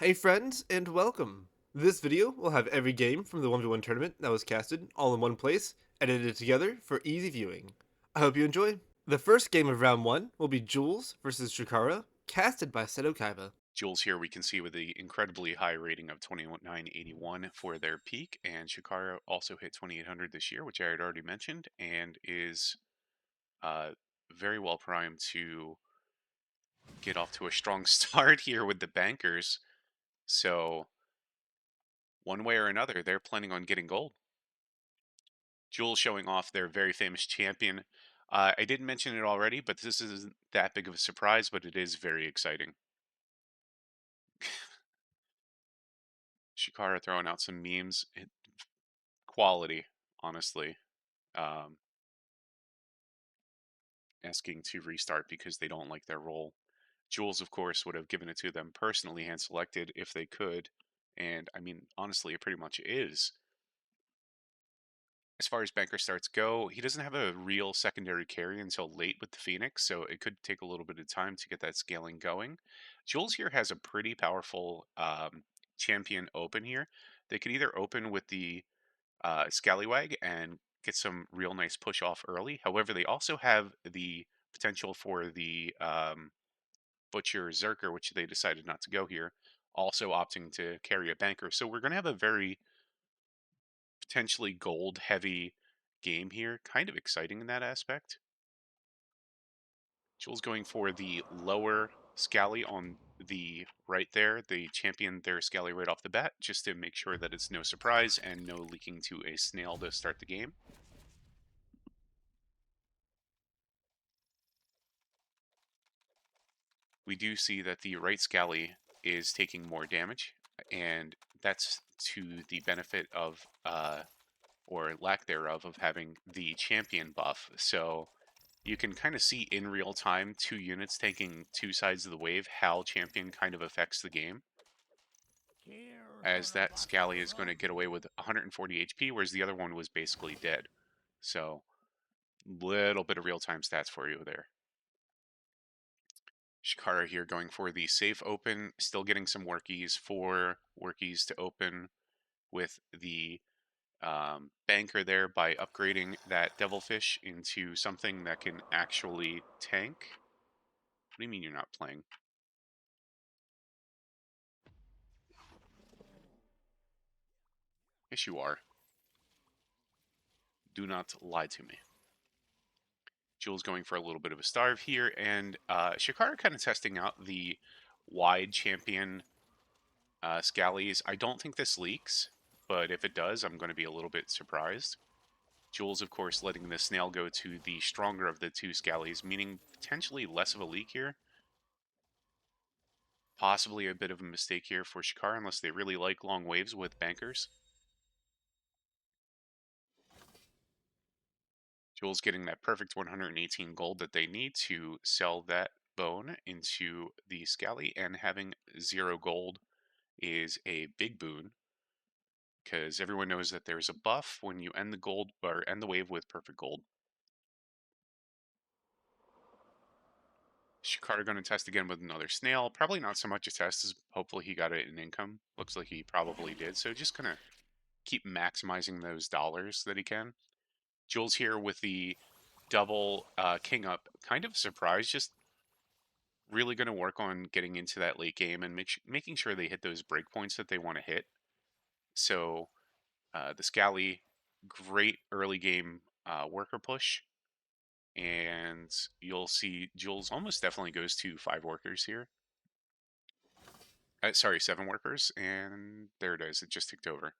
Hey friends, and welcome! This video will have every game from the 1v1 tournament that was casted all in one place, edited together for easy viewing. I hope you enjoy! The first game of round 1 will be Jules versus Shakara, casted by Seto Kaiba. Jules here we can see with the incredibly high rating of 2981 for their peak, and Shakara also hit 2800 this year, which I had already mentioned, and is uh, very well primed to get off to a strong start here with the bankers. So one way or another, they're planning on getting gold. Jules showing off their very famous champion. I didn't mention it already, but this isn't that big of a surprise, but it is very exciting. Shakara throwing out some memes. Quality, honestly. Um, Asking to restart because they don't like their role. Jules, of course, would have given it to them personally hand selected if they could. And I mean, honestly, it pretty much is. As far as banker starts go, he doesn't have a real secondary carry until late with the Phoenix, so it could take a little bit of time to get that scaling going. Jules here has a pretty powerful champion open here. They could either open with the Scallywag and get some real nice push off early. However, they also have the potential for the Butcher Zerker, which they decided not to go here, also opting to carry a banker. So we're going to have a very potentially gold heavy game here. Kind of exciting in that aspect. Jules going for the lower Scally on the right there. They champion their Scally right off the bat just to make sure that it's no surprise and no leaking to a snail to start the game. We do see that the right Scally is taking more damage, and that's to the benefit of or lack thereof of having the champion buff. So you can kind of see in real time two units taking two sides of the wave how champion kind of affects the game. As that Scally is going to get away with 140 HP, whereas the other one was basically dead. So little bit of real time stats for you there. Shakara here going for the safe open, still getting some workies, 4 workies to open with the banker there by upgrading that devilfish into something that can actually tank. What do you mean you're not playing? Yes, you are. Do not lie to me. Jules going for a little bit of a starve here, and Shakara kind of testing out the wide champion Scallies. I don't think this leaks, but if it does, I'm going to be a little bit surprised. Jules, of course, letting the snail go to the stronger of the two Scallies, meaning potentially less of a leak here. Possibly a bit of a mistake here for Shakara, unless they really like long waves with bankers. Jules getting that perfect 118 gold that they need to sell that bone into the Scally, and having 0 gold is a big boon because everyone knows that there's a buff when you end the gold or end the wave with perfect gold. Shakara going to test again with another snail. Probably not so much a test as hopefully he got it in income. Looks like he probably did. So just going to keep maximizing those dollars that he can. Jules here with the double king up. Kind of surprised. Just really going to work on getting into that late game and making sure they hit those breakpoints that they want to hit. So the Scally, great early game worker push. And you'll see Jules almost definitely goes to 5 workers here. Sorry, 7 workers, and there it is. It just ticked over.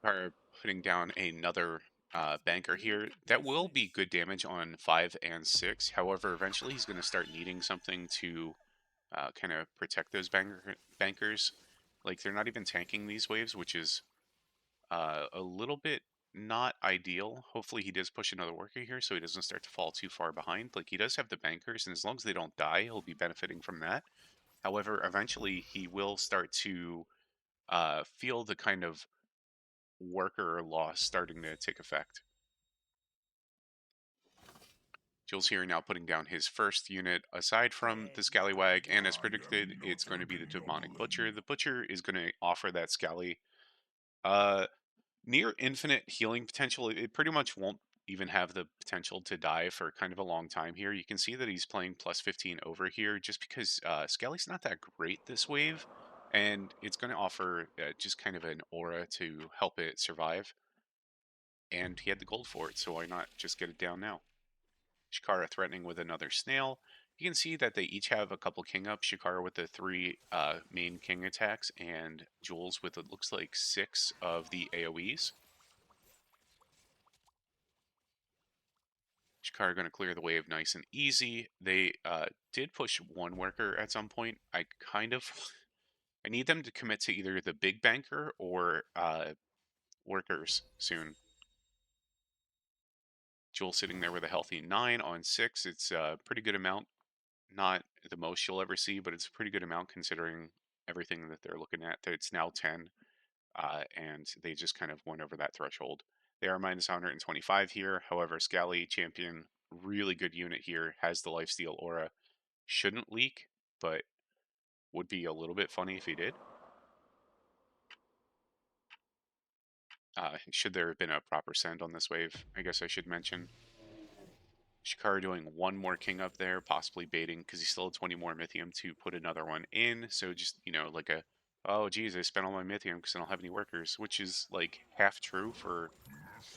Are putting down another banker here. That will be good damage on 5 and 6. However, eventually he's going to start needing something to kind of protect those bankers. Like, they're not even tanking these waves, which is a little bit not ideal. Hopefully he does push another worker here so he doesn't start to fall too far behind. Like, he does have the bankers, and as long as they don't die, he'll be benefiting from that. However, eventually he will start to feel the kind of worker loss starting to take effect. Jules here now putting down his first unit aside from the Scallywag, and as predicted, it's going to be the Demonic Butcher. The Butcher is going to offer that Scally uh, near infinite healing potential. It pretty much won't even have the potential to die for kind of a long time here. You can see that he's playing plus 15 over here just because Scally's not that great this wave, and it's going to offer just kind of an aura to help it survive. And he had the gold for it, so why not just get it down now? Shakara threatening with another snail. You can see that they each have a couple king ups. Shakara with the three main king attacks, and Jules with it looks like 6 of the AoEs. Shakara going to clear the wave nice and easy. They did push one worker at some point. I need them to commit to either the big banker or workers soon. Jules sitting there with a healthy 9 on 6. It's a pretty good amount. Not the most you'll ever see, but it's a pretty good amount considering everything that they're looking at. It's now 10, and they just kind of went over that threshold. They are minus 125 here. However, Scally, champion, really good unit here, has the lifesteal aura. Shouldn't leak, but would be a little bit funny if he did. Should there have been a proper send on this wave, I guess I should mention. Shakara doing one more king up there, possibly baiting because he still had 20 more Mythium to put another one in. So just, like oh, geez, I spent all my Mythium because I don't have any workers, which is like half true for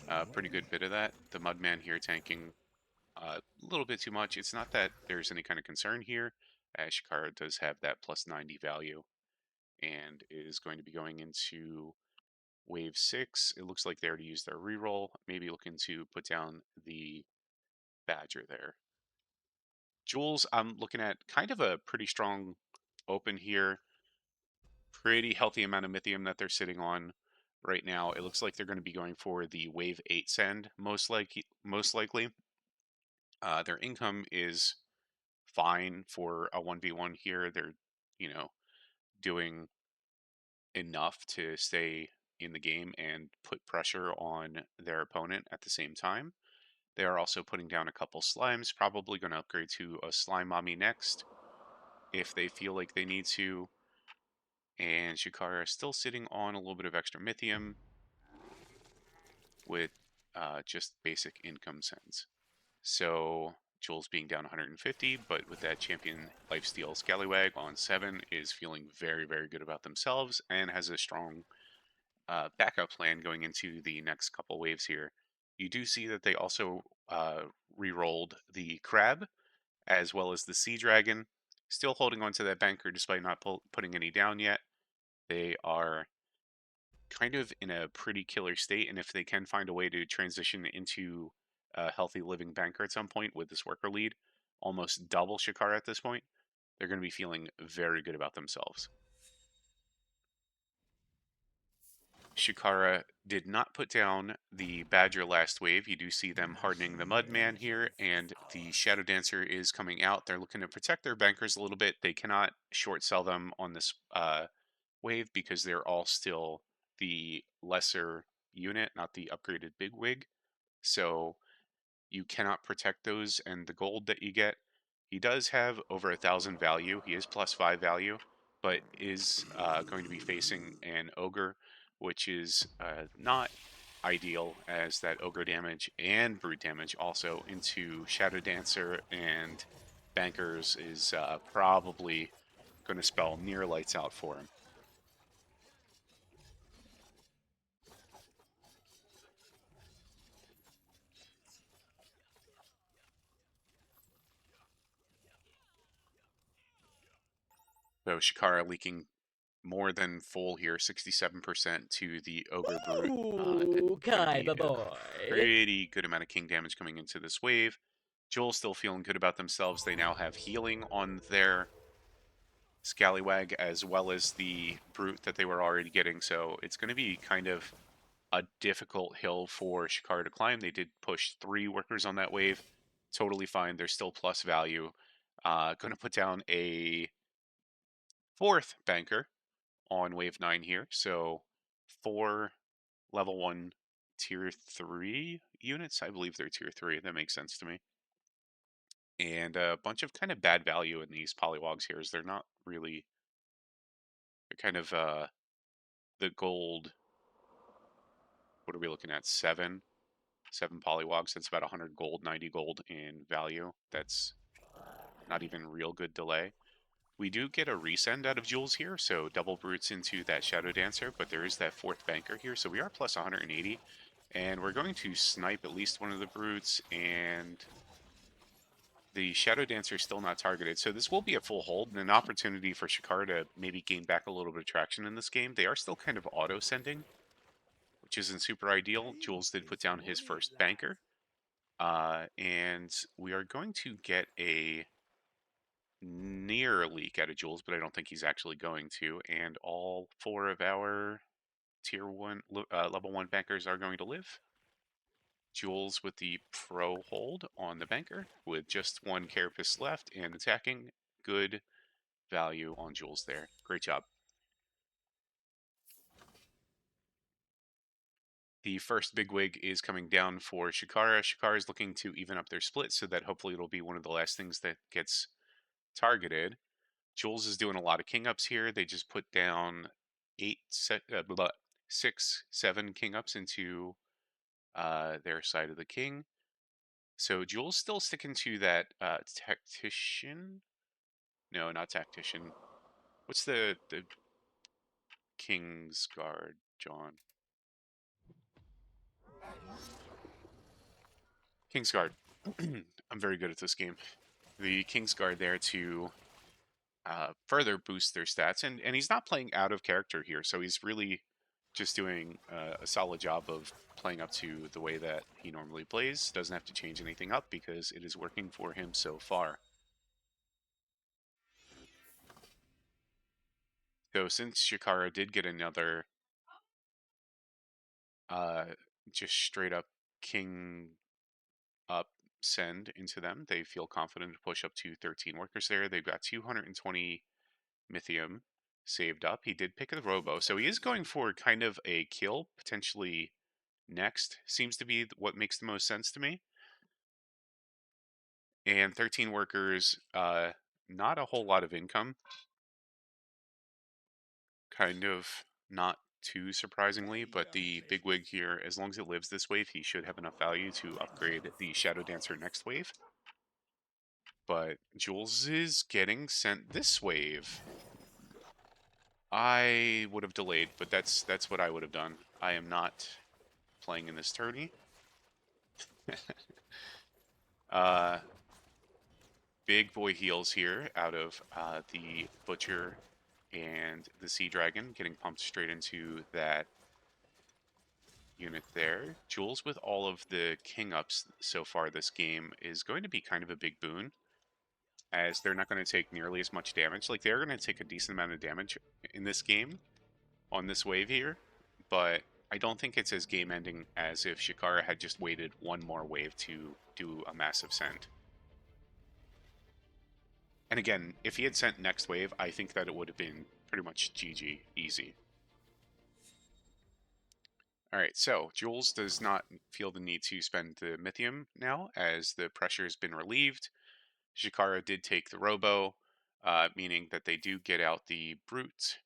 a pretty good bit of that. The Mudman here tanking a little bit too much. It's not that there's any kind of concern here, as Shakara does have that plus 90 value and is going to be going into wave 6. It looks like they already used their reroll, maybe looking to put down the Badger there. Jules, I'm looking at kind of a pretty strong open here. Pretty healthy amount of Mythium that they're sitting on right now. It looks like they're going to be going for the wave 8 send, most likely. Their income is fine for a 1v1 here. They're, you know, doing enough to stay in the game and put pressure on their opponent at the same time. They are also putting down a couple slimes, probably going to upgrade to a slime mommy next if they feel like they need to. And Shakara is still sitting on a little bit of extra Mythium with just basic income sends. So Jules being down 150, but with that champion lifesteal Scallywag on 7 is feeling very, very good about themselves and has a strong backup plan going into the next couple waves here. You do see that they also re-rolled the Crab as well as the Sea Dragon, still holding on to that banker despite not putting any down yet. They are kind of in a pretty killer state, and if they can find a way to transition into a healthy living banker at some point with this worker lead, almost double Shakara at this point, they're going to be feeling very good about themselves. Shakara did not put down the Badger last wave. You do see them hardening the Mudman here, and the Shadow Dancer is coming out. They're looking to protect their bankers a little bit. They cannot short sell them on this wave because they're all still the lesser unit, not the upgraded big wig. So you cannot protect those and the gold that you get. He does have over 1,000 value. He is +5 value, but is going to be facing an ogre, which is not ideal, as that ogre damage and brute damage also into Shadow Dancer and Bankers is probably going to spell near lights out for him. So Shakara leaking more than full here, 67% to the Ogre Brute. Ooh, Gonna be Kaiba a boy. pretty good amount of King damage coming into this wave. Jules still feeling good about themselves. They now have healing on their Scallywag as well as the Brute that they were already getting, so it's going to be kind of a difficult hill for Shakara to climb. They did push 3 workers on that wave. Totally fine. They're still plus value. Going to put down a fourth banker on wave 9 here. So 4 level 1 tier 3 units. I believe they're tier 3. That makes sense to me. And a bunch of kind of bad value in these polywogs here, as they're not really, they're kind of the gold. What are we looking at? Seven polywogs. That's about 100 gold, 90 gold in value. That's not even real good delay. We do get a resend out of Jules here, so double brutes into that Shadow Dancer, but there is that fourth banker here, so we are plus 180. And we're going to snipe at least one of the brutes, and the Shadow Dancer is still not targeted. So this will be a full hold and an opportunity for Shakara to maybe gain back a little bit of traction in this game. They are still kind of auto-sending, which isn't super ideal. Jules did put down his first banker. And we are going to get a near leak out of Jules, but I don't think he's actually going to. And all 4 of our tier 1, level 1 bankers are going to live. Jules with the pro hold on the banker with just 1 carapace left and attacking. Good value on Jules there. Great job. The first bigwig is coming down for Shakara. Shakara is looking to even up their split so that hopefully it'll be one of the last things that gets targeted. Jules is doing a lot of king ups here. They just put down 6, 7 king ups into their side of the king. So Jules still sticking to that tactician. No, not tactician. What's the King's Guard, John? King's Guard. I'm very good at this game. The King's Guard there to further boost their stats, and he's not playing out of character here, so he's really just doing a solid job of playing up to the way that he normally plays. Doesn't have to change anything up because it is working for him so far. So since Shakara did get another uh, just straight up king up send into them, they feel confident to push up to 13 workers there. They've got 220 Mythium saved up. He did pick the Robo, so he is going for kind of a kill, potentially next. Seems to be what makes the most sense to me. And 13 workers, not a whole lot of income. Kind of not too surprisingly, but the bigwig here, as long as it lives this wave, he should have enough value to upgrade the Shadow Dancer next wave. But Jules is getting sent this wave. I would have delayed, but that's what I would have done. I am not playing in this tourney. Big boy heals here out of the Butcher and the Sea Dragon, getting pumped straight into that unit there. Jules with all of the king ups so far this game is going to be kind of a big boon, as they're not going to take nearly as much damage. Like, they're going to take a decent amount of damage in this game on this wave here, but I don't think it's as game ending as if Shakara had just waited one more wave to do a massive send. And again, if he had sent next wave, I think that it would have been pretty much GG, easy. Alright, so Jules does not feel the need to spend the Mythium now, as the pressure has been relieved. Shakara did take the Robo, meaning that they do get out the Brute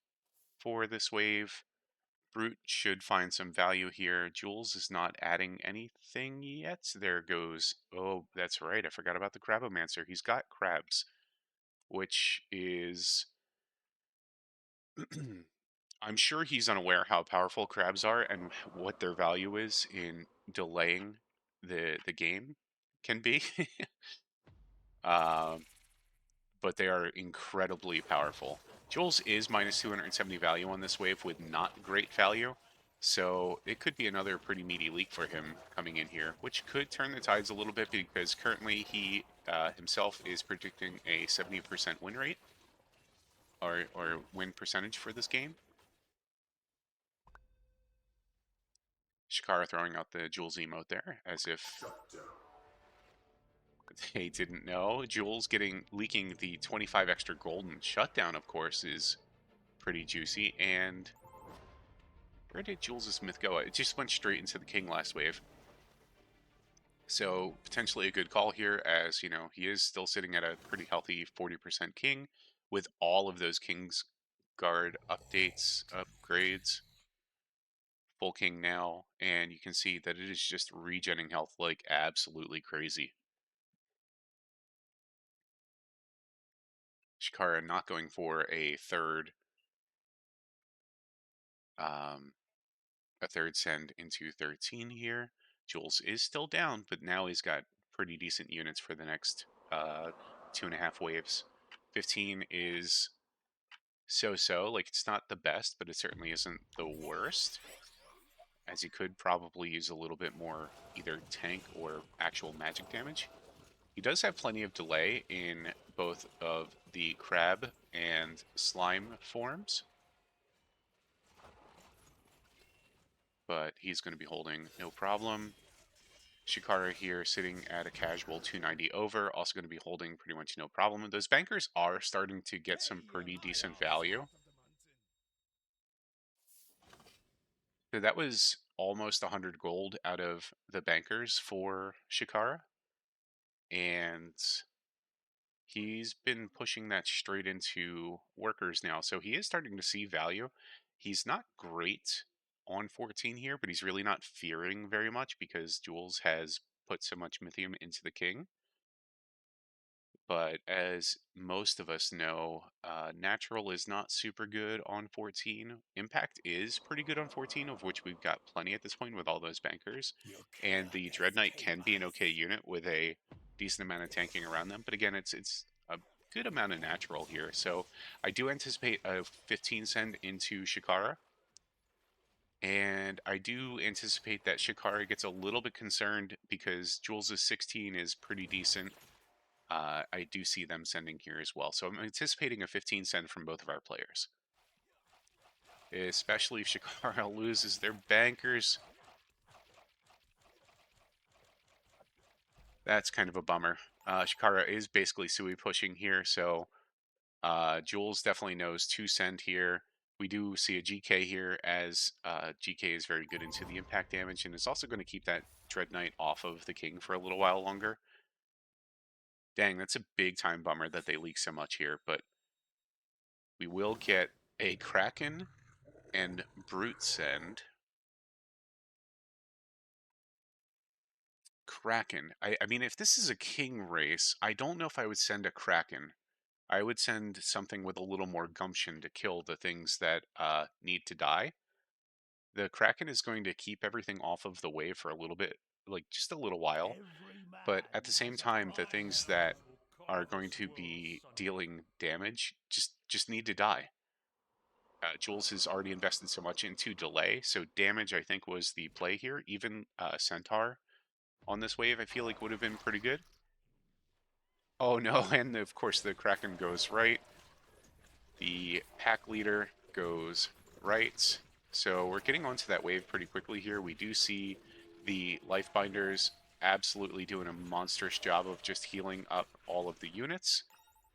for this wave. Brute should find some value here. Jules is not adding anything yet. There goes... Oh, that's right, I forgot about the Crabomancer. He's got crabs, which is... I'm sure he's unaware how powerful crabs are and what their value is in delaying the game can be. um, but they are incredibly powerful. Jules is minus 270 value on this wave with not great value, so it could be another pretty meaty leak for him coming in here, which could turn the tides a little bit because currently he himself is predicting a 70% win rate or win percentage for this game. Shakara throwing out the Jules emote there, as if they didn't know. Jules leaking the 25 extra golden shutdown, of course, is pretty juicy. And where did Jules' myth go? It just went straight into the king last wave. So potentially a good call here, as you know, he is still sitting at a pretty healthy 40% king with all of those King's Guard updates, upgrades. Full king now, and you can see that it is just regenning health like absolutely crazy. Shakara not going for um, a third send into 13 here. Jules is still down, but now he's got pretty decent units for the next 2.5 waves. 15 is so-so, like it's not the best, but it certainly isn't the worst, as he could probably use a little bit more either tank or actual magic damage. He does have plenty of delay in both of the crab and slime forms, but he's going to be holding no problem. Shakara here sitting at a casual 290 over, also going to be holding pretty much no problem. And those bankers are starting to get some pretty decent value. So that was almost 100 gold out of the bankers for Shakara. And he's been pushing that straight into workers now. So he is starting to see value. He's not great on 14 here, but he's really not fearing very much because Jules has put so much Mythium into the king. But as most of us know, natural is not super good on 14. Impact is pretty good on 14, of which we've got plenty at this point with all those bankers. And the Dread Knight can be an okay unit with a decent amount of tanking around them. But again, it's a good amount of natural here. So I do anticipate a 15 send into Shakara. And I do anticipate that Shakara gets a little bit concerned because Jules' 16 is pretty decent. I do see them sending here as well. So I'm anticipating a 15 send from both of our players. Especially if Shakara loses their bankers. That's kind of a bummer. Shakara is basically Sui pushing here, so Jules definitely knows to send here. We do see a GK here, as GK is very good into the impact damage, and it's also going to keep that Dread Knight off of the king for a little while longer. Dang, that's a big time bummer that they leak so much here, but we will get a Kraken and Brute send. Kraken. I mean, if this is a king race, I don't know if I would send a Kraken. I would send something with a little more gumption to kill the things that need to die. The Kraken is going to keep everything off of the wave for a little bit, like just a little while. But at the same time, the things that are going to be dealing damage just need to die. Jules has already invested so much into delay, so damage I think was the play here. Even Centaur on this wave I feel like would have been pretty good. Oh no, and of course the Kraken goes right. The pack leader goes right. So we're getting onto that wave pretty quickly here. We do see the life binders absolutely doing a monstrous job of just healing up all of the units.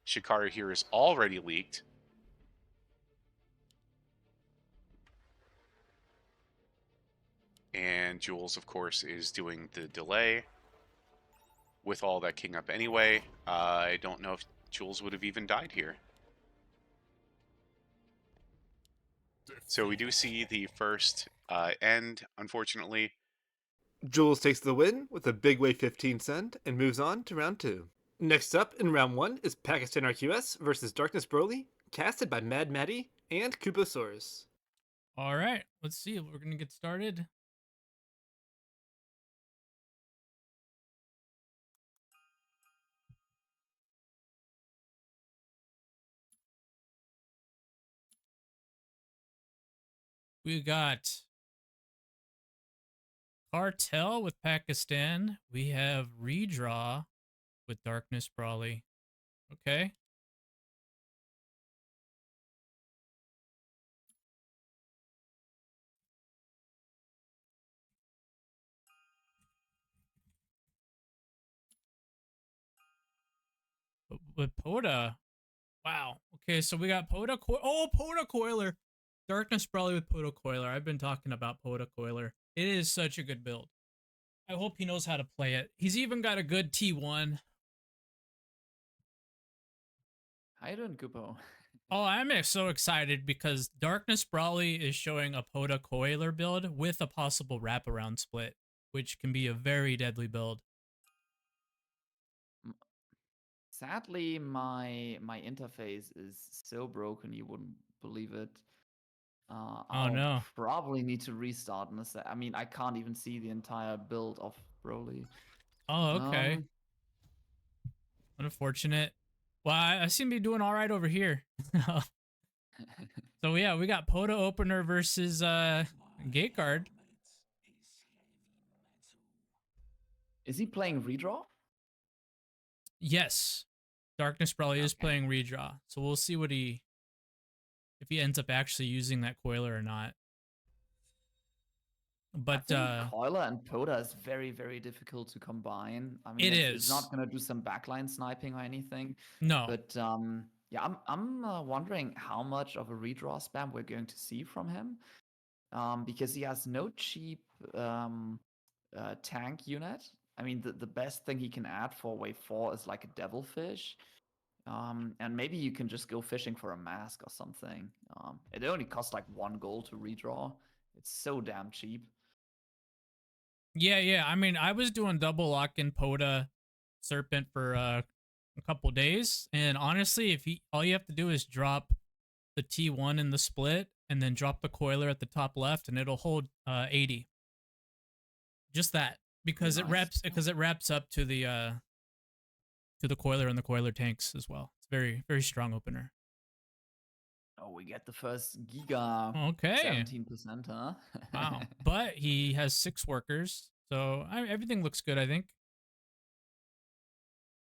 Shakara here is already leaked. And Jules, of course, is doing the delay with all that king up anyway. I don't know if Jules would have even died here. So we do see the first end, unfortunately. Jules takes the win with a big wave 15 send and moves on to round 2. Next up in round 1 is Pakistan RQS versus Darkness Broly, casted by Madmatti and Kuposaurus. All right, let's see. We're going to get started. We got Cartel with Pakistan. We have Redraw with Darkness Brawly. Okay. With Poda, Wow. Okay, so we got Poda Coiler. Darkness Brawly with Poda Coiler. I've been talking about Poda Coiler. It is such a good build. I hope he knows how to play it. He's even got a good T1. How you doing, Kupo? Oh, I'm so excited because Darkness Brawly is showing a Poda Coiler build with a possible wraparound split, which can be a very deadly build. Sadly, my interface is so broken you wouldn't believe it. Oh I'll no. probably need to restart in a sec. I mean, I can't even see the entire build of Broly. Oh, okay. Unfortunate. Well, I seem to be doing all right over here. So yeah, we got Poda Opener versus Gate Guard. Is he playing redraw? Yes. Darkness Brawly is Okay. playing redraw. So we'll see what if he ends up actually using that coiler or not. But I think Coiler and Poda is very, very difficult to combine. I mean, it it's not is. gonna do some backline sniping or anything. No. But yeah, I'm wondering how much of a redraw spam we're going to see from him. Because he has no cheap tank unit. I mean, the best thing he can add for wave 4 is like a devilfish. And maybe you can just go fishing for a mask or something. It only costs like 1 gold to redraw. It's so damn cheap. Yeah. I mean, I was doing double lock in Poda Serpent for a couple days, and honestly, if all you have to do is drop the T1 in the split, and then drop the coiler at the top left, and it'll hold 80. Just that, because Nice. it wraps up to the coiler and the coiler tanks as well. It's very, very strong opener. Oh, we get the first Giga. Okay. 17%, huh? Wow. But he has 6 workers, so everything looks good, I think.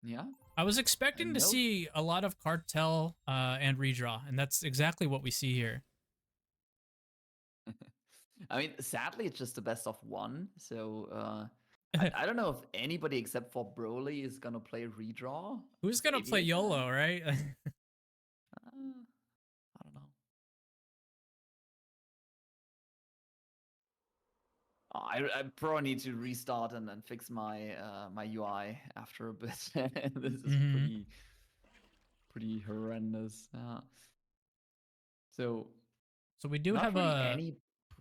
Yeah. I was expecting to No- see a lot of cartel and redraw, and that's exactly what we see here. I mean, sadly, it's just the best of 1. So I don't know if anybody except for Broly is gonna play redraw. Who's gonna play Maybe YOLO, right? I don't know. I probably need to restart and then fix my my UI after a bit. This is Mhm. pretty horrendous. So So we do not have really a. any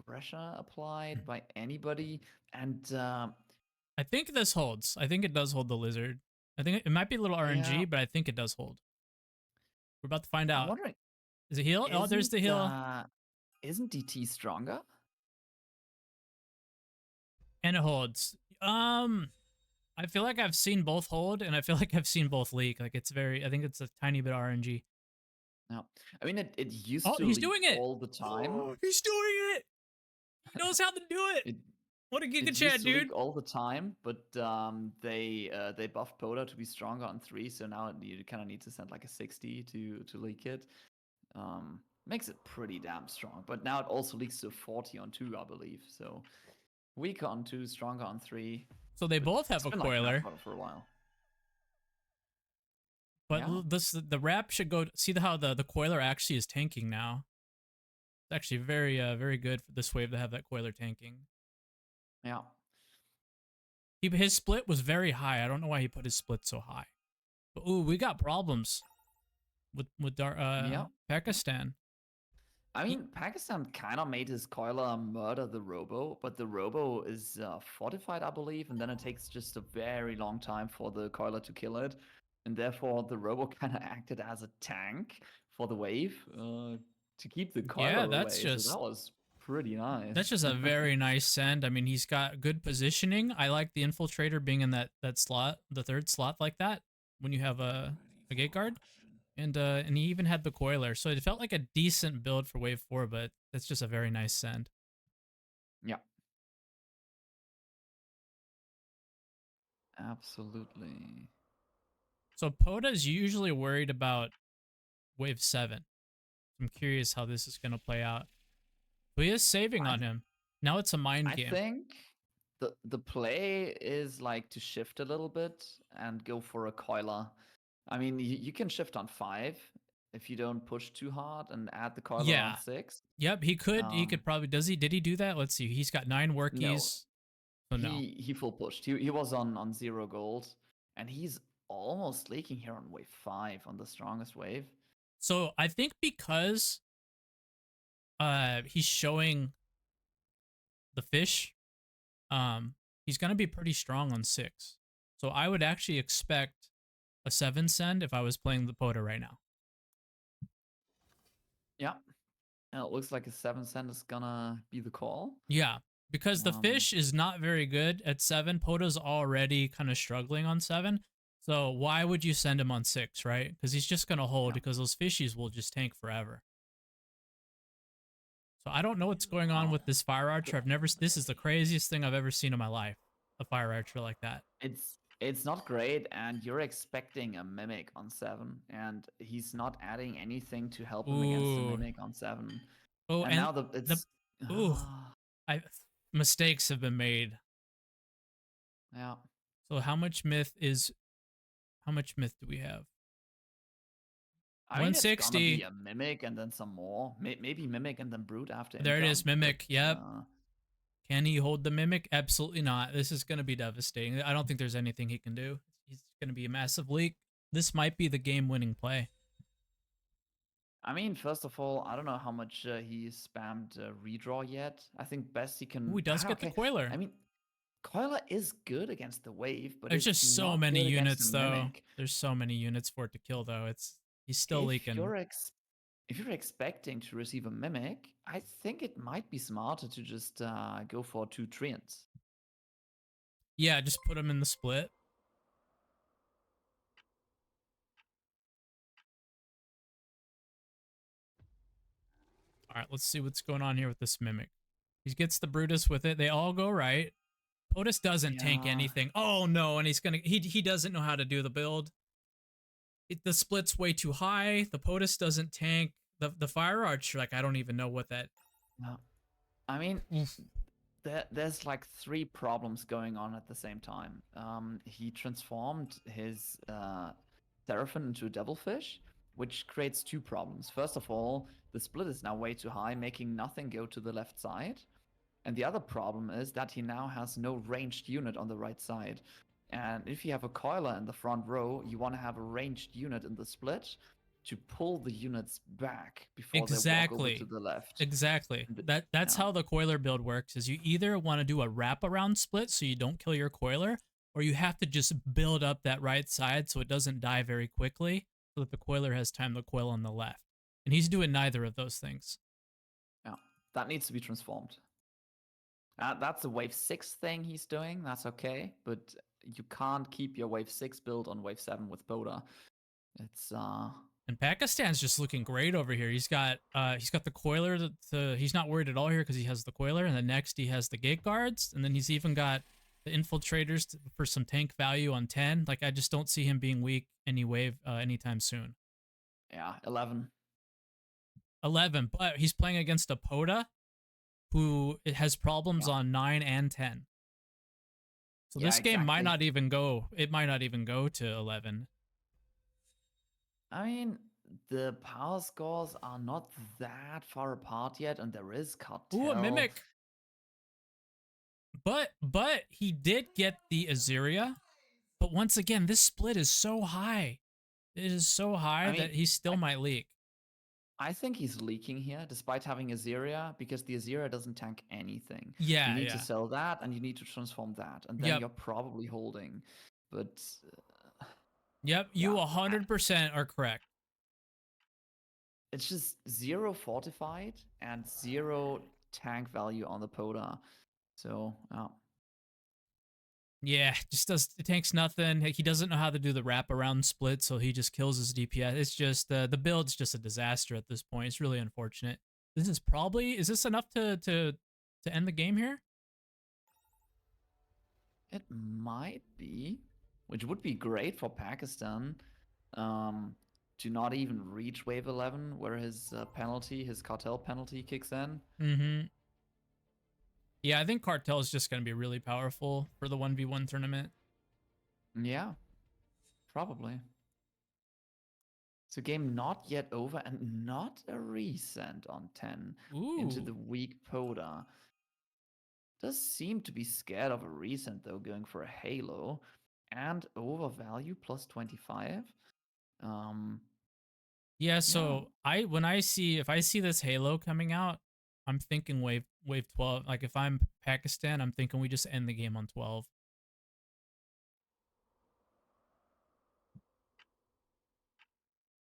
pressure applied by anybody, and I think this holds. I think it does hold the lizard. I think it might be a little RNG, yeah, but I think it does hold. We're about to find I'm out. wondering, Is it heal? Oh, there's the heal. isn't DT stronger? And it holds. I feel like I've seen both hold, and I feel like I've seen both leak. Like I think it's a tiny bit RNG. No, I mean it used Oh, to he's leak doing it. all the time. Oh, he's doing it. He knows how to do it. It What a Giga it Chat, used to dude. leak all the time, but they buffed Poda to be stronger on 3, so now you kind of need to send like a 60 to leak it. Makes it pretty damn strong, but now it also leaks to 40 on 2, I believe. So weaker on 2, stronger on 3. So they But both have it's a been like that coiler. for a while. But Yeah. the wrap should go. See how the coiler actually is tanking now. It's actually very good for this wave to have that coiler tanking. Yeah. His split was very high. I don't know why he put his split so high. But ooh, we got problems with Yeah. Pakistan. I mean, Pakistan kind of made his coiler murder the Robo, but the Robo is fortified, I believe, and then it takes just a very long time for the coiler to kill it. And therefore, the Robo kind of acted as a tank for the wave to keep the coiler Yeah, away. So that was pretty nice. that's just a very nice send. I mean, he's got good positioning. I like the infiltrator being in that slot, the 3rd slot like that when you have a gate guard. And he even had the coiler, so it felt like a decent build for wave 4, but that's just a very nice send. Yeah. Absolutely. So Poda's usually worried about wave 7. I'm curious how this is gonna play out. But he is saving on him. Now it's a mind game. I think the play is like to shift a little bit and go for a coiler. I mean, you can shift on 5 if you don't push too hard and add the coiler on Yeah. 6. Yep, he could Um, probably did he do that? Let's see. He's got 9 no, workies. So no. he full pushed. He was on 0 gold, and he's almost leaking here on wave 5 on the strongest wave. So I think because he's showing the fish, he's gonna be pretty strong on 6. So I would actually expect a 7 send if I was playing the Poda right now. Yeah. And it looks like a 7 cent is gonna be the call. Yeah, because the Um, fish is not very good at 7. Poda's already kind of struggling on 7. So why would you send him on 6, right? Because he's just gonna hold Yeah. because those fishies will just tank forever. So I don't know what's going on with this fire archer. This is the craziest thing I've ever seen in my life. A fire archer like that. It's not great, and you're expecting a mimic on 7, and he's not adding anything to help him against the Ooh. mimic on 7. Oh, And now it's ooh, mistakes have been made. yeah. So how much myth do we have? I mean, it's gonna 160. be a mimic and then some more. Maybe mimic and then brute after. There it income, is, mimic. but, Yep. Can he hold the mimic? Absolutely not. This is going to be devastating. I don't think there's anything he can do. He's going to be a massive leak. This might be the game-winning play. I mean, first of all, I don't know how much he spammed redraw yet. I think best he can. Ooh, he does get the okay. coiler. I mean, coiler is good against the wave, but There's it's just so not many good against units, the though. mimic. There's so many units for it to kill, though. He's still If leaking. if you're expecting to receive a mimic, I think it might be smarter to just go for 2 treants. Yeah, just put him in the split. All right, let's see what's going on here with this mimic. He gets the Brutus with it. They all go right. POTUS doesn't tank Yeah. anything. Oh no, and he doesn't know how to do the build. The split's way too high. The POTUS doesn't tank. The Fire Archer, like I don't even know what that. No. I mean, there's like 3 problems going on at the same time. He transformed his Seraphim into a Devilfish, which creates 2 problems. First of all, the split is now way too high, making nothing go to the left side. And the other problem is that he now has no ranged unit on the right side. And if you have a coiler in the front row, you want to have a ranged unit in the split to pull the units back before they walk over to the left. Exactly. That's how the coiler build works. Is you either want to do a wraparound split so you don't kill your coiler, or you have to just build up that right side so it doesn't die very quickly, so that the coiler has time to coil on the left. And he's doing neither of those things. Yeah, that needs to be transformed. That's a wave 6 thing he's doing. That's okay, but you can't keep your wave 6 build on wave 7 with Boda. It's And Pakistan's just looking great over here. He's got the coiler. He's not worried at all here because he has the coiler. And then next he has the gate guards, and then he's even got the infiltrators for some tank value on 10. Like I just don't see him being weak any wave anytime soon. yeah, 11. 11, but he's playing against a Poda who has problems on 9 and 10. So Yeah, this game might exactly. not even go. It might not even go to 11. I mean, the power scores are not that far apart yet, and there is Cartel. Ooh, a mimic. But he did get the Azuria. But once again, this split is so high. It is so high that he still might leak. I think he's leaking here, despite having Azuria, because the Azuria doesn't tank anything. Yeah, you need to sell that, and you need to transform that, and then you're probably holding. But yep, you 100% are correct. It's just 0 fortified and 0 tank value on the Poda. So yeah, it tanks nothing. He doesn't know how to do the wraparound split, so he just kills his DPS. It's just the build's just a disaster at this point. It's really unfortunate. Is this enough to end the game here? it might be, which would be great for Pakistan. To not even reach wave 11, where his cartel penalty kicks in. Mm-hmm. Yeah, I think Cartel is just going to be really powerful for the 1v1 tournament. Yeah, probably. So game not yet over and not a resend on 10 into the Ooh. weak Poda. Does seem to be scared of a resend though, going for a Halo and overvalue plus 25. Um, Yeah, yeah, so when I see if I see this Halo coming out, I'm thinking wave 12. Like if I'm Pakistan, I'm thinking we just end the game on 12.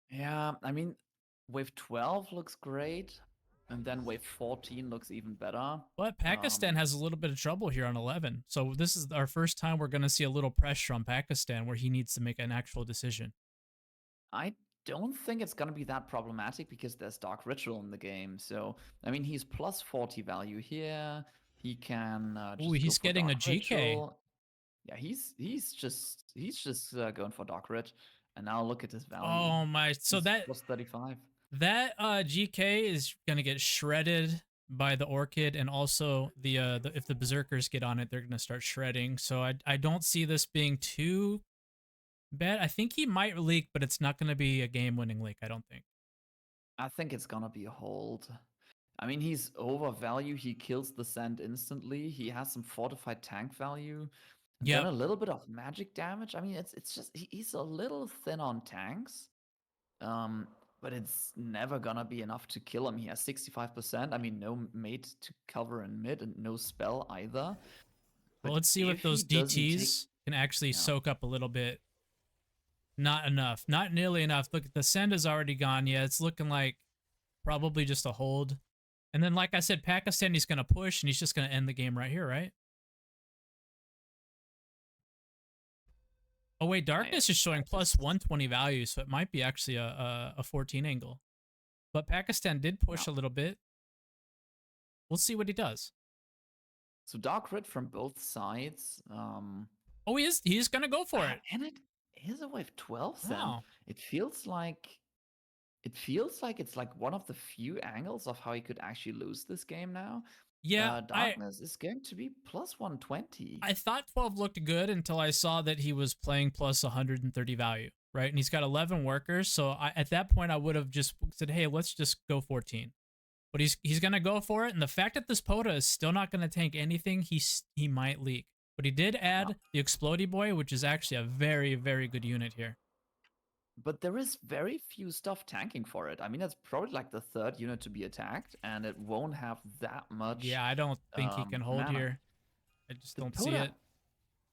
yeah. I mean, wave 12 looks great, and then wave 14 looks even better. But Pakistan Um, has a little bit of trouble here on 11. So this is our first time we're going to see a little pressure on Pakistan where he needs to make an actual decision. I don't think it's gonna be that problematic because there's Dark Ritual in the game. So I mean, he's plus 40 value here. He can Ooh, just go he's for getting a Dark GK. Ritual. Yeah, he's just going for Dark Rit, and now look at his value. Oh my. So He's that plus 35. that GK is going to get shredded by the Orchid, and also the if the Berserkers get on it, they're going to start shredding. So I don't see this being too bad. I think he might leak, but it's not going to be a game-winning leak, I don't think. I think it's gonna be a hold. I mean, he's overvalue. He kills the sand instantly. He has some fortified tank value, and then Yep. a little bit of magic damage. I mean, it's just he's a little thin on tanks. Um, but it's never gonna be enough to kill him. He has 65%. I mean, no mate to cover in mid and no spell either. Well, But let's see what if he those doesn't take, DTs can actually yeah, soak up a little bit. Not enough. Not nearly enough. Look, the send is already gone. Yeah, it's looking like probably just a hold. And then, like I said, Pakistan, he's going to push, and he's just going to end the game right here, right? Oh, wait, Darkness is showing plus 120 value, so it might be actually a 14 angle. But Pakistan did push a yeah. little bit. We'll see what he does. So Dark Rid from both sides. Oh, he's going to go for it. And it is a wave 12 then. Wow. It feels like it's like one of the few angles of how he could actually lose this game now. Yeah, Darkness is going to be plus 120. I thought 12 looked good until I saw that he was playing plus 130 value, right? And he's got 11 workers, so at that point I would have just said, "Hey, let's just go 14." But he's going to go for it, and the fact that this Poda is still not going to tank anything, he might leak. But he did add the Explodey Boy, which is actually a very, very good unit here. But there is very few stuff tanking for it. I mean, it's probably like the third unit to be attacked, and it won't have that much. Yeah, I don't think he can hold mana. here. I just The don't see Poda it.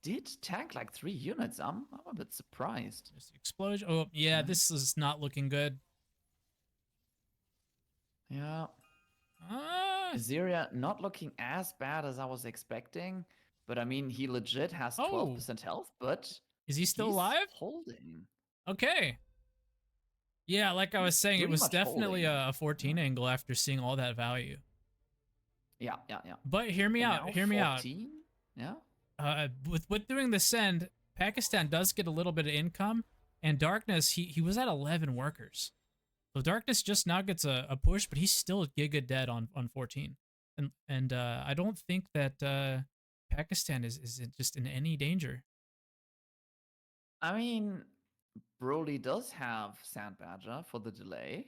did tank like 3 units. I'm a bit surprised. There's the explosion. Oh, yeah, this is not looking good. Yeah. Azeria not looking as bad as I was expecting, but I mean, he legit has 12% health, but is he still he's alive? holding. Okay. Yeah, like I was He's saying, it pretty was much definitely holding. a 14 angle after seeing all that value. Yeah. But hear me out. Hear me out. Yeah. With doing the send, Pakistan does get a little bit of income, and Darkness he was at 11 workers, so Darkness just now gets a push, but he's still giga dead on 14, and I don't think that Pakistan is just in any danger. I mean, Broly does have Sand Badger for the delay.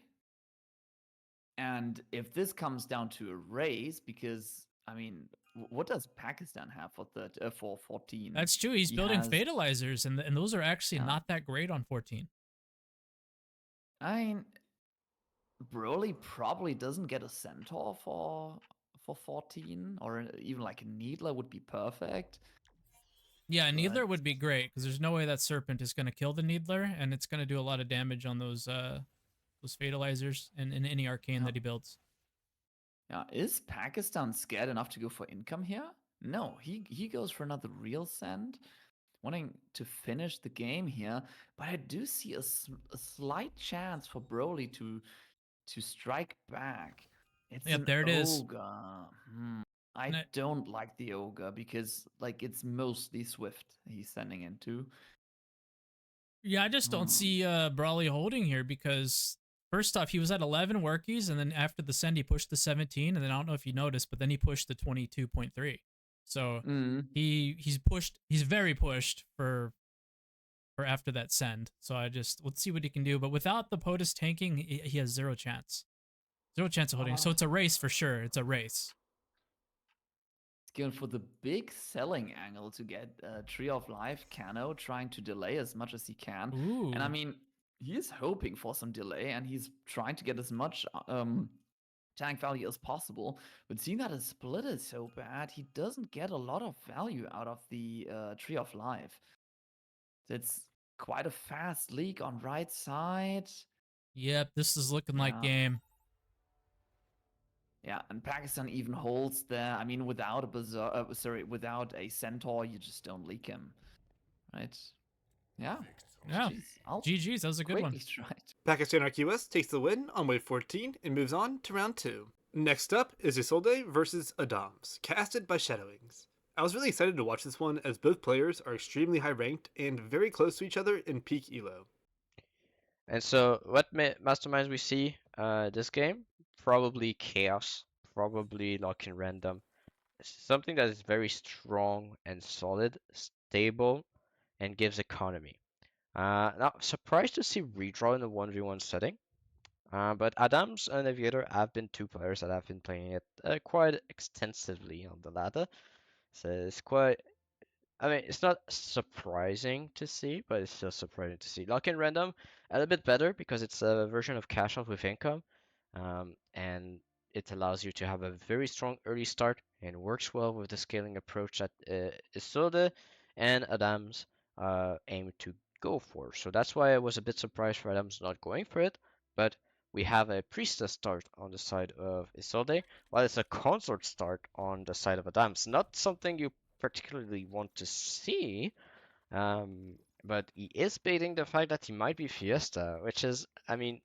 And if this comes down to a race, because, I mean, what does Pakistan have for 14? That's true. He's building fatalizers, and those are actually not that great on 14. I mean, Broly probably doesn't get a Centaur for 14, or even like a Needler would be perfect. Yeah, a Needler would be great, because there's no way that Serpent is going to kill the Needler, and it's going to do a lot of damage on those fatalizers and in any arcane that he builds. Yeah, is Pakistan scared enough to go for income here? No, he goes for another real send, wanting to finish the game here. But I do see a slight chance for Broly to strike back. It's an there it is. ogre. I don't like the ogre because like it's mostly Swift he's sending into. Yeah, I just don't see Brawly holding here because first off, he was at 11 workies, and then after the send, he pushed the 17, and then I don't know if you noticed, but then he pushed the 22.3. So he's very pushed for for after that send. So let's see what he can do. But without the POTUS tanking, he has zero chance. Zero chance of holding. So it's a race for sure. It's a race. He's going for the big selling angle to get Tree of Life Cano, trying to delay as much as he can. Ooh. And I mean, he is hoping for some delay, and he's trying to get as much tank value as possible. But seeing that his split is so bad, he doesn't get a lot of value out of the Tree of Life. It's quite a fast leak on right side. Yep, this is looking like game. Yeah, and Pakistan even holds there. I mean, without a without a centaur, you just don't leak him, right? Yeah. Yeah. GG's, that was a good one. Pakistan RQS takes the win on wave 14 and moves on to round 2. Next up is Isolde versus Adams, casted by Shadowings. I was really excited to watch this one as both players are extremely high ranked and very close to each other in peak elo. And so what masterminds we see this game? Probably chaos, probably lock-in random. Something that is very strong and solid, stable, and gives economy. Now, surprised to see redraw in the 1v1 setting. But Adams and Aviator have been two players that have been playing it quite extensively on the ladder. So it's quite, I mean, it's not surprising to see, but it's still surprising to see. Lock-in random, a little bit better because it's a version of cash out with income. And it allows you to have a very strong early start and works well with the scaling approach that Isolde and Adams aim to go for. So that's why I was a bit surprised for Adams not going for it. But we have a priestess start on the side of Isolde, while it's a consort start on the side of Adams. Not something you particularly want to see, but he is baiting the fact that he might be Fiesta, which is, I mean,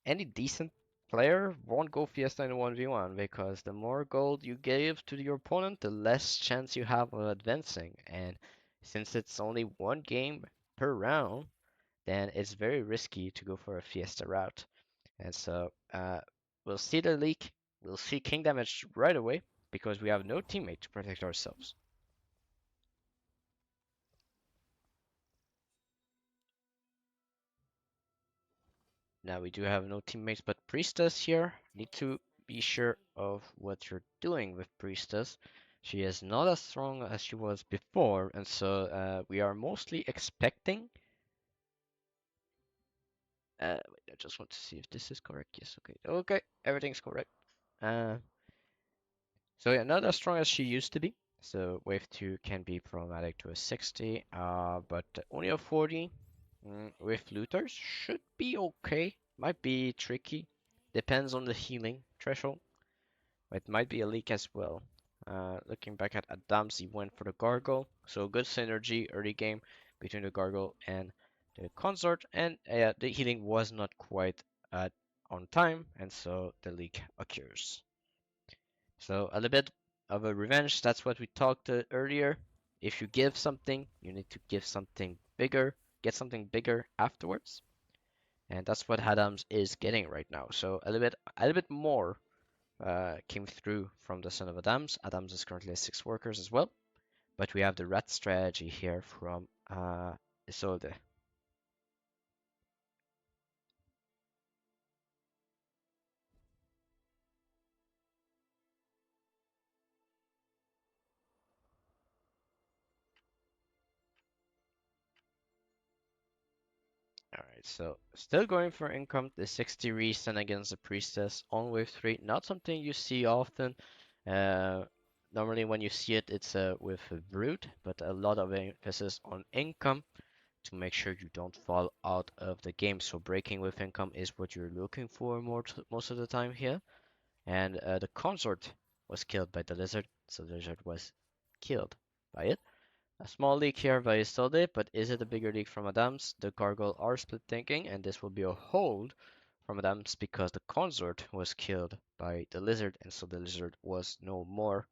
any decent player won't go Fiesta in a 1v1 because the more gold you give to your opponent, the less chance you have of advancing. And since it's only one game per round, then it's very risky to go for a Fiesta route. And so we'll see the leak, we'll see king damage right away because we have no teammate to protect ourselves. Now we do have no teammates but Priestess here. Need to be sure of what you're doing with Priestess. She is not as strong as she was before, and so we are mostly expecting. Wait, I just want to see if this is correct. Yes, okay. Okay, everything's correct. So yeah, not as strong as she used to be. So wave 2 can be problematic to a 60, but only a 40. With looters should be okay. Might be tricky. Depends on the healing threshold. It might be a leak as well. Looking back at Adams, he went for the Gargle. So good synergy early game between the Gargle and the Consort. And the healing was not quite on time. And so the leak occurs. So a little bit of a revenge. That's what we talked earlier. If you give something, you need to give something bigger. Get something bigger afterwards. And that's what Adams is getting right now. So a little bit more came through from the son of Adams. Adams is currently at 6 workers as well. But we have the rat strategy here from Isolde. Alright, so still going for income, the 60 restand against the priestess on wave 3. Not something you see often. Normally when you see it, it's with a brute, but a lot of emphasis on income to make sure you don't fall out of the game. So breaking with income is what you're looking for most of the time here. And the consort was killed by the lizard, so the lizard was killed by it. A small leak here by Isolde, but is it a bigger leak from Adams? The Gargoyle are split thinking, and this will be a hold from Adams because the consort was killed by the lizard, and so the lizard was no more.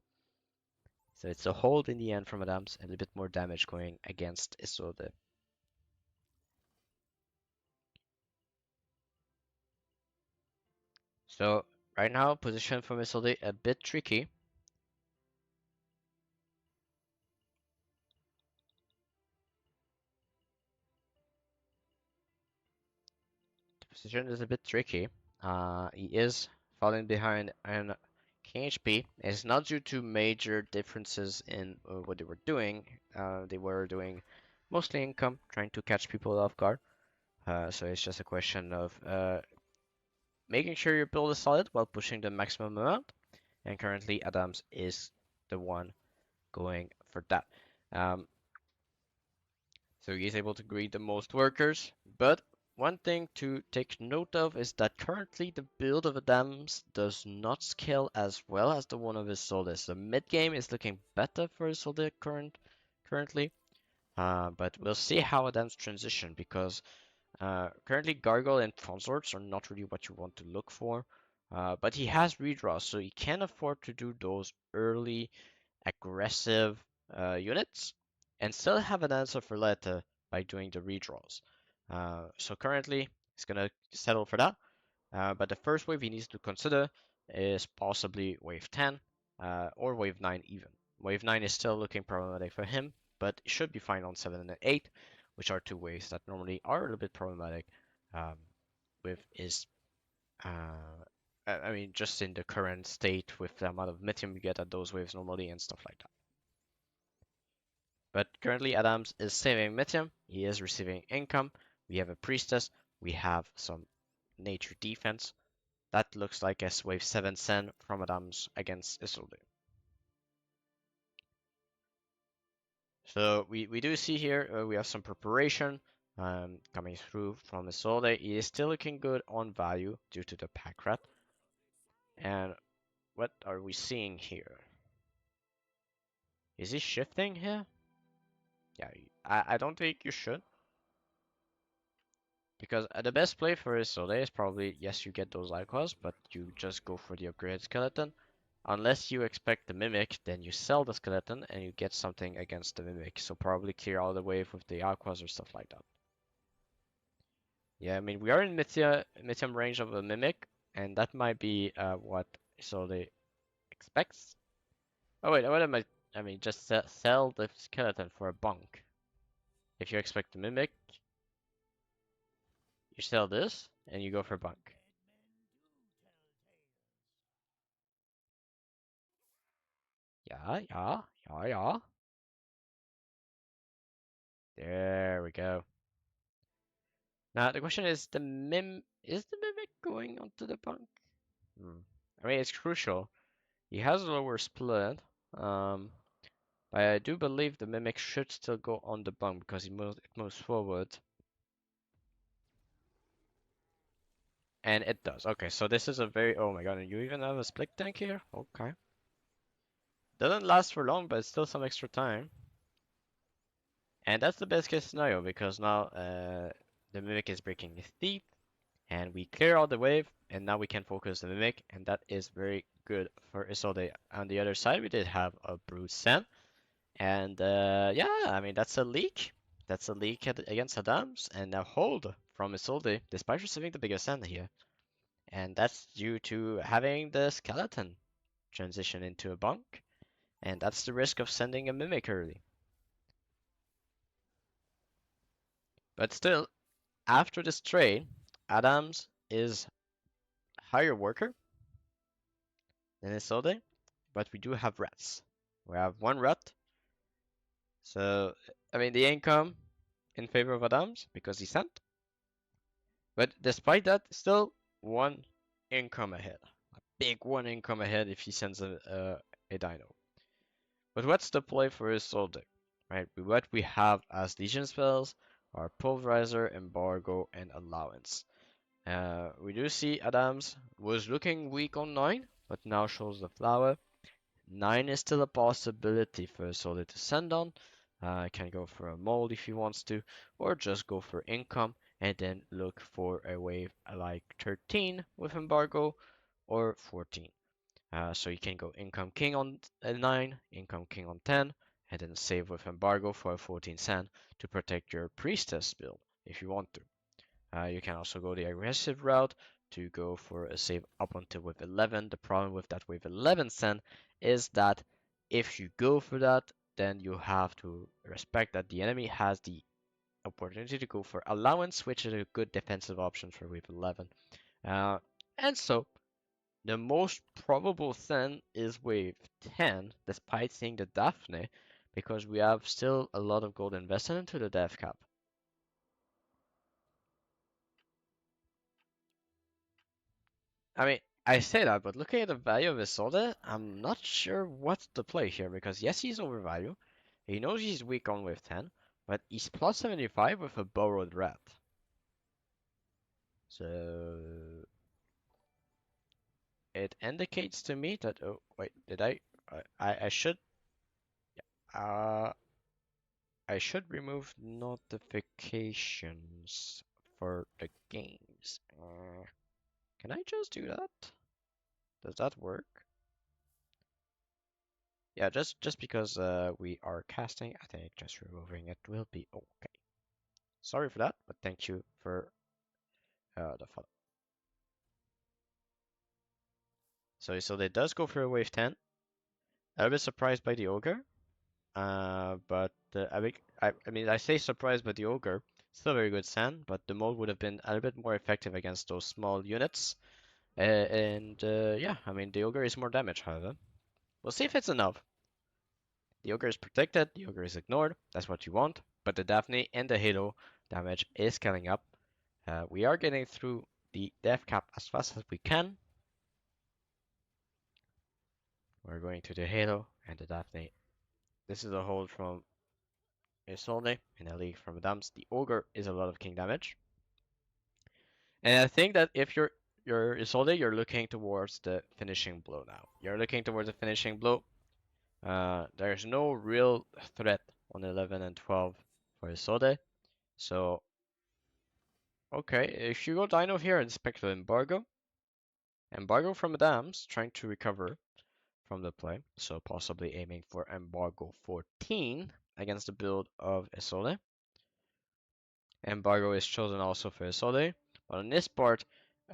So it's a hold in the end from Adams, and a bit more damage going against Isolde. So right now, position from Isolde a bit tricky. position is a bit tricky. He is falling behind in KHP. It's not due to major differences in what they were doing. They were doing mostly income, trying to catch people off guard. So it's just a question of making sure your build is solid while pushing the maximum amount. And currently, Adams is the one going for that. So he is able to greet the most workers. But one thing to take note of is that currently the build of Adams does not scale as well as the one of Isolde. So mid game is looking better for Isolde currently. But we'll see how Adams transition because currently Gargoyle and Consorts are not really what you want to look for. But he has redraws, so he can afford to do those early aggressive units and still have an answer for later by doing the redraws. So currently he's gonna settle for that. But the first wave he needs to consider is possibly wave 10 or wave 9 even. Wave 9 is still looking problematic for him, but it should be fine on 7 and 8, which are two waves that normally are a little bit problematic with his I mean, just in the current state with the amount of Mithium you get at those waves normally and stuff like that. But currently Adams is saving Mithium, he is receiving income, we have a Priestess, we have some nature defense. That looks like a wave 7 Sen from Adams against Isolde. So we do see here we have some preparation coming through from Isolde. He is still looking good on value due to the pack rat. And what are we seeing here? Is he shifting here? Yeah, I don't think you should. Because the best play for Isolde is probably, yes, you get those Aquas, but you just go for the upgraded skeleton. Unless you expect the Mimic, then you sell the skeleton and you get something against the Mimic. So probably clear all the wave with the Aquas or stuff like that. Yeah, I mean, we are in Mithium range of a Mimic, and that might be what Isolde expects. Oh wait, what am I mean, just sell the skeleton for a bunk. If you expect the Mimic, you sell this, and you go for a bunk. Yeah. There we go. Now the question is, is the Mimic going onto the bunk? I mean, it's crucial. He has a lower split, but I do believe the Mimic should still go on the bunk because it moves forward. And it does. Okay, so this is a very... Oh my god, and you even have a split tank here? Okay. Doesn't last for long, but it's still some extra time. And that's the best case scenario because now the Mimic is breaking his teeth. And we clear out the wave, and now we can focus the Mimic, and that is very good for Isolde. On the other side, we did have a Brood Sen. And yeah, I mean, that's a leak. That's a leak against Adams, and a hold from Isolde, despite receiving the biggest Sen here. And that's due to having the skeleton transition into a bunk. And that's the risk of sending a Mimic early. But still, after this trade, Adams is higher worker than Isolde, but we do have rats. We have one rat. So, I mean, the income in favor of Adams because he sent. But despite that, still one income ahead. A big one income ahead if he sends a dino. But what's the play for Isolde? Right, what we have as Legion spells are Pulverizer, Embargo, and Allowance. We do see Adams was looking weak on 9, but now shows the flower. 9 is still a possibility for Isolde to send on. Can go for a mold if he wants to, or just go for income and then look for a wave like 13 with Embargo or 14. So you can go Income King on 9, Income King on 10, and then save with Embargo for a 14 Sand to protect your Priestess build if you want to. You can also go the aggressive route to go for a save up until wave 11. The problem with that wave 11 Sand is that if you go for that, then you have to respect that the enemy has the opportunity to go for allowance, which is a good defensive option for wave 11. And so the most probable thing is wave 10, despite seeing the Daphne, because we have still a lot of gold invested into the death cap. I mean, I say that, but looking at the value of Isolde, I'm not sure what's the play here, because yes, he's overvalued. He knows he's weak on wave 10, but he's plus 75 with a borrowed rat. So it indicates to me that, oh wait, did I should I should remove notifications for the games. Can I just do that? Does that work? Yeah, just because we are casting, I think just removing it will be okay. Sorry for that, but thank you for the follow. So they does go for a wave 10. A little bit surprised by the ogre, but I mean I say surprised by the ogre. Still a very good sand, but the mold would have been a little bit more effective against those small units. Yeah, I mean the ogre is more damage, however. We'll see if it's enough. The ogre is protected, the ogre is ignored. That's what you want. But the Daphne and the Halo damage is scaling up. We are getting through the death cap as fast as we can. We're going to the Halo and the Daphne. This is a hold from Isolde and a league from Adams. The ogre is a lot of king damage. And I think that if you're Isolde, you're looking towards the finishing blow now. You're looking towards the finishing blow. There's no real threat on 11 and 12 for Isolde. So, okay, if you go Dino here and spec the Embargo. Embargo from Adams, trying to recover from the play. So possibly aiming for Embargo 14 against the build of Isolde. Embargo is chosen also for Isolde. But on this part,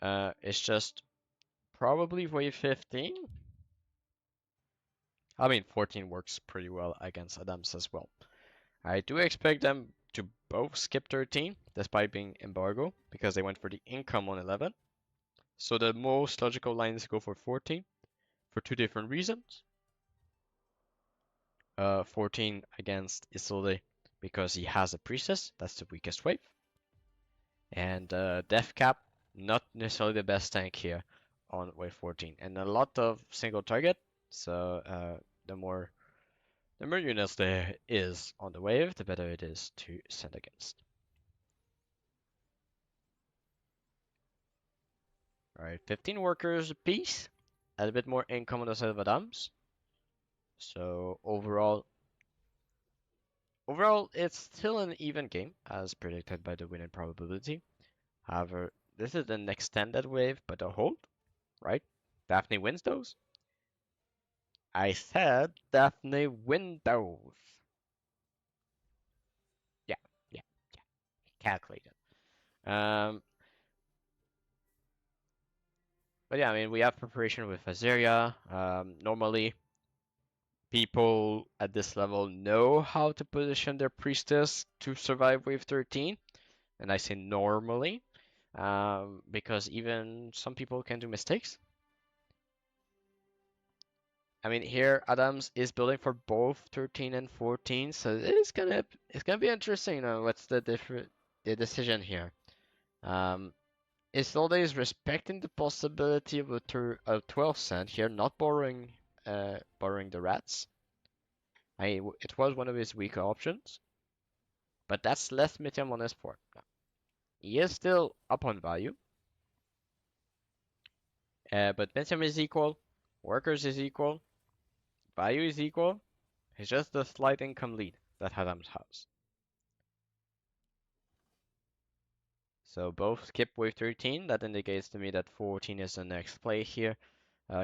it's just probably wave 15. I mean, 14 works pretty well against Adams as well. I do expect them to both skip 13, despite being embargo, because they went for the income on 11. So the most logical line is to go for 14, for two different reasons. 14 against Isolde, because he has a priestess, that's the weakest wave. And Death Cap, not necessarily the best tank here on wave 14. And a lot of single target, so the more units there is on the wave, the better it is to send against. Alright, 15 workers apiece. A little bit more income on the side of Adams. So overall, it's still an even game, as predicted by the winning probability. However, this is an extended wave, but a hold, right? Daphne wins those. I said Daphne win those. Yeah. Calculated. But yeah, I mean, we have preparation with Azaria. Normally, people at this level know how to position their priestess to survive wave 13. And I say normally, because even some people can do mistakes. I mean, here Adams is building for both 13 and 14, so it's gonna be interesting. What's the decision here? Isolde is respecting the possibility of a 12 cent here, not borrowing the rats. It was one of his weaker options, but that's less medium on his part. He is still up on value, but medium is equal, workers is equal, value is equal. It's just the slight income lead that Adams has. So both skip wave 13. That indicates to me that 14 is the next play here,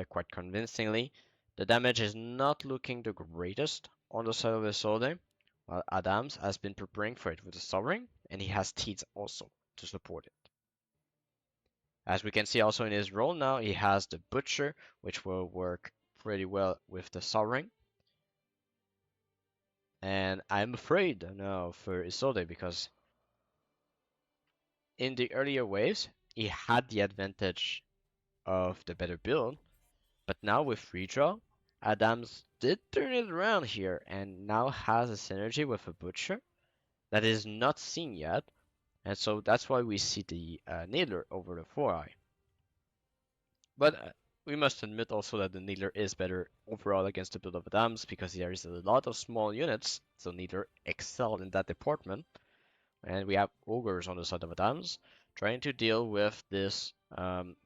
quite convincingly. The damage is not looking the greatest on the side of Isolde, while Adams has been preparing for it with the Sovereign, and he has Teeds also to support it. As we can see also in his role now, he has the Butcher, which will work pretty well with the Sovereign. And I'm afraid now for Isolde, because in the earlier waves, he had the advantage of the better build, but now with redraw, Adams did turn it around here and now has a synergy with a Butcher that is not seen yet, and so that's why we see the Needler over the 4-eye. But we must admit also that the Needler is better overall against the build of Adams because there is a lot of small units, so Needler excelled in that department. And we have Ogres on the side of Adams trying to deal with this Haven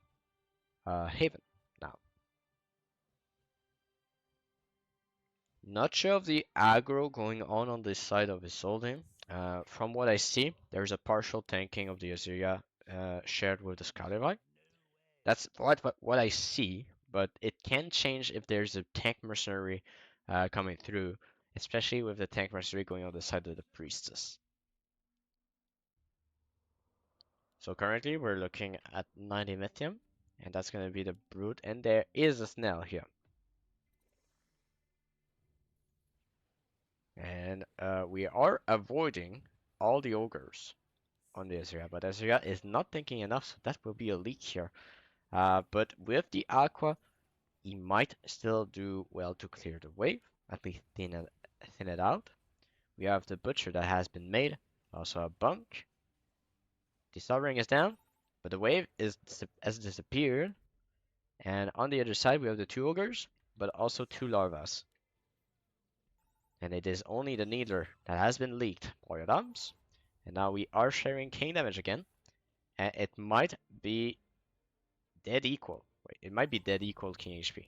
now. Not sure of the aggro going on this side of Isolde. From what I see, there's a partial tanking of the Azria shared with the Scallywag. That's what I see, but it can change if there's a tank mercenary coming through, especially with the tank mercenary going on the side of the Priestess. So currently we're looking at 90 Mythium, and that's going to be the Brute, and there is a Snell here. And we are avoiding all the Ogres on the Azria, but Azria is not thinking enough, so that will be a leak here. But with the Aqua, he might still do well to clear the wave, at least thin it out. We have the Butcher that has been made, also a Bunk. The Sovereign is down, but the wave has disappeared. And on the other side, we have the 2 Ogres, but also 2 Larvas. And it is only the Needler that has been leaked by Adams. And now we are sharing King damage again. And it might be dead equal. Wait, it might be dead equal King HP.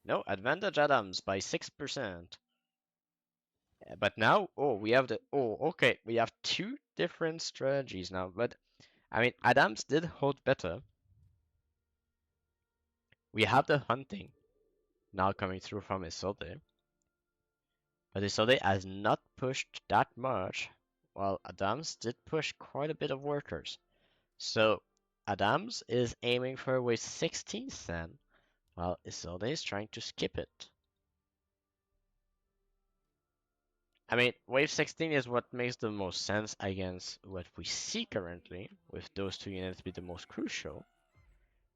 No, advantage Adams by 6%. But now, we have okay, we have 2 different strategies now. But, I mean, Adams did hold better. We have the hunting now coming through from Isolde. But Isolde has not pushed that much, while Adams did push quite a bit of workers. So Adams is aiming for wave 16 then, while Isolde is trying to skip it. I mean, wave 16 is what makes the most sense against what we see currently, with those 2 units be the most crucial.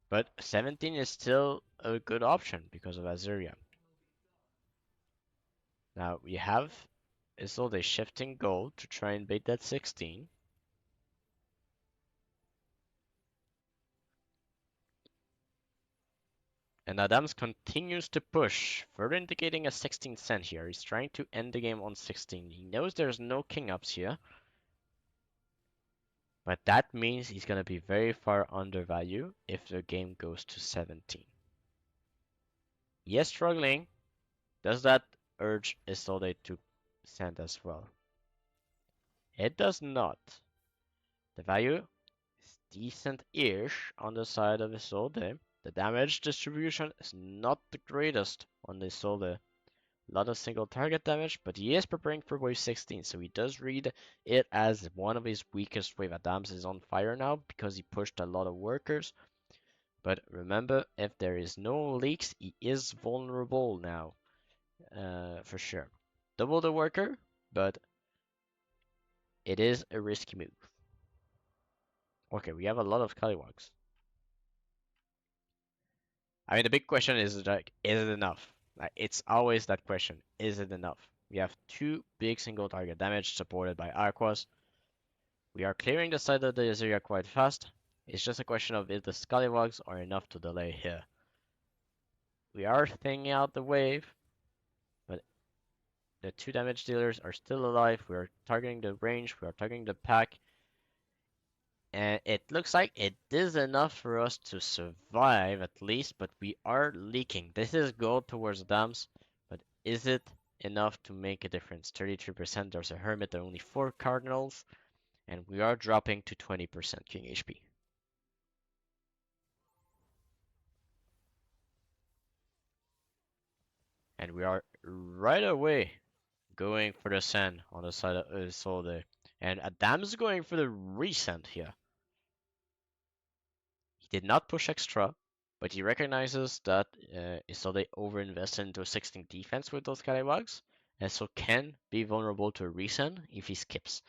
But 17 is still a good option because of Azuria. Now we have Isolde shifting gold to try and bait that 16. And Adams continues to push, further indicating a 16 cent here. He's trying to end the game on 16. He knows there's no king ups here. But that means he's going to be very far under value if the game goes to 17. Yes, struggling. Does that urge Isolde to send as well? It does not. The value is decent-ish on the side of Isolde. The damage distribution is not the greatest on Isolde. A lot of single target damage, but he is preparing for wave 16, so he does read it as one of his weakest wave. Adams is on fire now because he pushed a lot of workers. But remember, if there is no leaks, he is vulnerable now, for sure. Double the worker, but it is a risky move. Okay, we have a lot of Scallywags. I mean, the big question is like, is it enough? Like, it's always that question: is it enough? We have 2 big single target damage supported by Aquas. We are clearing the side of the Azuria quite fast. It's just a question of if the Scallywags are enough to delay here. We are thinning out the wave, but the 2 damage dealers are still alive. We are targeting the range, we are targeting the pack. And it looks like it is enough for us to survive at least, but we are leaking. This is gold towards Adams, but is it enough to make a difference? 33%, there's a Hermit, there are only 4 Cardinals, and we are dropping to 20% King HP. And we are right away going for the Sand on the side of Isolde. And Adams going for the resend here. He did not push extra, but he recognizes that Isolde overinvested into a 16 defense with those Scallywags, and so can be vulnerable to a resend if he skips.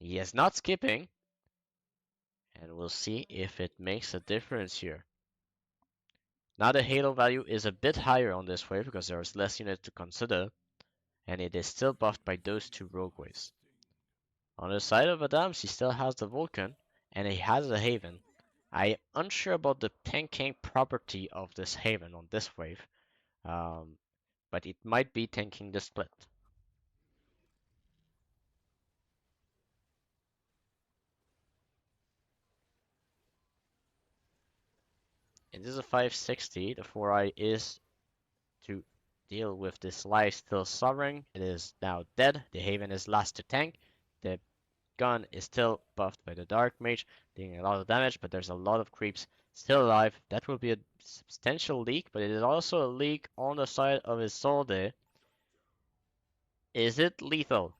He is not skipping, and we'll see if it makes a difference here. Now the Halo value is a bit higher on this wave because there's less units to consider, and it is still buffed by those two rogue waves. On the side of Adams, he still has the Vulcan, and he has a Haven. I am unsure about the tanking property of this Haven on this wave, but it might be tanking the split. It is a 560. The 4i is to deal with this life still sovereign. It is now dead. The Haven is last to tank. The gun is still buffed by the Dark Mage, doing a lot of damage, but there's a lot of creeps still alive. That will be a substantial leak, but it is also a leak on the side of Isolde. Is it lethal?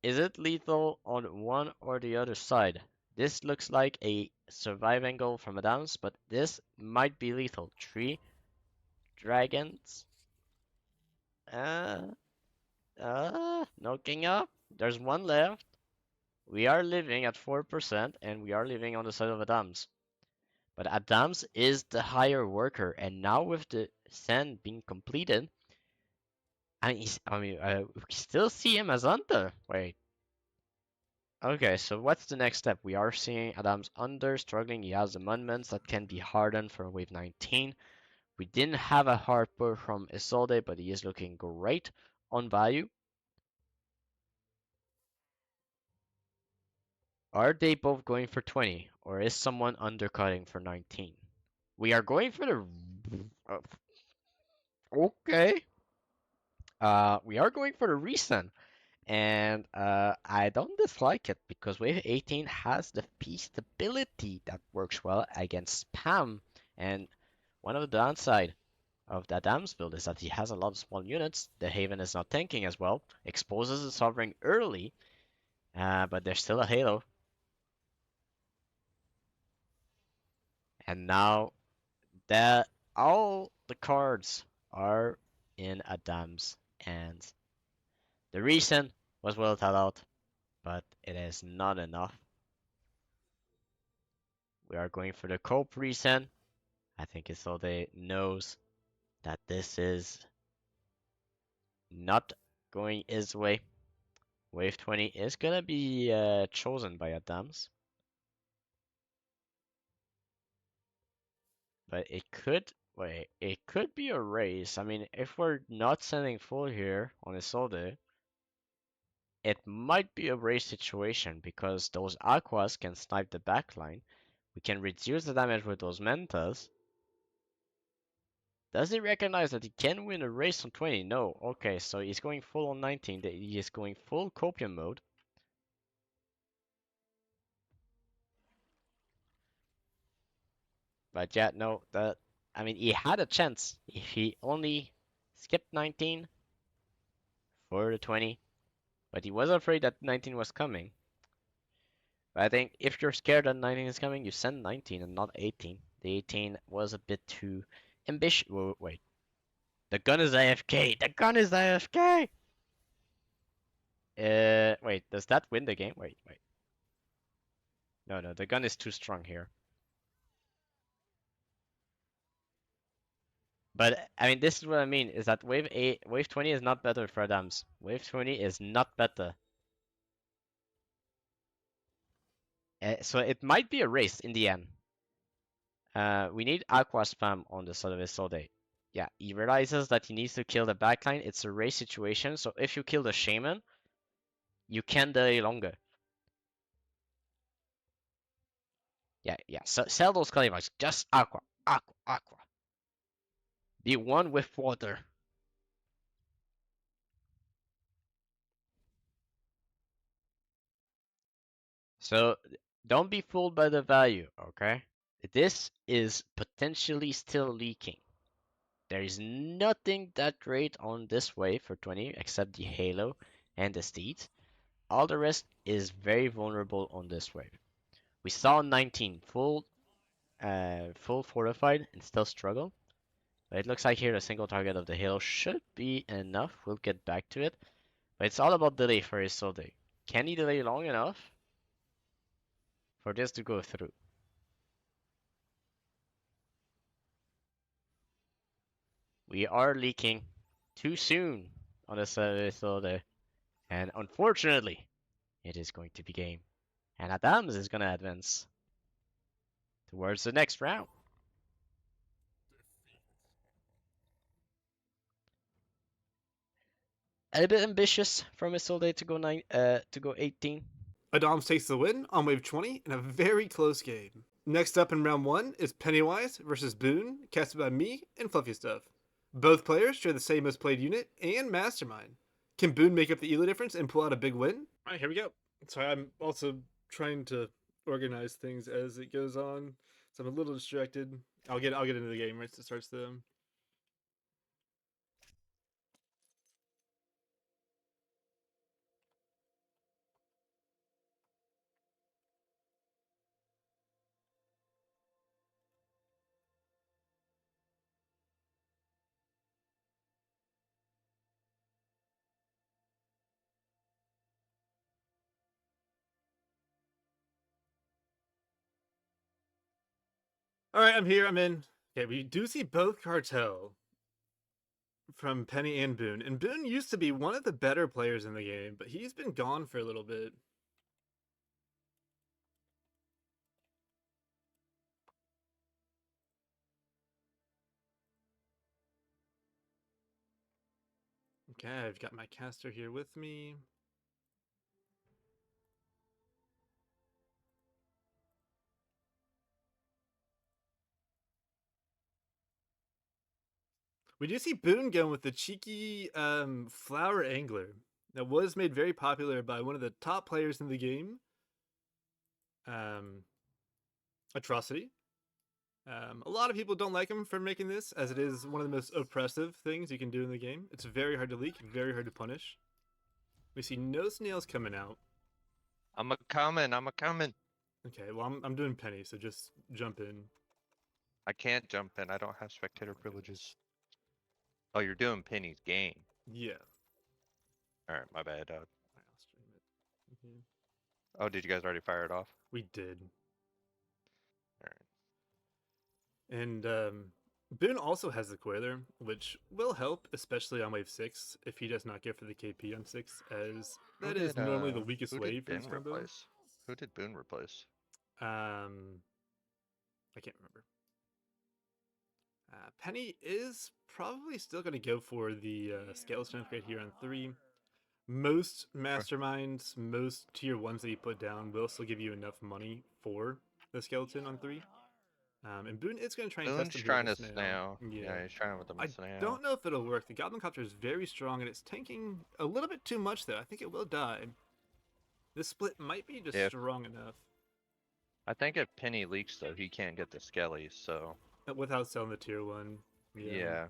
Is it lethal on one or the other side? This looks like a survive angle from Adams, but this might be lethal. 3 dragons. Knocking up. There's one left. We are living at 4%, and we are living on the side of Adams. But Adams is the higher worker, and now with the sand being completed, we still see him as under. Wait. Okay, so what's the next step? We are seeing Adams under, struggling. He has amendments that can be hardened for wave 19. We didn't have a hard pull from Isolde, but he is looking great on value. Are they both going for 20, or is someone undercutting for 19? We are going for the... okay. We are going for the recent, and I don't dislike it because wave 18 has the piece stability that works well against spam, and one of the downside of that Adams build is that he has a lot of small units. The Haven is not tanking as well, exposes the Sovereign early, but there's still a Halo. And now that all the cards are in Adams' hands. The reason was well thought out, but it is not enough. We are going for the cope reason. I think Isolde knows that this is not going his way. Wave 20 is gonna be chosen by Adams. But it could, wait, it could be a race. I mean, if we're not sending full here on Isolde, it might be a race situation because those Aquas can snipe the backline. We can reduce the damage with those Mentas. Does he recognize that he can win a race on 20? No. Okay, so he's going full on 19. He is going full copium mode. But yeah, no, I mean, he had a chance if he only skipped 19 for the 20, but he was afraid that 19 was coming. But I think if you're scared that 19 is coming, you send 19 and not 18. The 18 was a bit too ambitious. Wait, the gun is AFK. The gun is AFK. Wait, does that win the game? Wait. No, the gun is too strong here. But I mean, this is what I mean, is that wave 20 is not better for Adams. Wave 20 is not better. So it might be a race in the end. We need Aqua spam on the side of Isolde. Yeah, he realizes that he needs to kill the backline. It's a race situation, so if you kill the Shaman, you can delay longer. Yeah. So sell those Calibars. Just Aqua. Be one with water. So don't be fooled by the value, okay? This is potentially still leaking. There is nothing that great on this wave for 20 except the Halo and the Steeds. All the rest is very vulnerable on this wave. We saw 19 full fortified and still struggle. But it looks like here a single target of the Halo should be enough. We'll get back to it. But it's all about delay for Isolde. Can he delay long enough? for this to go through. We are leaking too soon on this Isolde, and unfortunately, it is going to be game. And Adams is going to advance towards the next round. A bit ambitious from Isolde to go 18. Adams takes the win on wave 20 in a very close game. Next up in round 1 is Pennywise versus Boon, casted by me and Fluffystuff. Both players share the same most played unit and mastermind. Can Boon make up the elo difference and pull out a big win? Alright, here we go. So I'm also trying to organize things as it goes on, so I'm a little distracted. I'll get into the game once it starts though. Alright, I'm here, I'm in. Okay, we do see both cartel from Penny and Boon. And Boon used to be one of the better players in the game, but he's been gone for a little bit. Okay, I've got my caster here with me. We do see Boon going with the cheeky flower angler that was made very popular by one of the top players in the game, Atrocity. A lot of people don't like him for making this, as it is one of the most oppressive things you can do in the game. It's very hard to leak, very hard to punish. We see no snails coming out. I'm a coming. Okay, well, I'm doing Penny, so just jump in. I can't jump in. I don't have spectator privileges. Oh, you're doing Penny's game. Yeah. Alright, my bad, dog. I'll stream it. Mhm. Oh, did you guys already fire it off? We did. Alright. And Boon also has the Coiler, which will help, especially on wave 6, if he does not go for the KP on 6, as that is normally the weakest who wave did for this Boon combo. replace? Who did Boon replace? I can't remember. Penny is probably still going to go for the skeleton upgrade here on 3. Most masterminds, most tier 1s that you put down will still give you enough money for the skeleton on 3. And Boon is going to try and Boon's test him trying here to with the snail. Yeah. Yeah, he's trying with the I snail. don't know if it'll work. The Goblin Copter is very strong, and it's tanking a little bit too much, though. I think it will die. This split might be just strong enough. I think if Penny leaks, though, he can't get the skellies, so... Without selling the tier 1. Yeah.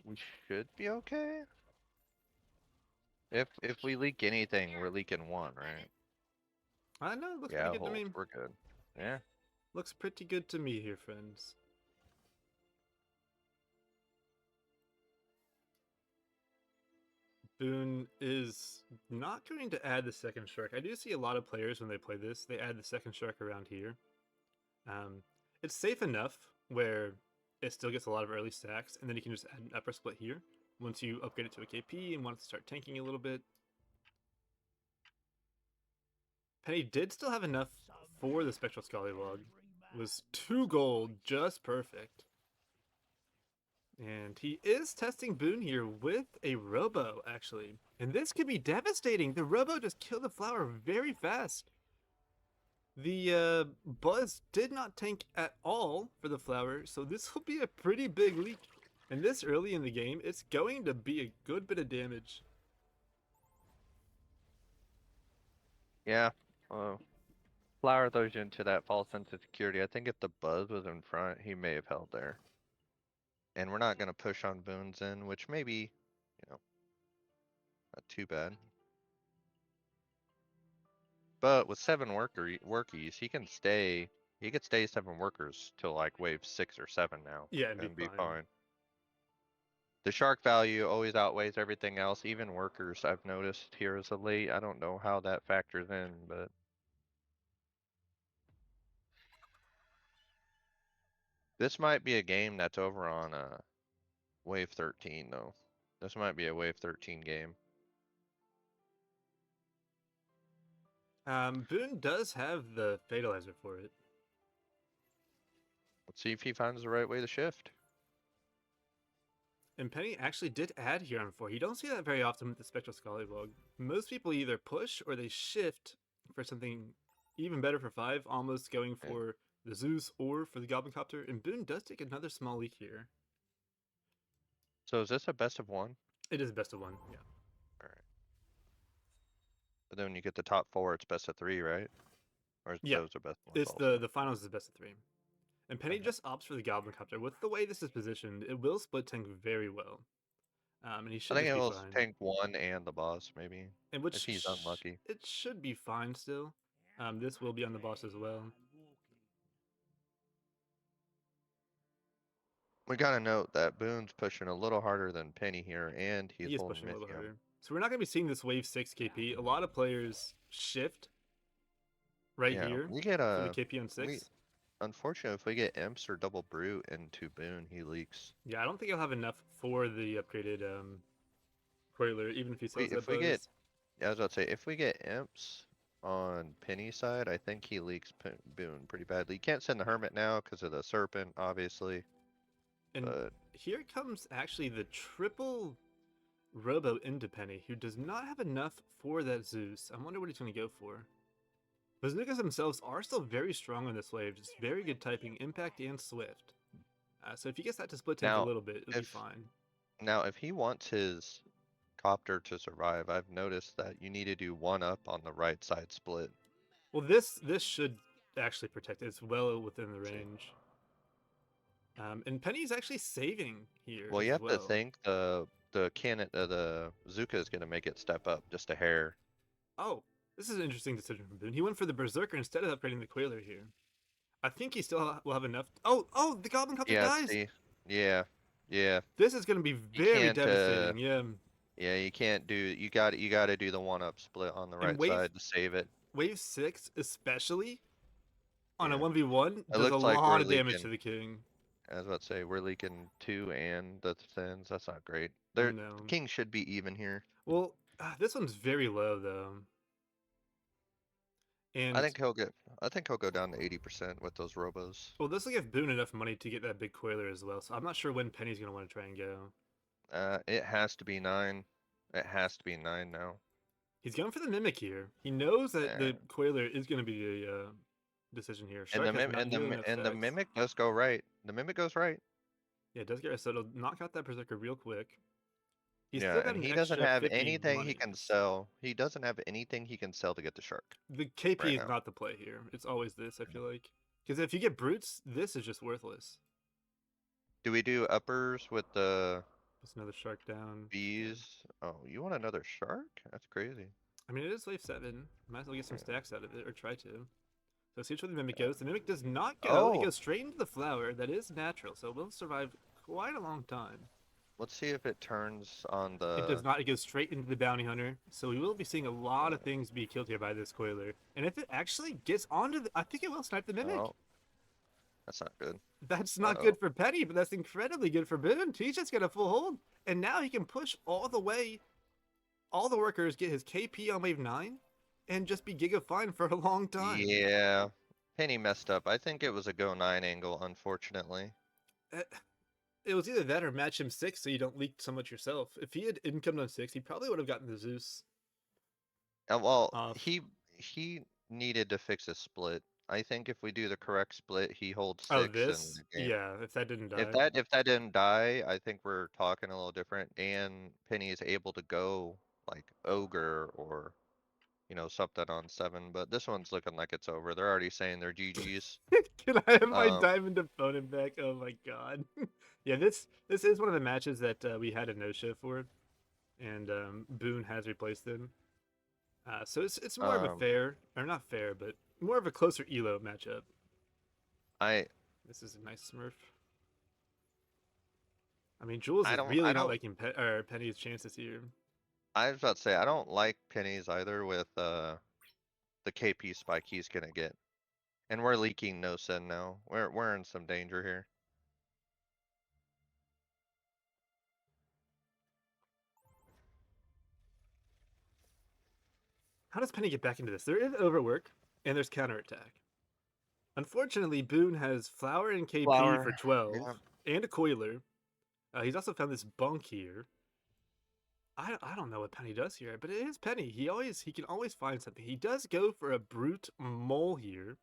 We should be okay? If we leak anything, we're leaking 1, right? I know, looks Yeah, pretty good to me. we're good. Yeah. Looks pretty good to me here, friends. Boon is not going to add the second shark. I do see a lot of players when they play this, they add the second shark around here. It's safe enough where it still gets a lot of early stacks, and then you can just add an upper split here once you upgrade it to a KP and want it to start tanking a little bit. Penny did still have enough for the Spectral Scallywog. It was 2 gold, just perfect. And he is testing Boon here with a Robo, actually. And this could be devastating. The Robo just killed the flower very fast. The Buzz did not tank at all for the flower, so this will be a pretty big leak. And this early in the game, it's going to be a good bit of damage. Yeah. Flower throws you into that false sense of security. I think if the Buzz was in front, he may have held there. And we're not going to push on Boons in, which may be, not too bad. But with 7 workies, he can stay. He could stay 7 workers till like wave 6 or 7 now. Yeah, and be fine. The shark value always outweighs everything else, even workers. I've noticed here as of late. I don't know how that factors in, but This might be a game that's over on wave 13 though. This might be a wave 13 game. Boon does have the Fatalizer for it. Let's see if he finds the right way to shift. And Penny actually did add here on 4. You don't see that very often with the Spectral Scollywog. Most people either push or they shift for something even better for 5, almost going for the Zeus or for the Goblin Copter. And Boon does take another small leak here. So is this a best of 1? It is best of 1, yeah. Alright. But then when you get the top 4, it's best of 3, right? Or Yeah, those are best of 1 It's the finals is best of 3. And Penny Okay. just opts for the Goblin Copter. With the way this is positioned, it will split tank very well. And he I should think just it be will fine. tank 1 and the boss, maybe. And which if he's unlucky. It should be fine still. This will be on the boss as well. We gotta note that Boon's pushing a little harder than Penny here, and he's He is holding pushing a little Mithium. harder. So we're not going to be seeing this wave 6 KP. A lot of players shift right Yeah, here we get for the a. KP on 6. Unfortunately, if we get Imps or Double Brute into Boon, he leaks. Yeah, I don't think he'll have enough for the upgraded Coiler, even if he sells that If we buzz. get, yeah, I was about to say, if we get Imps on Penny's side, I think he leaks Boon pretty badly. You can't send the Hermit now because of the Serpent, obviously. And But here comes actually the triple Robo into Penny, who does not have enough for that Zeus. I wonder what he's going to go for. Bazookas themselves are still very strong on this wave, just very good typing, impact, and swift. So if he gets that to split tank a Now, little bit, it'll be if- fine. now, if he wants his Copter to survive, I've noticed that you need to do 1-up on the right side split. Well, this should actually protect it. It's well within the range. And Penny's actually saving here. Well, as you have to think the cannon, the Zuka is gonna make it step up just a hair. Oh, this is an interesting decision from Boon. He went for the Berserker instead of upgrading the Coiler here. I think he still will have enough. Oh, the Goblin Copter Yeah, dies! see, yeah, This is going to be very can't, devastating, yeah. yeah. You can't do. You got to do the 1-up split on the right wave- side to save it. Wave 6, especially, on a Yeah. 1v1, does a looks like lot we're of damage leaking. to the King. I was about to say we're leaking 2 and the Thins. That's not great. The No. King should be even here. Well, this one's very low, though. And I think he'll go down to 80% with those robos. well, this will give Boon enough money to get that big Coiler as well, so I'm not sure when Penny's going to want to try and go. It has to be 9. It has to be 9 now. He's going for the Mimic here. He knows that the Yeah. Coiler is going to be the decision here. And Shark the has not nearly enough the stacks. Mimic does go right. The Mimic goes right. Yeah, it does get so it'll knock out that Berserker real quick. He's Yeah, still got and an he doesn't extra have 50 anything he money. can sell. He doesn't have anything he can sell to get the shark. The KP right is now. not the play here. It's always this, I feel like. Because if you get Brutes, this is just worthless. Do we do uppers with the Just another Shark down. bees? Oh, you want another shark? That's crazy. I mean, it is wave 7. Might as well get some stacks out of it, or try to. So see which way the Mimic goes. The Mimic does not go. It Oh. goes straight into the flower. That is natural, so it will survive quite a long time. Let's see if it turns on the. It does not. It goes straight into the Bounty Hunter. So we will be seeing a lot of things be killed here by this Coiler. And if it actually gets onto the... I think it will snipe the Mimic. Oh, that's not good. That's not Uh-oh. good for Penny, but that's incredibly good for Boon. He's just got a full hold. And now he can push all the way. All the workers get his KP on wave 9 and just be Giga fine for a long time. Yeah, Penny messed up. I think it was a go 9 angle, unfortunately. It was either that or match him 6 so you don't leak so much yourself. If he had incomed on 6, he probably would have gotten the Zeus. Well, Off. he needed to fix his split. I think if we do the correct split, he holds 6 Oh, in this? the game. Yeah, if that didn't die. If that didn't die, I think we're talking a little different. And Penny is able to go like ogre or something on 7. But this one's looking like it's over. They're already saying they're GGs. Can I have my Um, diamond opponent back? Oh my god. Yeah, this is one of the matches that we had a no-show for, and Boon has replaced them. So it's more of a fair, or not fair, but more of a closer elo matchup. This is a nice Smurf. I mean, Jules is really not liking Penny's chances here. I was about to say I don't like Pennies either with the KP spike he's gonna get. And we're leaking no sin now. We're in some danger here. How does Penny get back into this? There is overwork, and there's counterattack. Unfortunately, Boon has Flower and KP Flower, for 12, yeah. and a Coiler. He's also found this bunk here. I don't know what Penny does here, but it is Penny. He can always find something. He does go for a Brute Mole here.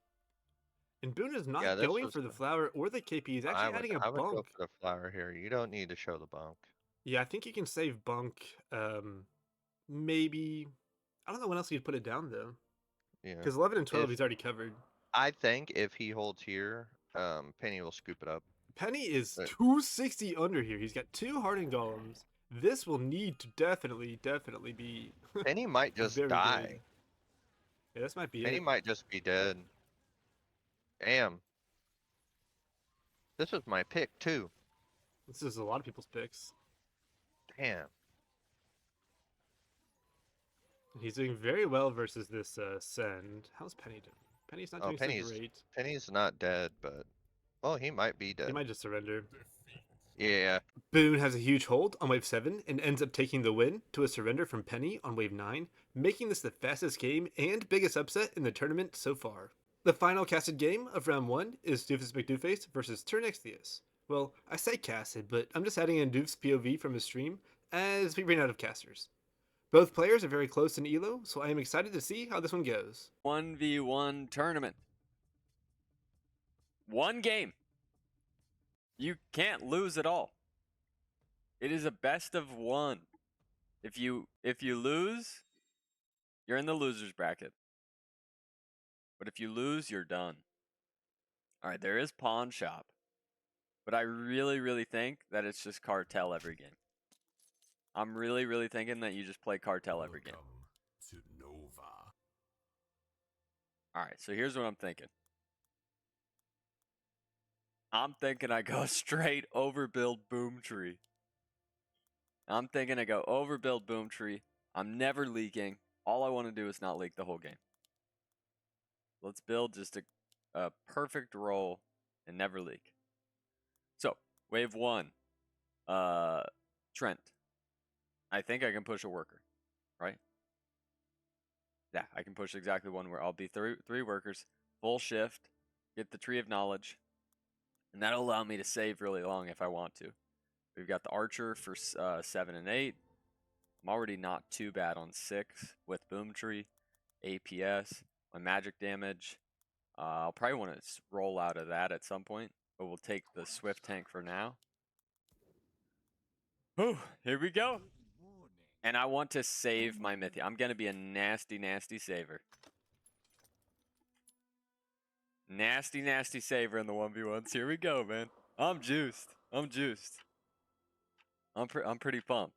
And Boon is not Yeah, this going was. for the Flower or the KP. He's actually adding a I would go bunk. for the flower here. You don't need to show the bunk. Yeah, I think you can save bunk. Maybe. I don't know when else you'd put it down, though. Yeah. Because 11 and 12 If- he's already covered. I think if he holds here, Penny will scoop it up. Penny is But- 260 under here. He's got 2 Hardened Golems. This will need to definitely be Penny might just very die. good. Yeah, this might be Penny it. might just be dead. Damn. This was my pick too. This is a lot of people's picks. Damn. He's doing very well versus this Send. How's Penny doing? Penny's not Oh, doing Penny's so great. Penny's not dead, but oh, he might be dead. He might just surrender. Yeah. Boon has a huge hold on wave 7 and ends up taking the win to a surrender from Penny on wave 9, making this the fastest game and biggest upset in the tournament so far. The final casted game of round 1 is Doofus McDooface versus Turnexius. Well, I say casted, but I'm just adding in Doof's POV from his stream as we ran out of casters. Both players are very close in elo, so I am excited to see how this one goes. 1v1 tournament. One game. You can't lose at all. It is a best of 1. If you lose, you're in the losers bracket. But if you lose, you're done. All right, there is pawn shop. But I really think that it's just cartel every game. I'm really thinking that you just play cartel every game. To Nova. All right, so here's what I'm thinking. I'm thinking I go straight overbuild Boom Tree. I'm thinking I go overbuild Boom Tree. I'm never leaking. All I want to do is not leak the whole game. Let's build just a perfect roll and never leak. So, wave 1. Trent. I think I can push a worker, right? Yeah, I can push exactly one where I'll be three workers, full shift, get the Tree of Knowledge, and that'll allow me to save really long if I want to. We've got the Archer for 7 and 8. I'm already not too bad on 6 with Boom Tree, APS, my magic damage. I'll probably want to roll out of that at some point, but we'll take the Swift Tank for now. Whew, here we go. And I want to save my Mythia. I'm going to be a nasty saver. Nasty saver in the 1v1s. Here we go, man. I'm juiced. I'm pretty pumped.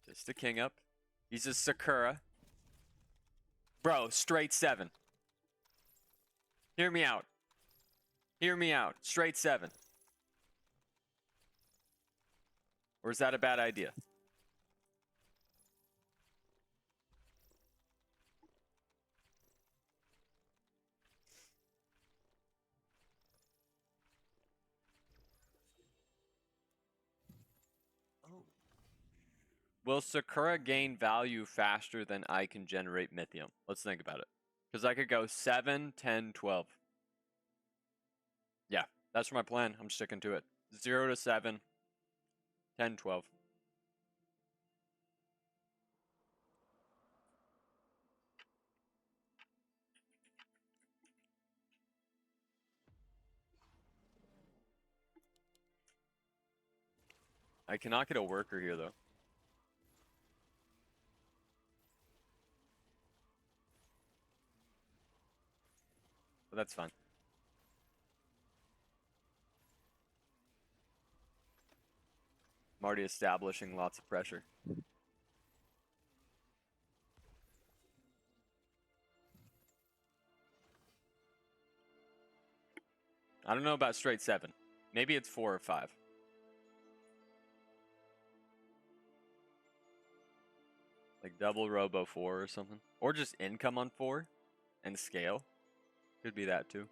Just a king up. He's a Shakara. Bro, straight 7. Hear me out. Straight 7. Or is that a bad idea? Will Sakura gain value faster than I can generate Mythium? Let's think about it. Because I could go 7, 10, 12. Yeah, that's my plan. I'm sticking to it. 0 to 7, 10, 12. I cannot get a worker here, though. But that's fine. I'm already establishing lots of pressure. I don't know about straight 7. Maybe it's 4 or 5. Like double Robo 4 or something. Or just income on 4 and scale. Could be that too.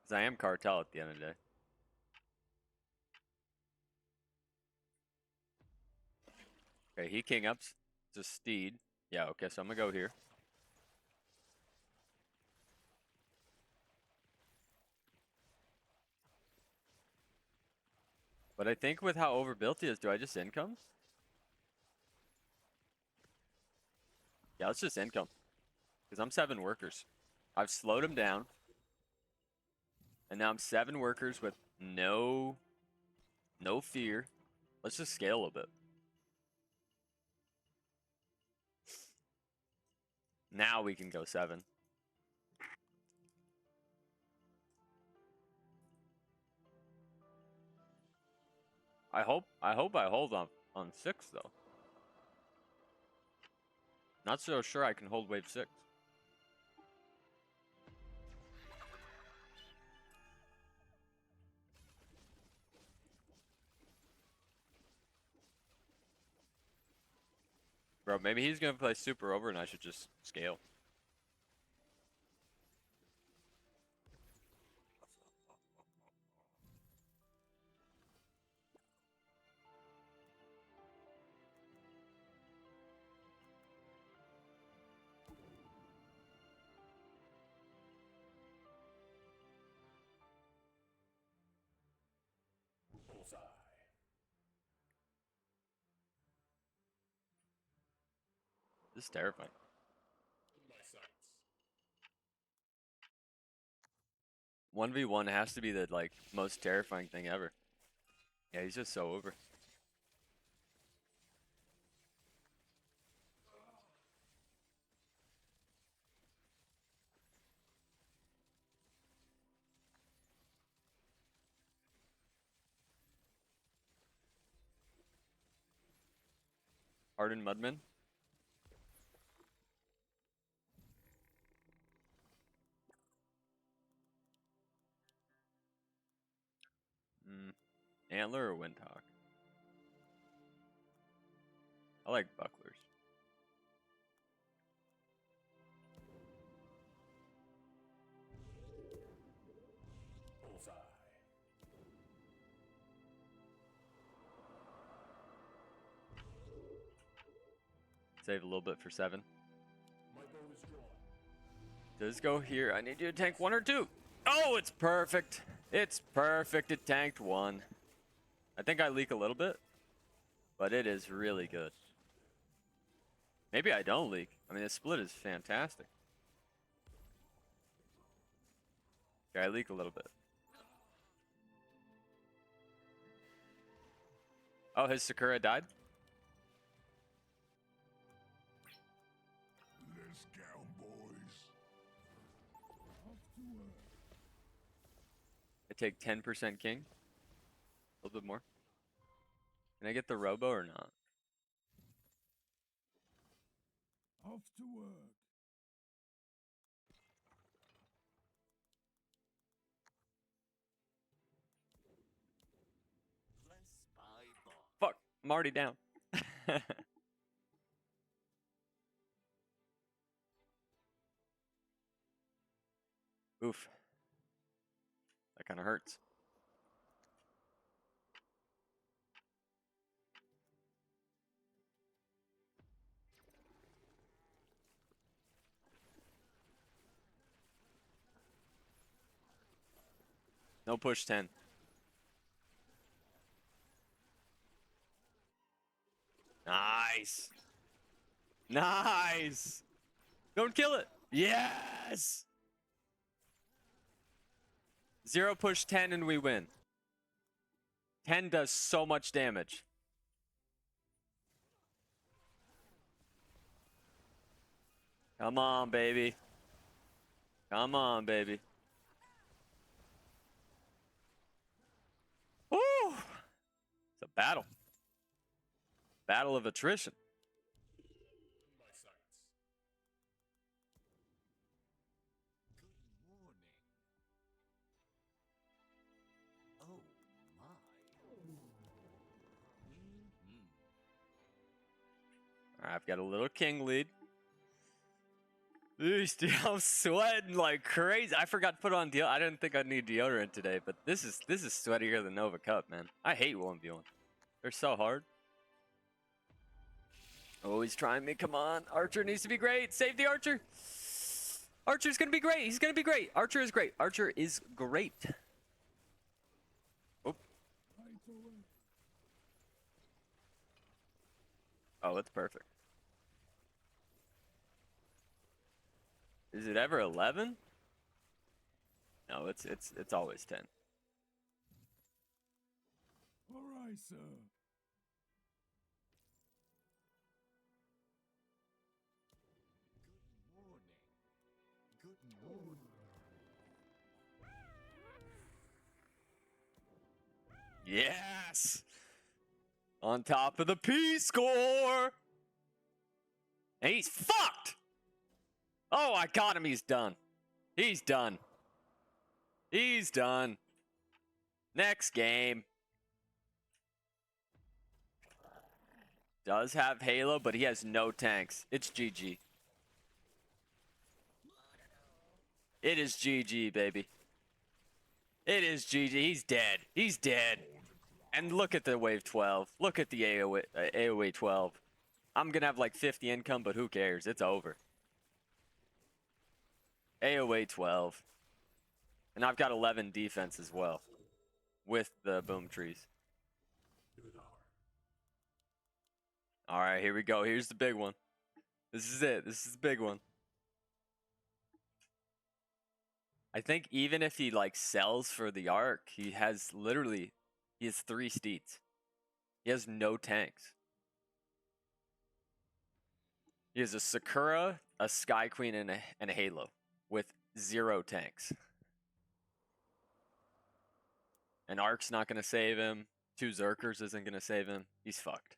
Because I am cartel at the end of the day. Okay, he king ups to Steed. Yeah, okay, so I'm gonna go here. But I think with how overbuilt he is, do I just income? Yeah, let's just income. Because I'm 7 workers. I've slowed him down. And now I'm 7 workers with no fear. Let's just scale a little bit. Now we can go 7. I hope I hold on 6 though. Not so sure I can hold wave 6. Bro, maybe he's gonna play super over and I should just scale. Bullseye. This is terrifying. My sights. 1v1 has to be the like most terrifying thing ever. Yeah, he's just so over. Hardened Mudman. Antler or Windhawk? I like bucklers. Bullseye. Save a little bit for 7. My bow is drawn. Does go here. I need you to tank 1 or 2. Oh, it's perfect. It's perfect. It tanked 1. I think I leak a little bit, but it is really good. Maybe I don't leak. I mean, this split is fantastic. Okay, I leak a little bit. Oh, his Sakura died? Let's go, boys. I take 10% king. A little bit more. Can I get the robo or not? Off to work. Fuck, I'm already down. Oof. That kind of hurts. No push 10. Nice. Nice. Don't kill it. Yes. 0 push 10 and we win. 10 does so much damage. Come on, baby. Come on, baby. Woo! It's a battle. Battle of attrition. My sights. Good morning. Oh my. All right, I've got a little king lead. Eesh, dude, I'm sweating like crazy. I forgot to put on deodorant. I didn't think I'd need deodorant today, but this is sweatier than Nova Cup, man. I hate 1v1. They're so hard. Oh, he's trying me. Come on. Archer needs to be great. Save the Archer. Archer's going to be great. He's going to be great. Archer is great. Archer is great. Oh. Oh, that's perfect. Is it ever 11? No, it's always 10. All right, sir. Good morning. Good morning. Yes! On top of the P score! And he's fucked! Oh, I got him. He's done. He's done. He's done. Next game. Does have Halo, but he has no tanks. It's GG. It is GG, baby. It is GG. He's dead. He's dead. And look at the wave 12. Look at the AOA 12. I'm going to have like 50 income, but who cares? It's over. AOA 12. And I've got 11 defense as well. With the boom trees. Alright, here we go. Here's the big one. This is it. This is the big one. I think even if he like sells for the arc, he has 3 steeds. He has no tanks. He has a Sakura, a Sky Queen, and a Halo with 0 tanks. An Arc's not gonna save him. 2 Zerkers isn't gonna save him. He's fucked.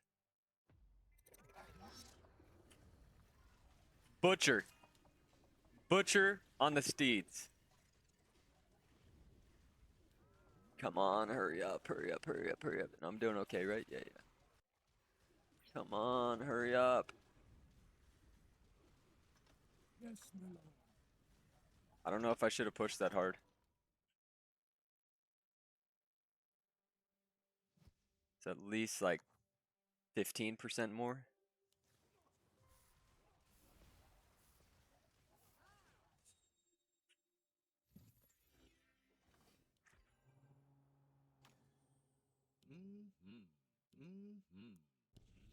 Butcher. Butcher on the steeds. Come on, hurry up, hurry up, hurry up, hurry up. I'm doing okay, right? Yeah, yeah. Come on, hurry up. Yes, my lord. I don't know if I should have pushed that hard. It's at least like 15% more.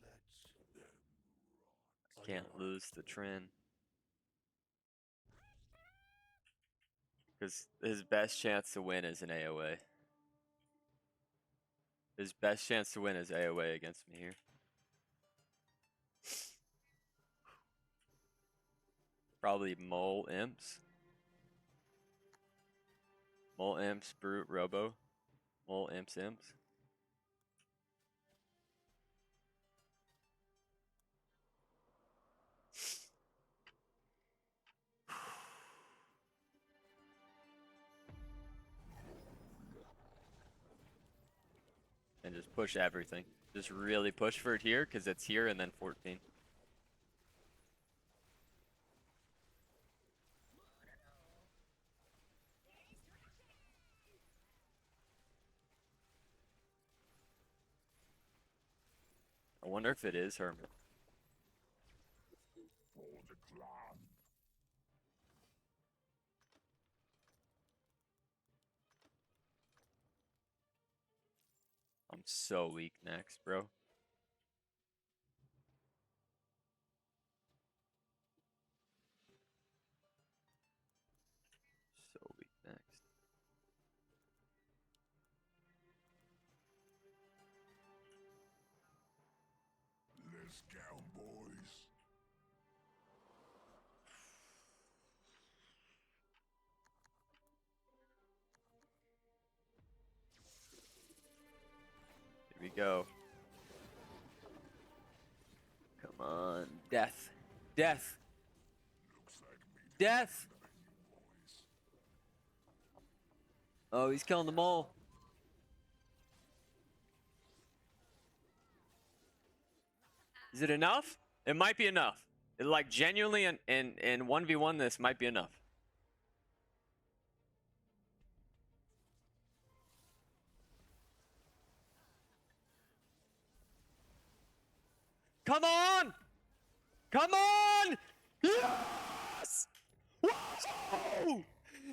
Let them rot. Can't lose the trend. Because his best chance to win is an AOA. His best chance to win is AOA against me here. Probably Mole Imps. Mole Imps, Brute, Robo. Mole Imps, Imps. And just push everything. Just really push for it here, because it's here and then 14. I wonder if it is Hermit. For the clan. I'm so weak next, bro. So weak next. Let's go, boys. Here we go. Come on. Death. Death. Looks like me. Death. Boys. Oh, he's killing them all. Is it enough? It might be enough. It, like, genuinely in 1v1 this might be enough. Come on! Come on! Yes! Whoa!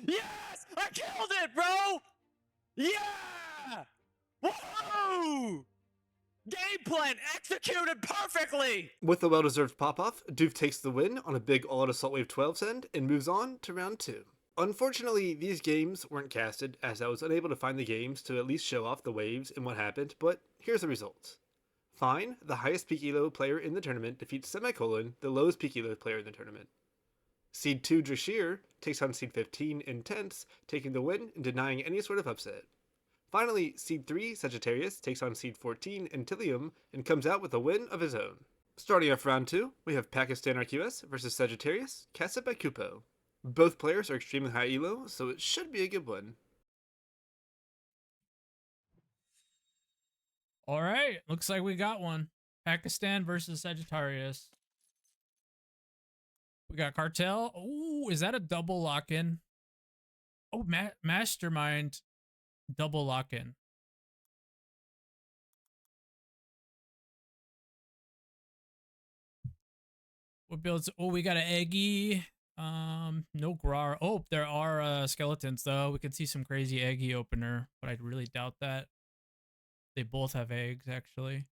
Yes! I killed it, bro! Yeah! Whoa! Game plan executed perfectly! With a well-deserved pop-off, Doof takes the win on a big all-out Assault Wave 12 send and moves on to round 2. Unfortunately, these games weren't casted, as I was unable to find the games to at least show off the waves and what happened, but here's the results. Fine, the highest peak elo player in the tournament, defeats Semicolon, the lowest peak elo player in the tournament. Seed 2 Draier takes on Seed 15 Intense, taking the win and denying any sort of upset. Finally, Seed 3 Sagittarius takes on Seed 14 Antilium and comes out with a win of his own. Starting off round 2, we have Pakistan RQS versus Sagittarius, casted by Kupo. Both players are extremely high elo, so it should be a good one. All right, looks like we got one. Pakistan versus Sagittarius. We got Cartel. Ooh, is that a double lock-in? Oh, Mastermind double lock-in. What builds? Oh, we got an Eggy. No Grar. Oh, there are skeletons though. We could see some crazy Eggy opener, but I really doubt that. They both have eggs actually.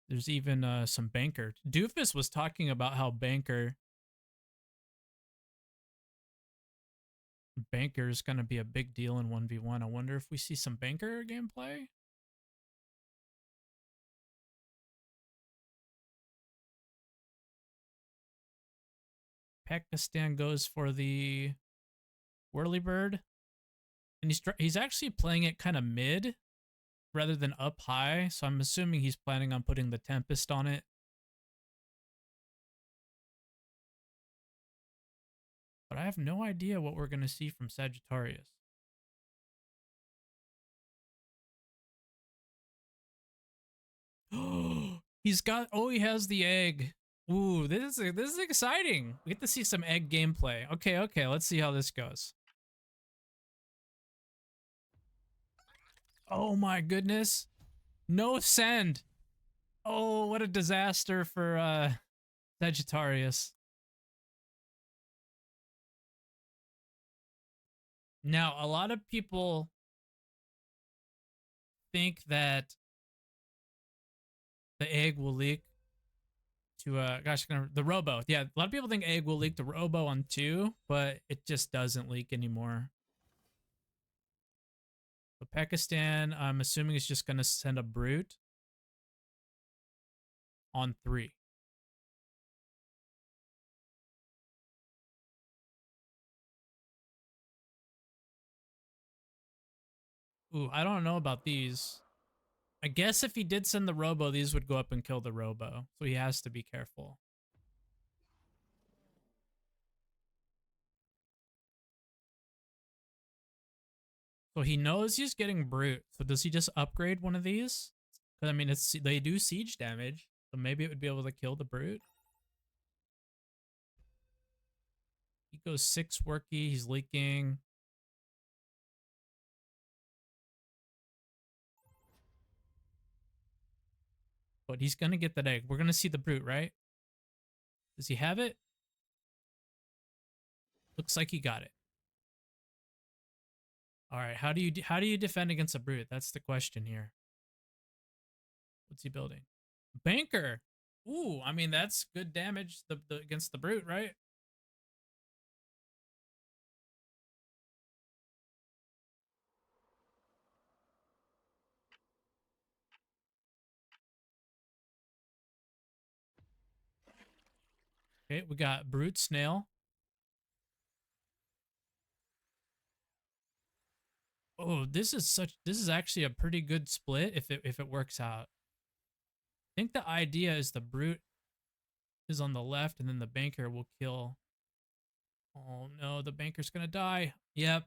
There's even some Banker. Doofus was talking about how Banker is gonna be a big deal in 1v1. I wonder if we see some Banker gameplay. Pakistan goes for the Whirlybird, and he's actually playing it kind of mid rather than up high, so I'm assuming he's planning on putting the Tempest on it. But I have no idea what we're going to see from Sagittarius. He has the egg. Ooh, this is exciting. We get to see some egg gameplay. Okay, let's see how this goes. Oh my goodness. No send. Oh, what a disaster for Sagittarius. Now, a lot of people think that the egg will leak to the Robo. Yeah, a lot of people think egg will leak to Robo on 2, but it just doesn't leak anymore. So Pakistan, I'm assuming, is just gonna send a Brute on 3. Ooh, I don't know about these. I guess if he did send the Robo, these would go up and kill the Robo. So he has to be careful. So he knows he's getting Brute. So does he just upgrade one of these? Because, I mean, they do siege damage. So maybe it would be able to kill the Brute. He goes 6 Worky. He's leaking. But he's going to get that egg. We're going to see the Brute, right? Does he have it? Looks like he got it. All right, how do you defend against a Brute? That's the question here. What's he building? Banker. Ooh, I mean, that's good damage against the Brute, right? Okay, we got Brute Snail. Oh, this is actually a pretty good split if it works out. I think the idea is the Brute is on the left and then the Banker will kill. Oh no, the Banker's gonna die. Yep.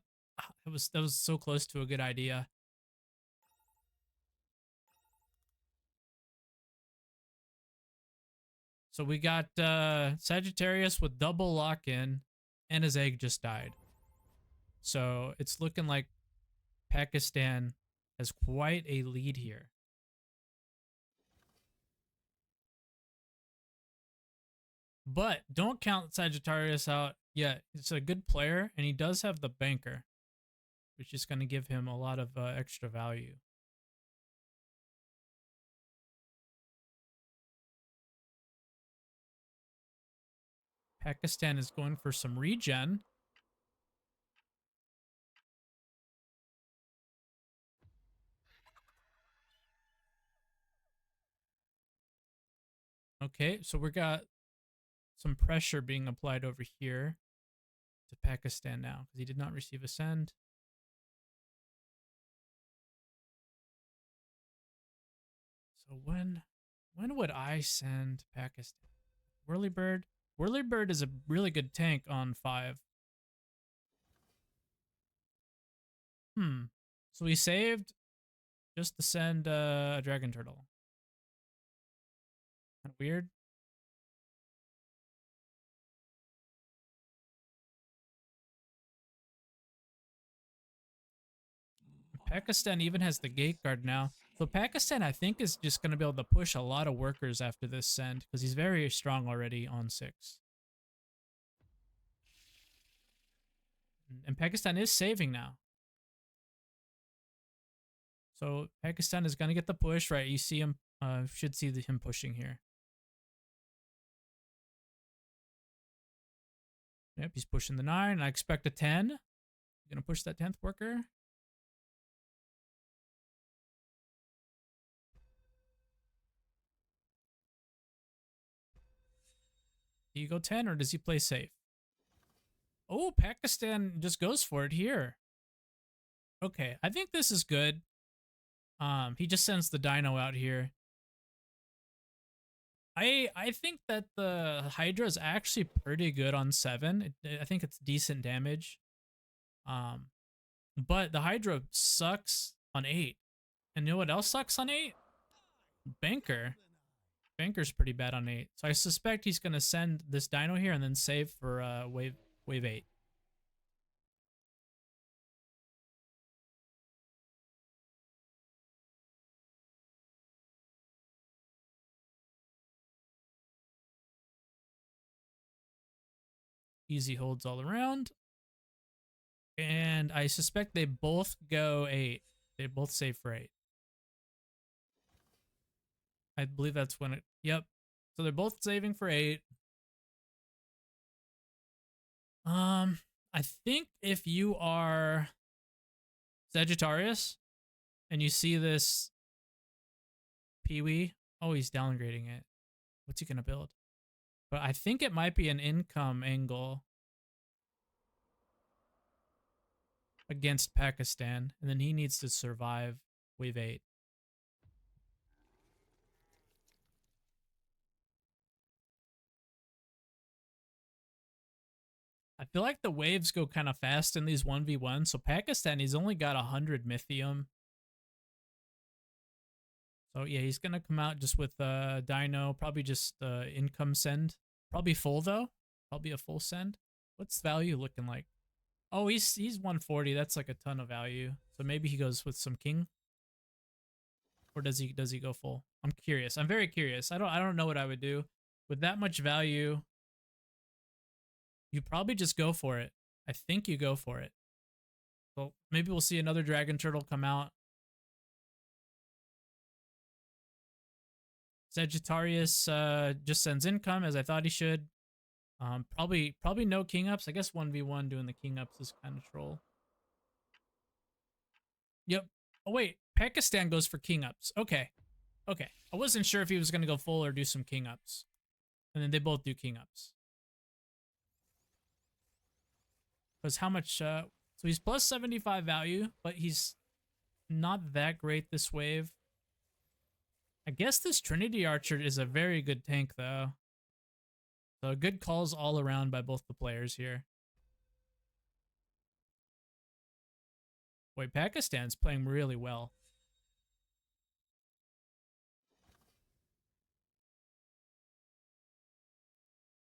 That was so close to a good idea. So we got Sagittarius with double lock-in, and his egg just died. So it's looking like Pakistan has quite a lead here. But don't count Sagittarius out yet. It's a good player, and he does have the banker, which is going to give him a lot of extra value. Pakistan is going for some regen. Okay, so we got some pressure being applied over here to Pakistan now because he did not receive a send. So when would I send Pakistan? Whirlybird? Whirlybird is a really good tank on 5. So we saved just to send a dragon turtle. Kind of weird. Pakistan even has the gate guard now. So Pakistan, I think, is just going to be able to push a lot of workers after this send because he's very strong already on 6. And Pakistan is saving now. So Pakistan is going to get the push, right? You see him, should see him pushing here. Yep, he's pushing the 9. I expect a 10. Going to push that 10th worker. Do you go 10 or does he play safe? Oh, Pakistan just goes for it here. Okay, I think this is good. He just sends the dino out here. I think that the Hydra is actually pretty good on 7. I think it's decent damage. But the Hydra sucks on 8. And you know what else sucks on 8? Banker. Banker's pretty bad on 8. So I suspect he's gonna send this dino here and then save for wave 8. Easy holds all around. And I suspect they both go 8. They both save for 8. I believe that's when it... Yep. So they're both saving for 8. I think if you are Sagittarius and you see this Peewee... Oh, he's downgrading it. What's he going to build? But I think it might be an income angle against Pakistan. And then he needs to survive wave 8. I feel like the waves go kind of fast in these 1v1. So Pakistan, he's only got 100 Mythium. So yeah, he's going to come out just with Dino. Probably just income send. Probably full though. Probably a full send. What's value looking like? Oh, he's 140. That's like a ton of value. So maybe he goes with some king. Or does he go full? I'm curious. I'm very curious. I don't know what I would do. With that much value, you probably just go for it. I think you go for it. So maybe we'll see another dragon turtle come out. Sagittarius just sends income as I thought he should. Probably no king ups. I guess 1v1 doing the king ups is kind of troll. Yep. Oh wait, Pakistan goes for king ups. Okay. Okay. I wasn't sure if he was going to go full or do some king ups. And then they both do king ups. Because how much so he's plus 75 value, but he's not that great this wave. I guess this Trinity Archer is a very good tank though. So good calls all around by both the players here. Wait, Pakistan's playing really well.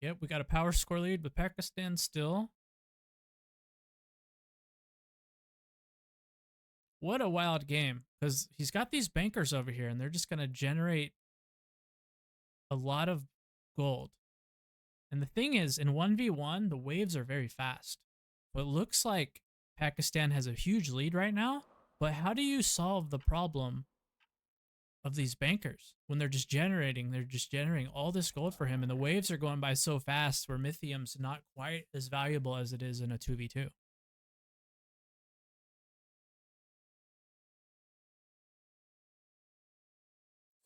Yep, we got a power score lead with Pakistan still. What a wild game, because he's got these bankers over here, and they're just going to generate a lot of gold. And the thing is, in 1v1, the waves are very fast. So it looks like Pakistan has a huge lead right now, but how do you solve the problem of these bankers when they're just generating all this gold for him, and the waves are going by so fast where Mythium's not quite as valuable as it is in a 2v2.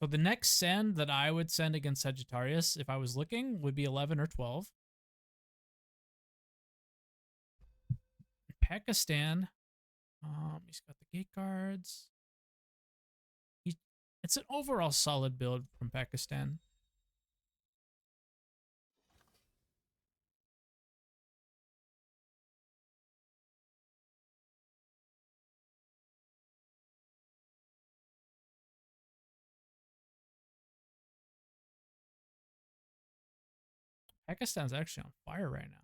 So the next send that I would send against Sagittarius, if I was looking, would be 11 or 12. Pakistan, he's got the gate guards. It's an overall solid build from Pakistan. Pakistan's actually on fire right now.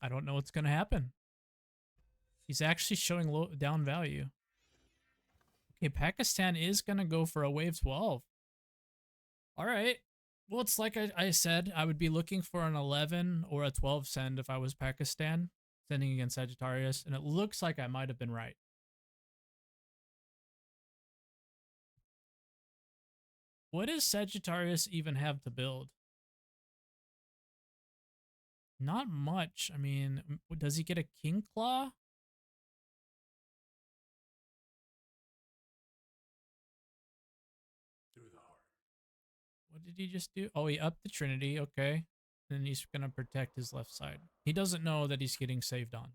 I don't know what's going to happen. He's actually showing low down value. Okay, Pakistan is going to go for a wave 12. All right. Well, it's like I said, I would be looking for an 11 or a 12 send if I was Pakistan, sending against Sagittarius, and it looks like I might have been right. What does Sagittarius even have to build? Not much. I mean, does he get a King Claw? What did he just do? Oh, he upped the Trinity. Okay. Then he's going to protect his left side. He doesn't know that he's getting saved on.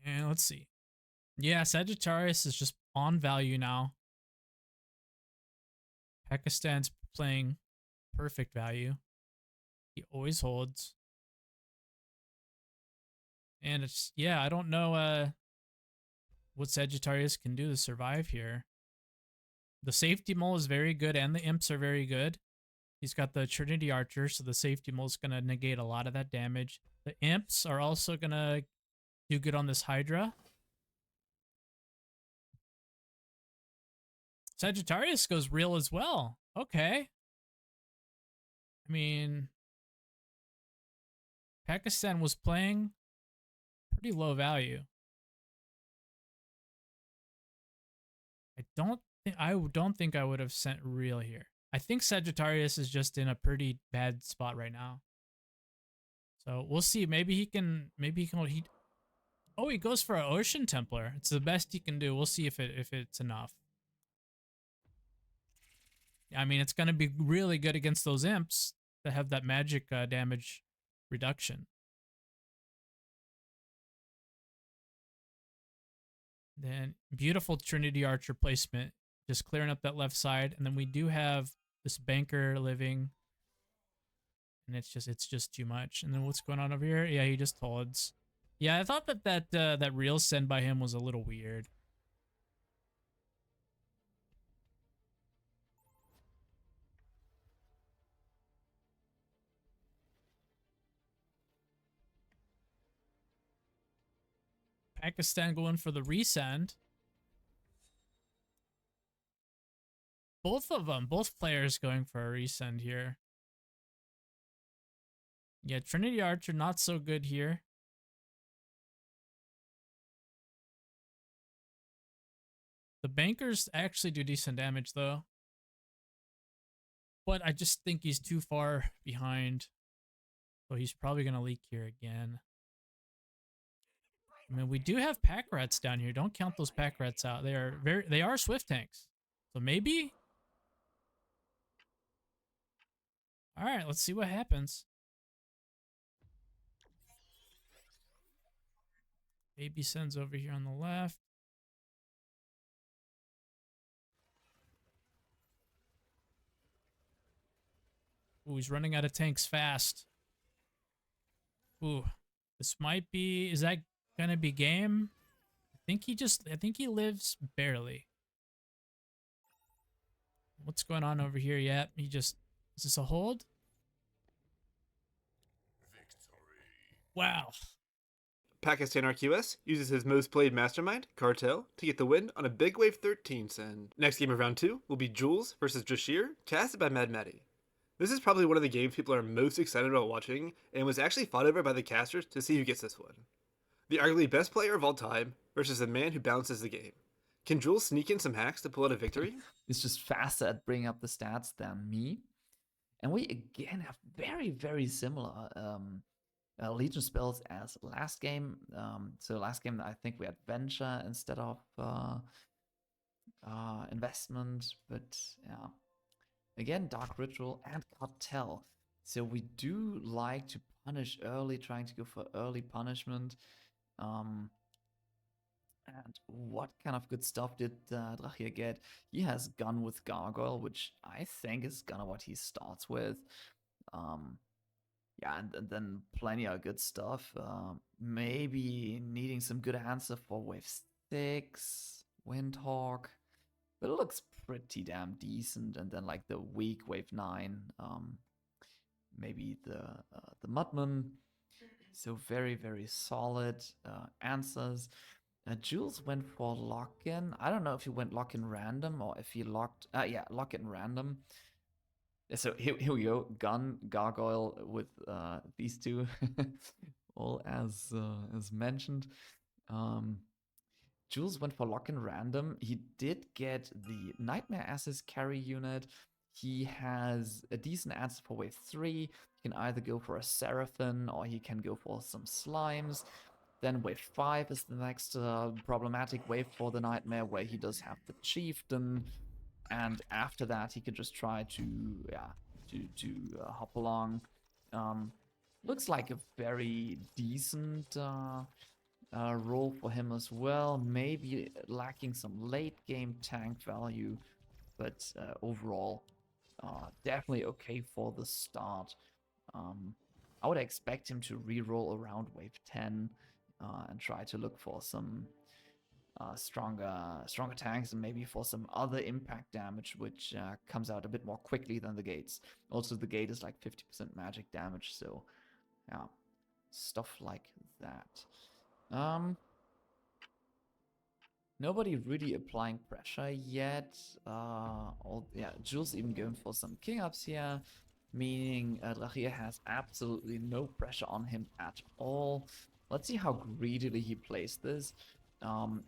And let's see. Yeah, Sagittarius is just on value now. Pakistan's playing perfect value. He always holds. And it's, yeah, I don't know what Sagittarius can do to survive here. The safety mole is very good and the imps are very good. He's got the Trinity Archer, so the safety mole is going to negate a lot of that damage. The imps are also going to do good on this Hydra. Sagittarius goes real as well. Okay. I mean, Pakistan was playing pretty low value. I don't think I would have sent real here. I think Sagittarius is just in a pretty bad spot right now. So we'll see. Maybe he can oh, he goes for an Ocean Templar. It's the best he can do. We'll see if it's enough. I mean, it's going to be really good against those imps that have that magic damage reduction. Then beautiful Trinity Archer placement, just clearing up that left side, and then we do have this banker living, and it's just too much. And then what's going on over here? Yeah, he just holds. Yeah, I thought that real send by him was a little weird. Pakistan going for the resend. Both of them, both players going for a resend here. Yeah, Trinity Archer not so good here. The bankers actually do decent damage though. But I just think he's too far behind. So he's probably going to leak here again. I mean, we do have pack rats down here. Don't count those pack rats out. They are swift tanks. So maybe. All right, let's see what happens. Baby Sen's over here on the left. Ooh, he's running out of tanks fast. Ooh, this might be. Is that gonna be game? I think he lives barely. What's going on over here yet? Is this a hold? Wow. Pakistan RQS uses his most played mastermind, Cartel, to get the win on a Big Wave 13 send. Next game of round 2 will be Jules versus Draier, casted by Madmatti. This is probably one of the games people are most excited about watching, and was actually fought over by the casters to see who gets this one. The arguably best player of all time versus the man who balances the game. Can Jules sneak in some hacks to pull out a victory? He's just faster at bringing up the stats than me. And we again have very, very similar Legion spells as last game. So last game I think we had Venture instead of Investment. But yeah, again, Dark Ritual and Cartel. So we do like to punish early, trying to go for early punishment. And what kind of good stuff did Draier get? He has Gun with Gargoyle, which I think is kind of what he starts with. Yeah, and then plenty of good stuff. Maybe needing some good answer for Wave 6, Windhawk. But it looks pretty damn decent. And then like the weak Wave 9, maybe the Mudman. So very, very solid answers. Jules went for lock-in. I don't know if he went lock-in random or if he locked... yeah, lock-in random. So here we go. Gun, Gargoyle with these two. All as mentioned. Jules went for lock-in random. He did get the Nightmare Asses carry unit. He has a decent answer for wave 3. He can either go for a Seraphim or he can go for some Slimes. Then wave 5 is the next problematic wave for the Nightmare, where he does have the Chieftain. And after that, he can just try to hop along. Looks like a very decent role for him as well. Maybe lacking some late game tank value, but overall, definitely okay for the start. I would expect him to reroll around wave 10 and try to look for some stronger tanks and maybe for some other impact damage, which comes out a bit more quickly than the gates. Also, the gate is like 50% magic damage, so yeah, stuff like that. Nobody really applying pressure yet. Jules even going for some king ups here, meaning Draier has absolutely no pressure on him at all. Let's see how greedily he plays this.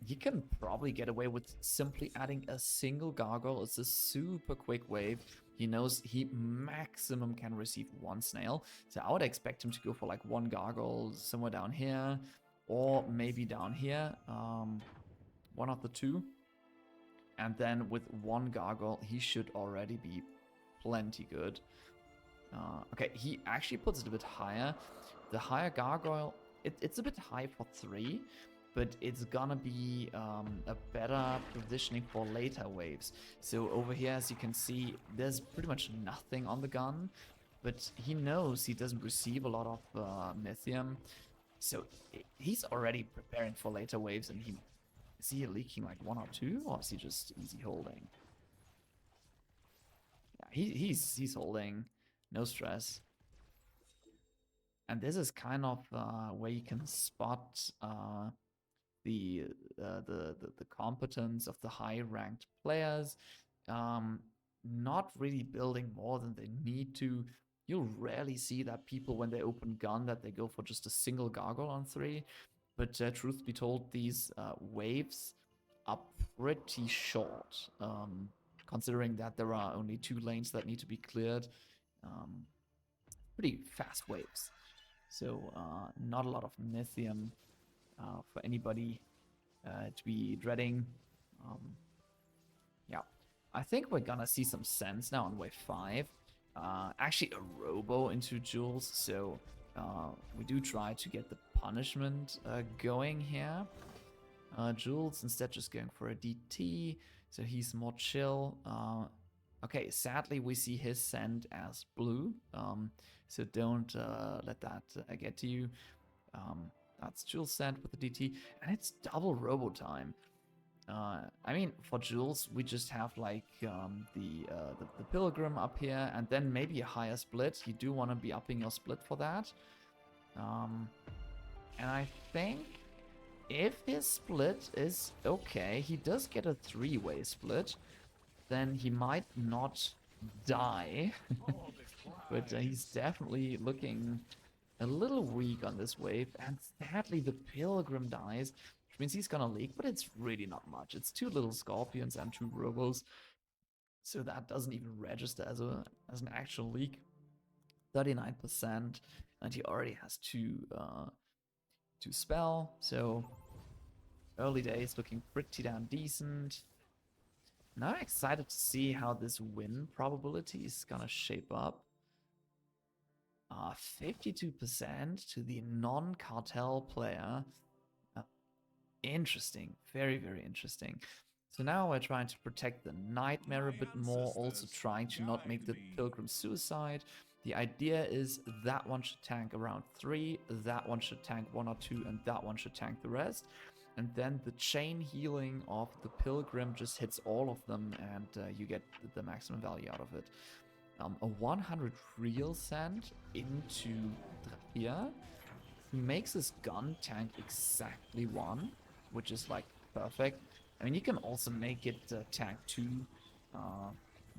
He can probably get away with simply adding a single gargoyle. It's a super quick wave. He knows he maximum can receive one snail. So I would expect him to go for like one gargoyle somewhere down here, or maybe down here. One of the two. And then with one gargoyle, he should already be plenty good. Okay, he actually puts it a bit higher. The higher gargoyle, it's a bit high for 3, but it's gonna be a better positioning for later waves. So over here, as you can see, there's pretty much nothing on the gun, but he knows he doesn't receive a lot of Mythium. So he's already preparing for later waves, and is he leaking like 1 or 2, or is he just easy holding? Yeah, he's holding, no stress. And this is kind of where you can spot the competence of the high-ranked players. Not really building more than they need to. You'll rarely see that people, when they open gun, that they go for just a single gargoyle on 3. But truth be told, these waves are pretty short, considering that there are only 2 lanes that need to be cleared. Pretty fast waves. So not a lot of Mythium for anybody to be dreading. Yeah, I think we're gonna see some sense now on wave 5. Actually a robo into Jules, so we do try to get the punishment going here. Jules instead just going for a DT, so he's more chill. Okay, sadly we see his scent as blue, so don't let that get to you. That's Jules' scent with the DT, and it's double robo time. I mean, for Jules, we just have like the Pilgrim up here, and then maybe a higher split. You do want to be upping your split for that. And I think if his split is okay, he does get a 3-way split, then he might not die. But he's definitely looking a little weak on this wave, and sadly the Pilgrim dies, which means he's gonna leak, but it's really not much. It's 2 little Scorpions and 2 Robos, so that doesn't even register as an actual leak. 39%, and he already has 2 spell, so early days looking pretty damn decent. Now I'm excited to see how this win probability is gonna shape up. 52% to the non-cartel player. Interesting. Very, very interesting. So now we're trying to protect the Nightmare a bit more, also trying to not make the Pilgrim suicide. The idea is that one should tank around 3, that one should tank 1 or 2, and that one should tank the rest. And then the chain healing of the Pilgrim just hits all of them, and you get the maximum value out of it. A 100 real cent into Draier. He makes his gun tank exactly 1, which is like perfect. I mean, you can also make it tank 2,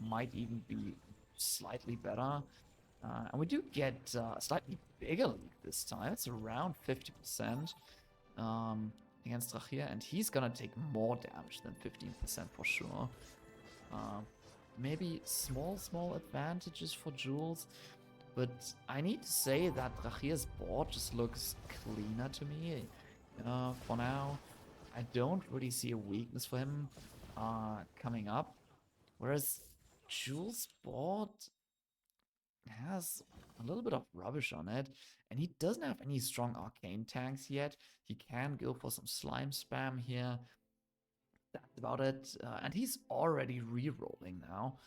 might even be slightly better. And we do get a slightly bigger lead this time. It's around 50% against Draier, and he's gonna take more damage than 15% for sure. Maybe small advantages for Jules, but I need to say that Draier's board just looks cleaner to me. For now, I don't really see a weakness for him coming up, whereas Jules' board has a little bit of rubbish on it, and he doesn't have any strong arcane tanks yet. He can go for some slime spam here. That's about it. And he's already re-rolling now.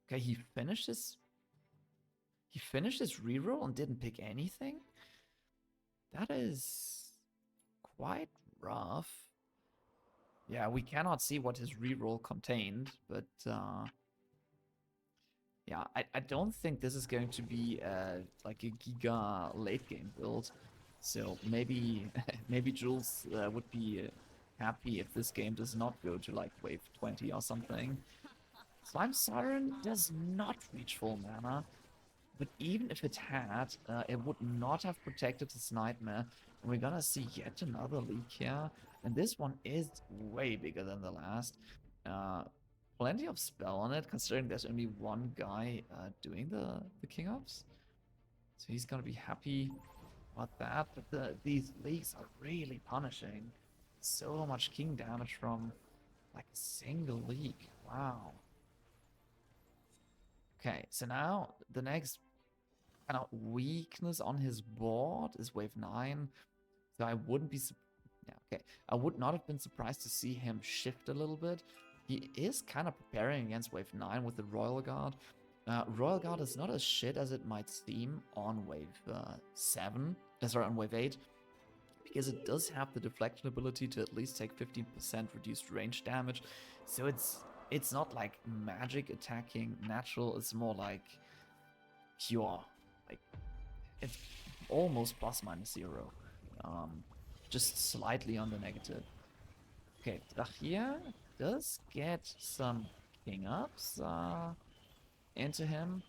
Okay, he finished his reroll and didn't pick anything. That is quite rough. Yeah, we cannot see what his reroll contained, but yeah, I don't think this is going to be like a giga late game build. So maybe maybe Jules would be happy if this game does not go to like wave 20 or something. Slime Siren does not reach full mana, but even if it had, it would not have protected this Nightmare. And we're gonna see yet another leak here, and this one is way bigger than the last. Plenty of spell on it, considering there's only one guy doing the King Ops. So he's gonna be happy about that, but these leaks are really punishing. So much king damage from like a single leak. Wow. Okay, so now the next kind of weakness on his board is wave 9. So I wouldn't be I would not have been surprised to see him shift a little bit. He is kind of preparing against wave 9 with the Royal Guard. Royal Guard is not as shit as it might seem on wave on wave 8. Because it does have the deflection ability to at least take 15% reduced range damage. So it's not like magic attacking natural, it's more like pure. Like it's almost ±0. Just slightly on the negative. Okay, Draier does get some king ups into him.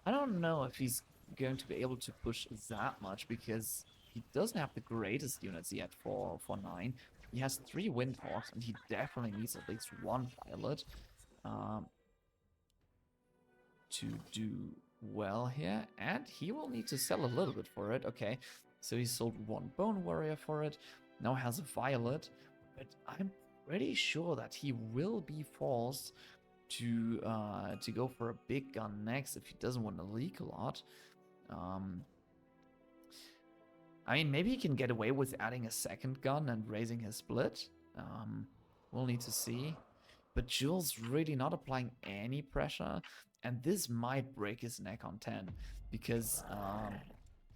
I don't know if he's going to be able to push that much because he doesn't have the greatest units yet for 9. He has 3 Windhawks, and he definitely needs at least 1 pilot to do well here. And he will need to sell a little bit for it. Okay, so he sold 1 Bone Warrior for it. Now has a Violet, but I'm pretty sure that he will be forced to go for a big gun next if he doesn't want to leak a lot. I mean, maybe he can get away with adding a second gun and raising his split. We'll need to see. But Jules really not applying any pressure, and this might break his neck on 10, because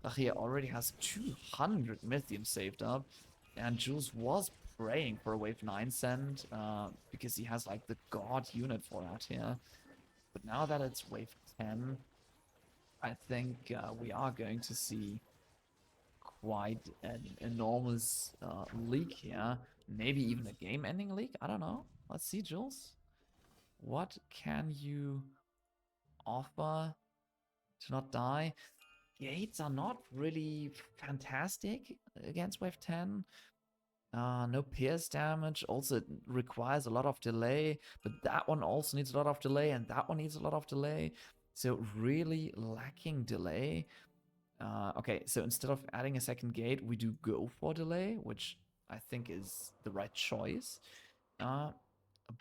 Draier already has 200 Mythium saved up, and Jules was praying for a wave 9 send, because he has like the god unit for that here. But now that it's wave 10, I think we are going to see quite an enormous leak here. Maybe even a game-ending leak? I don't know. Let's see, Jules. What can you offer to not die? Gates are not really fantastic against wave 10. No pierce damage. Also, it requires a lot of delay, but that one also needs a lot of delay, and that one needs a lot of delay. So really lacking delay. Okay, so instead of adding a second gate, we do go for delay, which I think is the right choice. A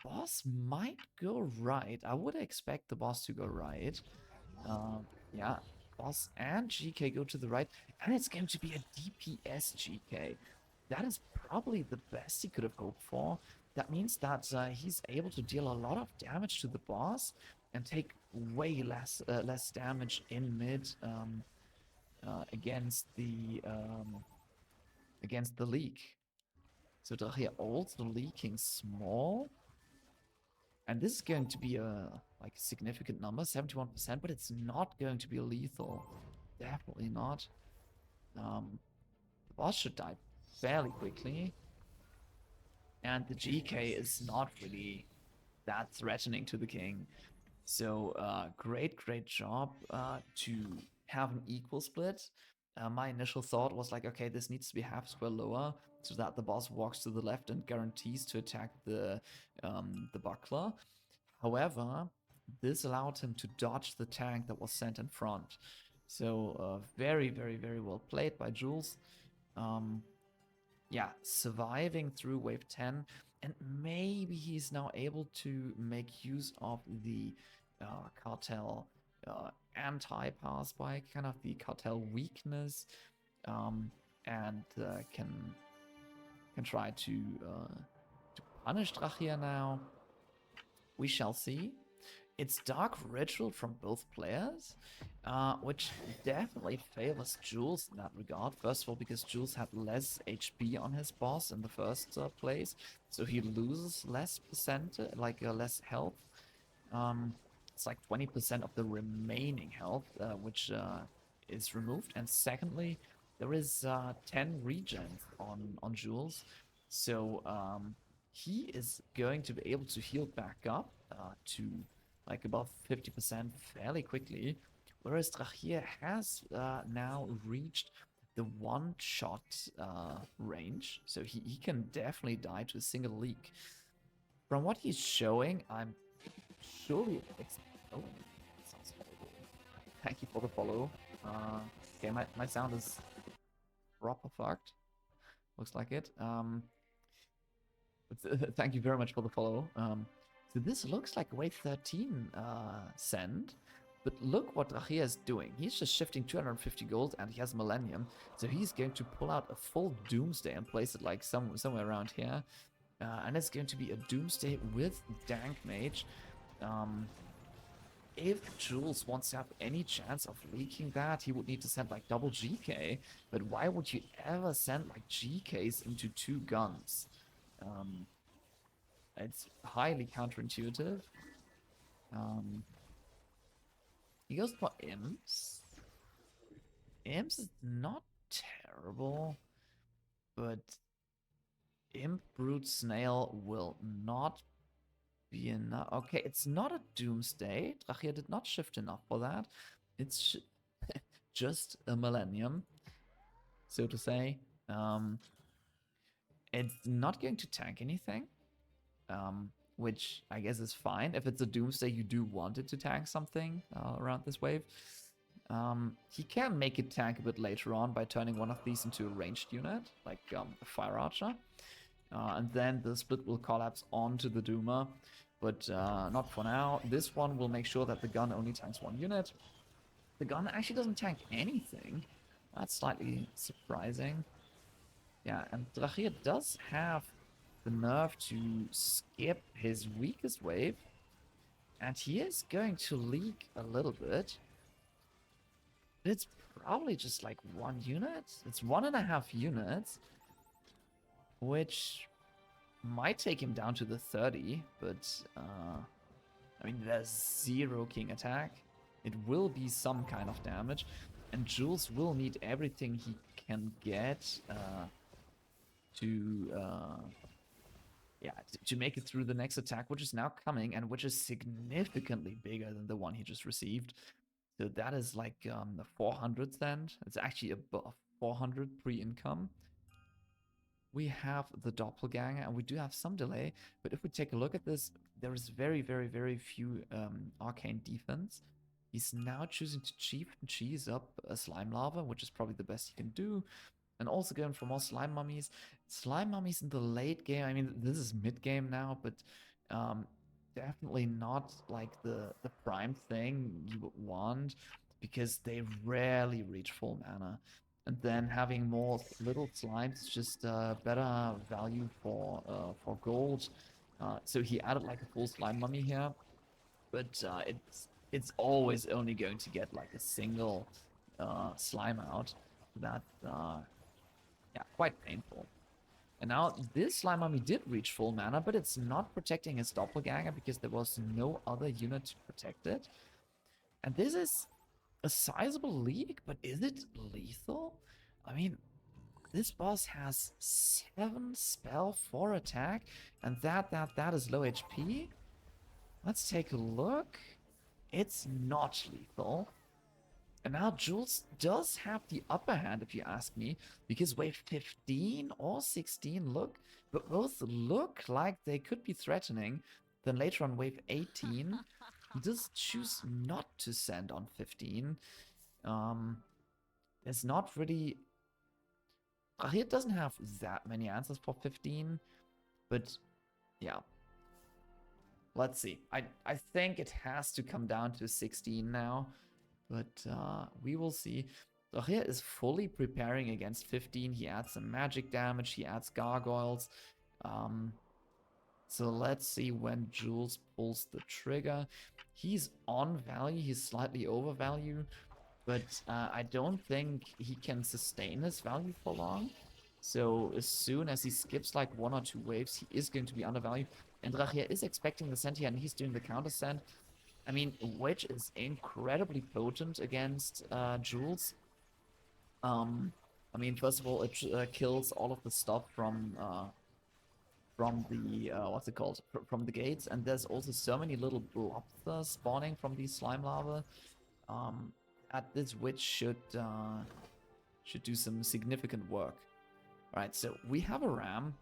boss might go right. I would expect the boss to go right. Yeah, boss and GK go to the right, and it's going to be a DPS GK. That is probably the best he could have hoped for. That means that he's able to deal a lot of damage to the boss and take way less damage in mid against the leak. So Draier also leaking small. And this is going to be a like significant number, 71%, but it's not going to be lethal. Definitely not. The boss should die fairly quickly. And the GK is not really that threatening to the king. So great job to have an equal split. My initial thought was like, okay, this needs to be half square lower so that the boss walks to the left and guarantees to attack the buckler. However, this allowed him to dodge the tank that was sent in front. So very well played by Jules. Yeah, surviving through wave 10, and maybe he's now able to make use of the cartel anti-pass by kind of the cartel weakness, and can try to punish Draier now. We shall see. It's Dark Ritual from both players, which definitely favors Jules in that regard. First of all, because Jules had less HP on his boss in the first place, so he loses less less health. It's like 20% of the remaining health, which is removed. And secondly, there is 10 regens on Jules, so he is going to be able to heal back up to like above 50% fairly quickly, whereas Draier has now reached the one-shot range, so he can definitely die to a single leak. From what he's showing, I'm surely... Oh, that sounds horrible. Thank you for the follow. Okay, my sound is proper fucked. Looks like it. Thank you very much for the follow. So this looks like a wave 13 send, but look what Draier is doing. He's just shifting 250 gold and he has Millennium, so he's going to pull out a full Doomsday and place it like somewhere around here. And it's going to be a Doomsday with Dank Mage. If Jules wants to have any chance of leaking that, he would need to send like double GK, but why would you ever send like GKs into two guns? It's highly counterintuitive. He goes for Imps. Imps is not terrible, but Imp Brute Snail will not be enough. Okay, it's not a Doomsday. Draier did not shift enough for that. It's just a Millennium, so to say. It's not going to tank anything, which I guess is fine. If it's a Doomsday, you do want it to tank something around this wave. He can make it tank a bit later on by turning one of these into a ranged unit, like a Fire Archer. And then the split will collapse onto the Doomer, but not for now. This one will make sure that the gun only tanks one unit. The gun actually doesn't tank anything. That's slightly surprising. Yeah, and Draier does have the nerve to skip his weakest wave. And he is going to leak a little bit. It's probably just like 1 unit. It's 1.5 units. Which might take him down to the 30, but I mean, there's 0 king attack. It will be some kind of damage, and Jules will need everything he can get to make it through the next attack, which is now coming, and which is significantly bigger than the one he just received. So that is like the 400 stand. It's actually above 400 pre-income. We have the doppelganger, and we do have some delay, but if we take a look at this, there is very, very, very few arcane defense. He's now choosing to cheese up a slime lava, which is probably the best he can do, and also going for more slime mummies. Slime mummies in the late game, I mean, this is mid game now, but definitely not like the prime thing you would want, because they rarely reach full mana. And then having more little slimes is just better value for gold. So he added like a full slime mummy here, but it's always only going to get like a single slime out. That's yeah, quite painful. And now this slime mummy did reach full mana, but it's not protecting his doppelganger because there was no other unit to protect it. And this is a sizable leak, but is it lethal? I mean, this boss has 7 spell, 4 attack, and that is low HP. Let's take a look. It's not lethal. And now Jules does have the upper hand, if you ask me, because wave 15 or 16 but both look like they could be threatening. Then later on wave 18, he does choose not to send on 15. There's not really... Draier doesn't have that many answers for 15, but yeah. Let's see. I think it has to come down to 16 now, but we will see. Draier is fully preparing against 15. He adds some magic damage. He adds gargoyles. So let's see when Jules pulls the trigger. He's on value. He's slightly over value, but I don't think he can sustain his value for long. So as soon as he skips like 1 or 2 waves, he is going to be undervalued. And Draier is expecting the send here, and he's doing the counter send. I mean, Wedge is incredibly potent against Jules. I mean, first of all, it kills all of the stuff from the what's it called? From the gates, and there's also so many little blobs spawning from these slime lava. At this witch should do some significant work. All right, so we have a ram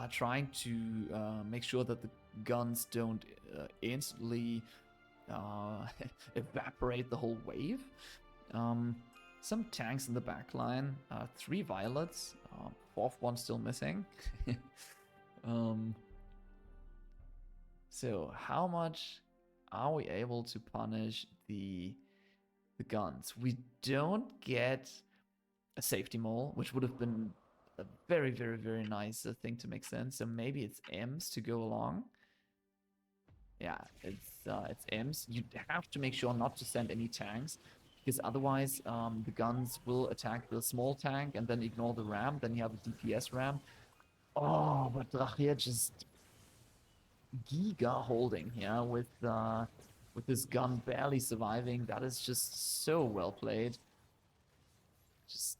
trying to make sure that the guns don't instantly evaporate the whole wave. Some tanks in the back line, 3 violets, 4th one still missing. So how much are we able to punish the guns? We don't get a safety mole, which would have been a very, very, very nice thing to make sense. So maybe it's M's to go along. Yeah, it's M's. You have to make sure not to send any tanks, because otherwise the guns will attack the small tank and then ignore the ram. Then you have a DPS ram. Oh, but Draier just giga holding here with this gun barely surviving. That is just so well played. Just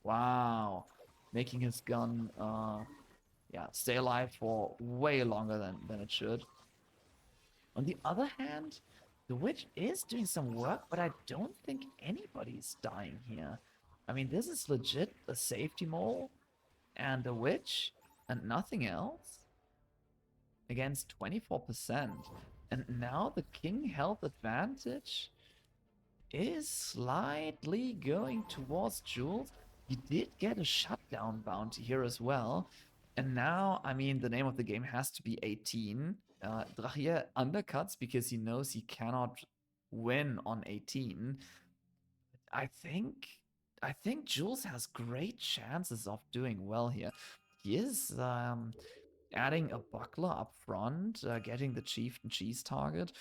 wow, making his gun yeah, stay alive for way longer than it should. On the other hand, the witch is doing some work, but I don't think anybody's dying here. I mean, this is legit a safety mole and a witch and nothing else against 24%. And now the king health advantage is slightly going towards Jules. You did get a shutdown bounty here as well. And now, I mean, the name of the game has to be 18. Draier undercuts because he knows he cannot win on 18. I think I think Jules has great chances of doing well here. He is adding a buckler up front, getting the chieftain cheese target.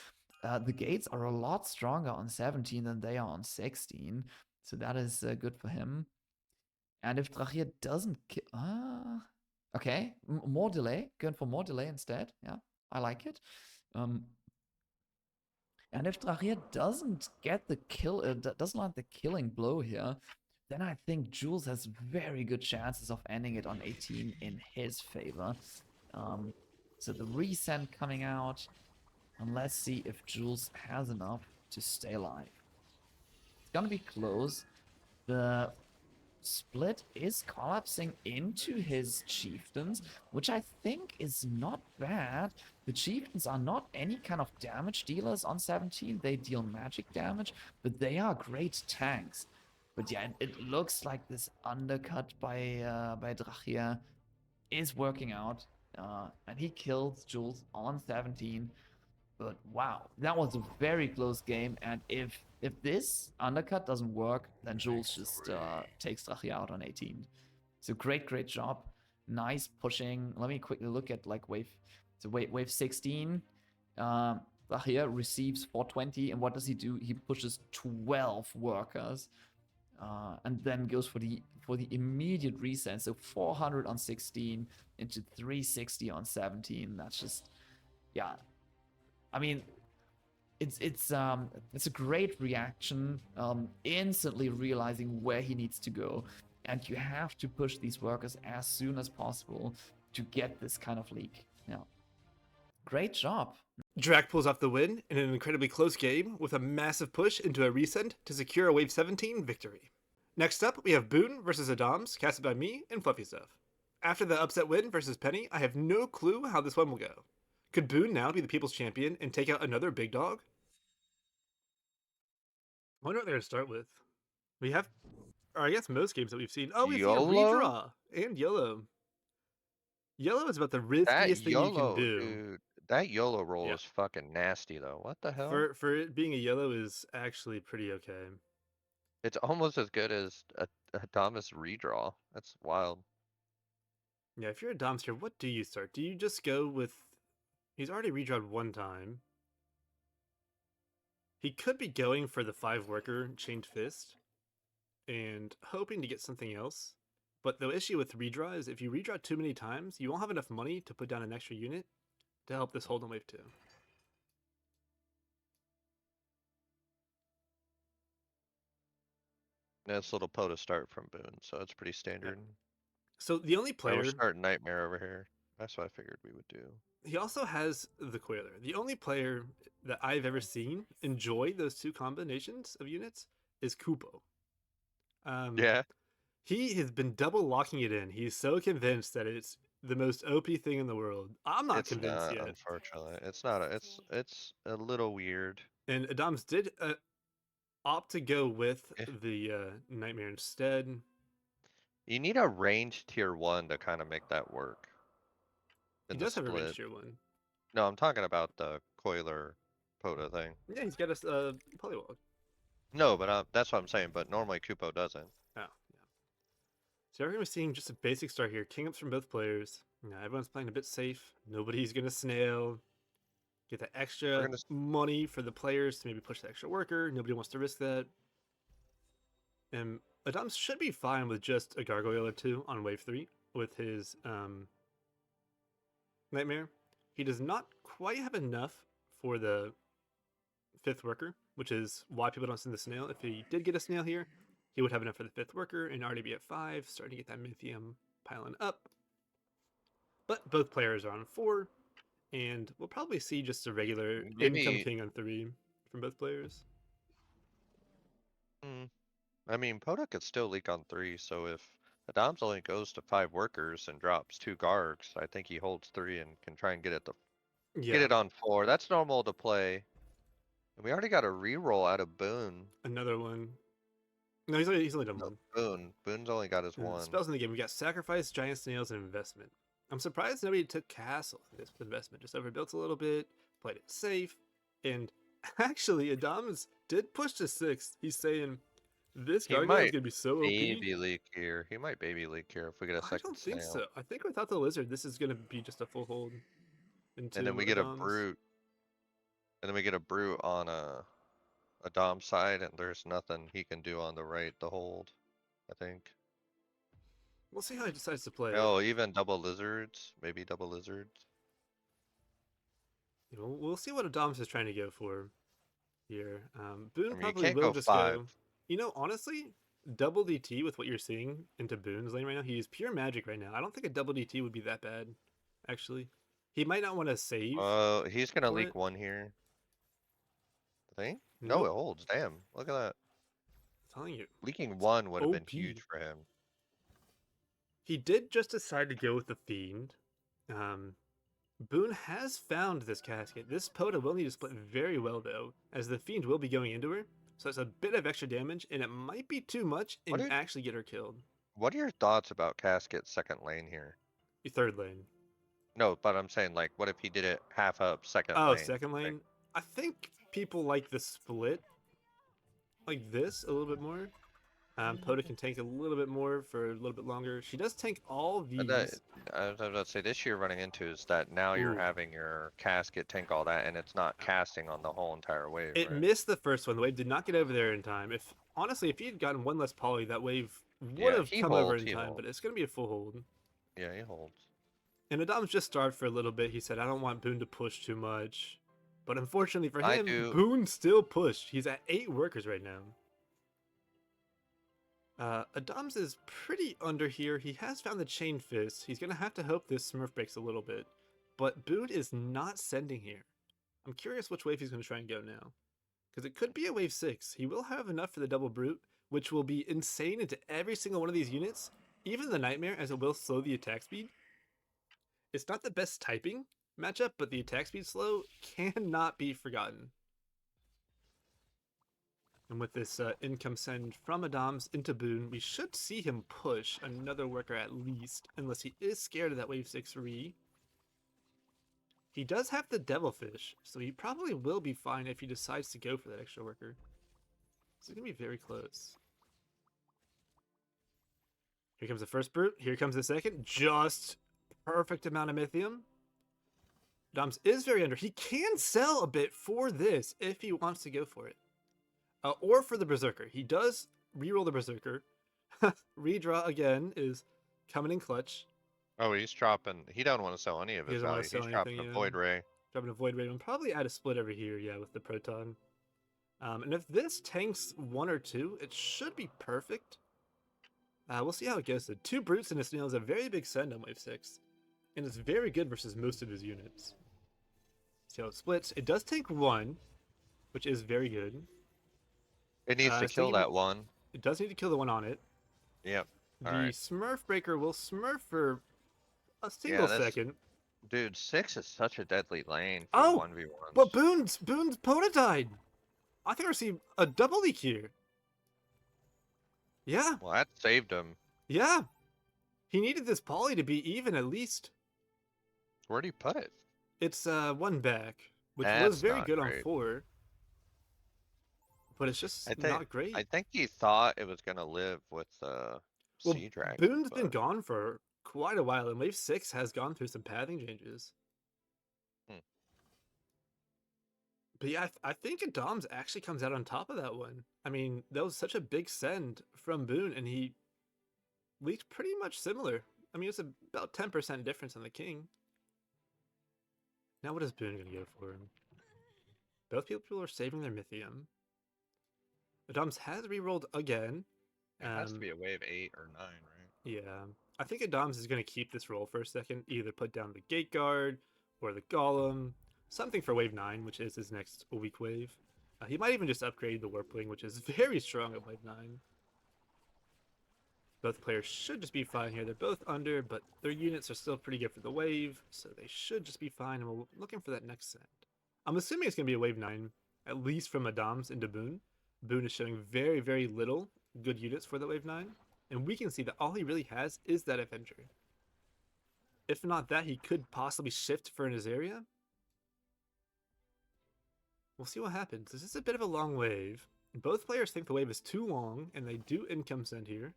The gates are a lot stronger on 17 than they are on 16, so that is good for him. And if Draier doesn't kill... okay, more delay. Going for more delay instead. Yeah, I like it. And if Draier doesn't get the kill, doesn't land the killing blow here, then I think Jules has very good chances of ending it on 18 in his favor. So the resend coming out, and let's see if Jules has enough to stay alive. It's gonna be close. The split is collapsing into his chieftains, which I think is not bad. The chieftains are not any kind of damage dealers on 17. They deal magic damage, but they are great tanks. But yeah, it looks like this undercut by Draier is working out. And he kills Jules on 17. But wow, that was a very close game. And if this undercut doesn't work, then Jules just takes Draier out on 18. So great job. Nice pushing. Let me quickly look at like wave 16. Draier receives 420, and what does he do? He pushes 12 workers. And then goes for the immediate reset. So 400 on 16 into 360 on 17. That's just, yeah. I mean, it's a great reaction. Instantly realizing where he needs to go, and you have to push these workers as soon as possible to get this kind of leak. Yeah, great job. Drac pulls off the win in an incredibly close game with a massive push into a resend to secure a Wave 17 victory. Next up, we have Boon versus Adams, casted by me and Fluffystuff. After the upset win versus Penny, I have no clue how this one will go. Could Boon now be the people's champion and take out another big dog? I wonder what they're going to start with. We have, or I guess most games that we've seen. Oh, we've seen a YOLO? redraw and YOLO. YOLO is about the riskiest thing you can do. Dude, that YOLO roll Yeah. is fucking nasty though. What the hell? For it being a YOLO is actually pretty okay. It's almost as good as a Thomas redraw. That's wild. Yeah, if you're a Domster, what do you start? Do you just go with... He's already redrawed one time. He could be going for the 5-worker Chained Fist and hoping to get something else. But the issue with redraw is if you redraw too many times, you won't have enough money to put down an extra unit to help this hold on wave 2. Nice little POTA start from Boon, so it's pretty standard. So the only Oh, player... we're starting Nightmare over here. That's what I figured we would do. He also has the Coiler. The only player that I've ever seen enjoy those two combinations of units is Kupo. Yeah. He has been double locking it in. He's so convinced that it's the most OP thing in the world. I'm not It's convinced not, yet. unfortunately. It's not. It's a little weird. And Adams did opt to go with Eh. the Nightmare instead. You need a ranged tier 1 to kind of make that work. He in the does have a range split. tier 1. No, I'm talking about the Coiler POTA thing. Yeah, he's got a polywog. No, but that's what I'm saying. But normally Kupo doesn't. Oh, yeah. So everyone was seeing just a basic start here. King ups from both players. Yeah, everyone's playing a bit safe. Nobody's gonna snail. Get the extra money for the players to maybe push the extra worker. Nobody wants to risk that. And Adams should be fine with just a gargoyle or two on wave 3 with his Nightmare. He does not quite have enough for the 5th worker, which is why people don't send the snail. If he did get a snail here, he would have enough for the 5th worker and already be at 5, starting to get that Mythium piling up. But both players are on 4, and we'll probably see just a regular income king on 3 from both players. I mean, POTA could still leak on 3, so if Adams only goes to 5 workers and drops 2 Gargs, I think he holds 3 and can try and get it get it on 4. That's normal to play. And we already got a reroll out of Boon. Another one. No, he's only done one. Boon's only got his 1. Spells in the game. We got Sacrifice, Giant Snails, and Investment. I'm surprised nobody took Castle in this investment. Just overbuilt a little bit, played it safe, and actually Adams did push to 6. He's saying, This He gargoyle is might gonna be so OP. baby leak here. He might baby leak here if we get a I second don't think snail. so. I think without the lizard, this is gonna be just a full hold into And then we get a Dom's. brute. And then we get a brute on a Dom side, and there's nothing he can do on the right to hold, I think. We'll see how he decides to play. Oh, even double lizards, maybe double lizards. You know, we'll see what Adams is trying to go for here. Boon I mean, you probably can't will go just 5. go. You know, honestly, double DT with what you're seeing into Boon's lane right now, he is pure magic right now. I don't think a double DT would be that bad, actually. He might not want to save. He's gonna for leak it. 1 here. I think? No, Nope. it holds. Damn, look at that. I'm telling you. Leaking 1 would have been OP. huge for him. He did just decide to go with the Fiend. Boon has found this casket. This Poda will need to split very well, though, as the Fiend will be going into her. So it's a bit of extra damage, and it might be too much and What are- actually get her killed. What are your thoughts about Casket's second lane here? Your third lane. No, but I'm saying, like, what if he did it half up second Oh, lane? second lane? I think people like the split like this a little bit more. Poda can tank a little bit more for a little bit longer. She does tank all these. I was about to say, this you're running into is that now you're Ooh. having your Casket tank all that, and it's not casting on the whole entire wave, It right? missed the first one. The wave did not get over there in time. If honestly, if he had gotten one less poly, that wave would Yeah, have he come over holds, in he time. holds. But it's gonna be a full hold. Yeah, he holds. And Adam's just starved for a little bit. He said, "I don't want Boon to push too much," but unfortunately for I him, do. Boon still pushed. He's at 8 workers right now. Adams is pretty under here. He has found the Chain Fist. He's gonna have to hope this Smurf breaks a little bit. But Boon is not sending here. I'm curious which wave he's gonna try and go now. Because it could be a wave 6. He will have enough for the double brute, which will be insane into every single one of these units. Even the Nightmare, as it will slow the attack speed. It's not the best typing matchup, but the attack speed slow cannot be forgotten. And with this income send from Adams into Boon, we should see him push another worker at least, unless he is scared of that wave 6 re. He does have the Devilfish, so he probably will be fine if he decides to go for that extra worker. This is going to be very close. Here comes the first brute. Here comes the second. Just perfect amount of Mythium. Adams is very under. He can sell a bit for this if he wants to go for it. Or for the Berserker. He does reroll the Berserker. Redraw again is coming in clutch. Oh, he's dropping. He don't want to sell any of He his doesn't wanna value. sell He's dropping anything, a yeah. Void Ray. Dropping a Void Ray. And probably add a split over here, yeah, with the Proton. And if this tanks 1 or 2, it should be perfect. We'll see how it goes. The 2 Brutes and a Snail is a very big send on wave 6. And it's very good versus most of his units. See how it splits. It does tank 1, which is very good. It needs to so kill you- that one. It does need to kill the one on it. Yep. The Alright. Smurf Breaker will Smurf for a single that's- second. Dude, 6 is such a deadly lane for Oh, 1v1s. But Boon's Poda died. I think I received a double leak here. Yeah, Well, that saved him. yeah. He needed this poly to be even at least. Where'd he put it? It's 1 back, which was That's very not good on great. 4. But it's just I think- not great. I think he thought it was gonna live with Well, Sea Dragon. Boon's been but- gone for quite a while, and Wave 6 has gone through some pathing changes. Hmm. But yeah, I think Adams actually comes out on top of that one. I mean, that was such a big send from Boon, and he leaked pretty much similar. I mean, it's about 10% difference on the King. Now what is Boon going to go for? Both people are saving their Mythium. Adams has rerolled again. It has to be a wave 8 or 9, right? Yeah. I think Adams is going to keep this roll for a second. Either put down the Gate Guard or the Golem. Something for wave 9, which is his next weak wave. He might even just upgrade the Warpling, which is very strong at wave 9. Both players should just be fine here. They're both under, but their units are still pretty good for the wave, so they should just be fine. And we're looking for that next send. I'm assuming it's going to be a wave 9, at least from Adams into Boon. Boon is showing very, very little good units for the wave 9. And we can see that all he really has is that Avenger. If not that, he could possibly shift for his area. We'll see what happens. This is a bit of a long wave. Both players think the wave is too long, and they do income send here.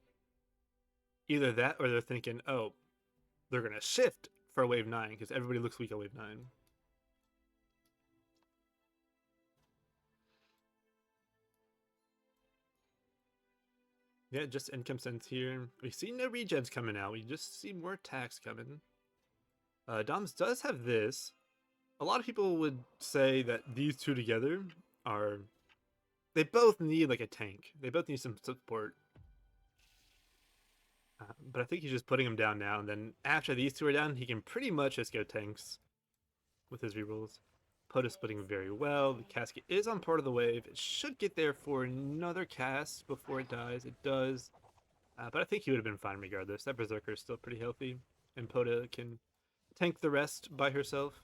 Either that, or they're thinking, oh, they're going to shift for wave 9, because everybody looks weak on wave 9. Yeah, just income sends here. We see no regens coming out. We just see more attacks coming. Doms does have this. A lot of people would say that these two together are... They both need like a tank. They both need some support. But I think he's just putting them down now. And then after these two are down, he can pretty much just go tanks with his rerolls. POTA splitting very well. The casket is on part of the wave. It should get there for another cast before it dies. It does. But I think he would have been fine regardless. That Berserker is still pretty healthy. And POTA can tank the rest by herself.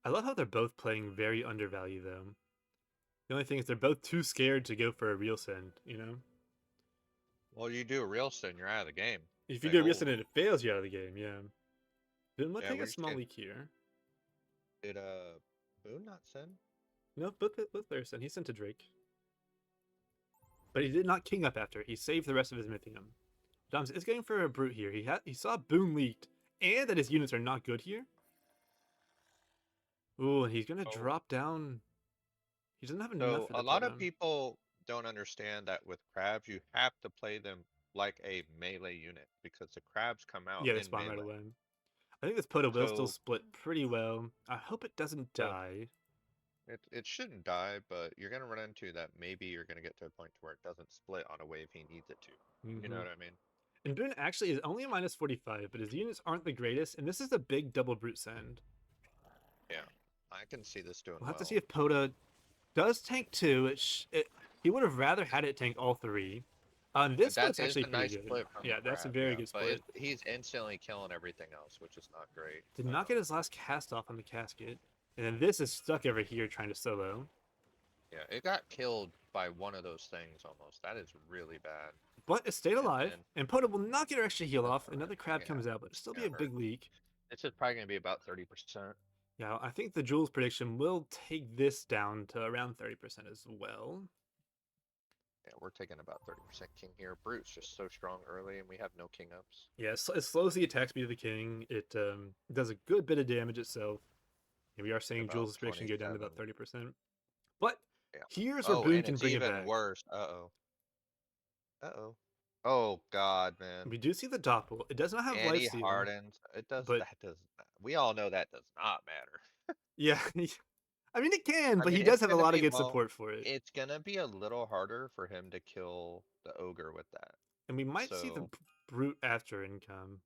I love how they're both playing very undervalued, though. The only thing is they're both too scared to go for a real send, you know? Well, you do a real send, you're out of the game. If you Like, do a real oh, send and it fails, you're out of the game, yeah. Boon will Yeah, take what a are you small saying? leak here. Did Boon not send? No, both players sent. He sent to Drake. But he did not king up after. He saved the rest of his Mythium. Doms is going for a brute here. He saw Boon leaked, and that his units are not good here. Ooh, and he's gonna Oh. drop down. He doesn't have enough So for a the lot of totem. people don't understand that with crabs, you have to play them like a melee unit because the crabs come out Yeah, they in spawn melee. right away. I think this POTA will still So- split pretty well. I hope it doesn't So- die. It shouldn't die, but you're gonna run into that. Maybe you're gonna get to a point to where it doesn't split on a wave he needs it to. You know Mhm. what I mean? And Boon actually is only a minus 45, but his units aren't the greatest, and this is a big double brute send. I can see this doing We'll have to well. see if POTA does tank 2. He would have rather had it tank all 3. This That split's is actually a nice pretty good. split from Yeah, that's a crab, very yeah, good but split. he's instantly killing everything else, which is not great. Did not get his last cast off on the casket. And then this is stuck over here trying to solo. Yeah, it got killed by one of those things almost. That is really bad. But it stayed And alive, then- and POTA will not get her extra heal off. That's Another alright, crab yeah, comes out, but it'll still be a never. big leak. This is probably gonna be about 30%. Yeah, I think the Jules prediction will take this down to around 30% as well. Yeah, we're taking about 30% king here. Brute's just so strong early, and we have no king ups. Yeah, it slows the attack speed of the king. It does a good bit of damage itself. And we are seeing About Jules' prediction go down to about 27. 30%. But Yeah. here's where Oh, Boon and can it's bring it even back. worse. Uh-oh. Uh-oh. Oh God, man. We do see the doppel. It does not have And life he steal. hardens. It does. but- That does. We all know that does not matter. Yeah, I mean it can, I but he mean, does it's have a gonna lot of be good well- support for it. It's gonna be a little harder for him to kill the ogre with that. And we might see the so- brute after income.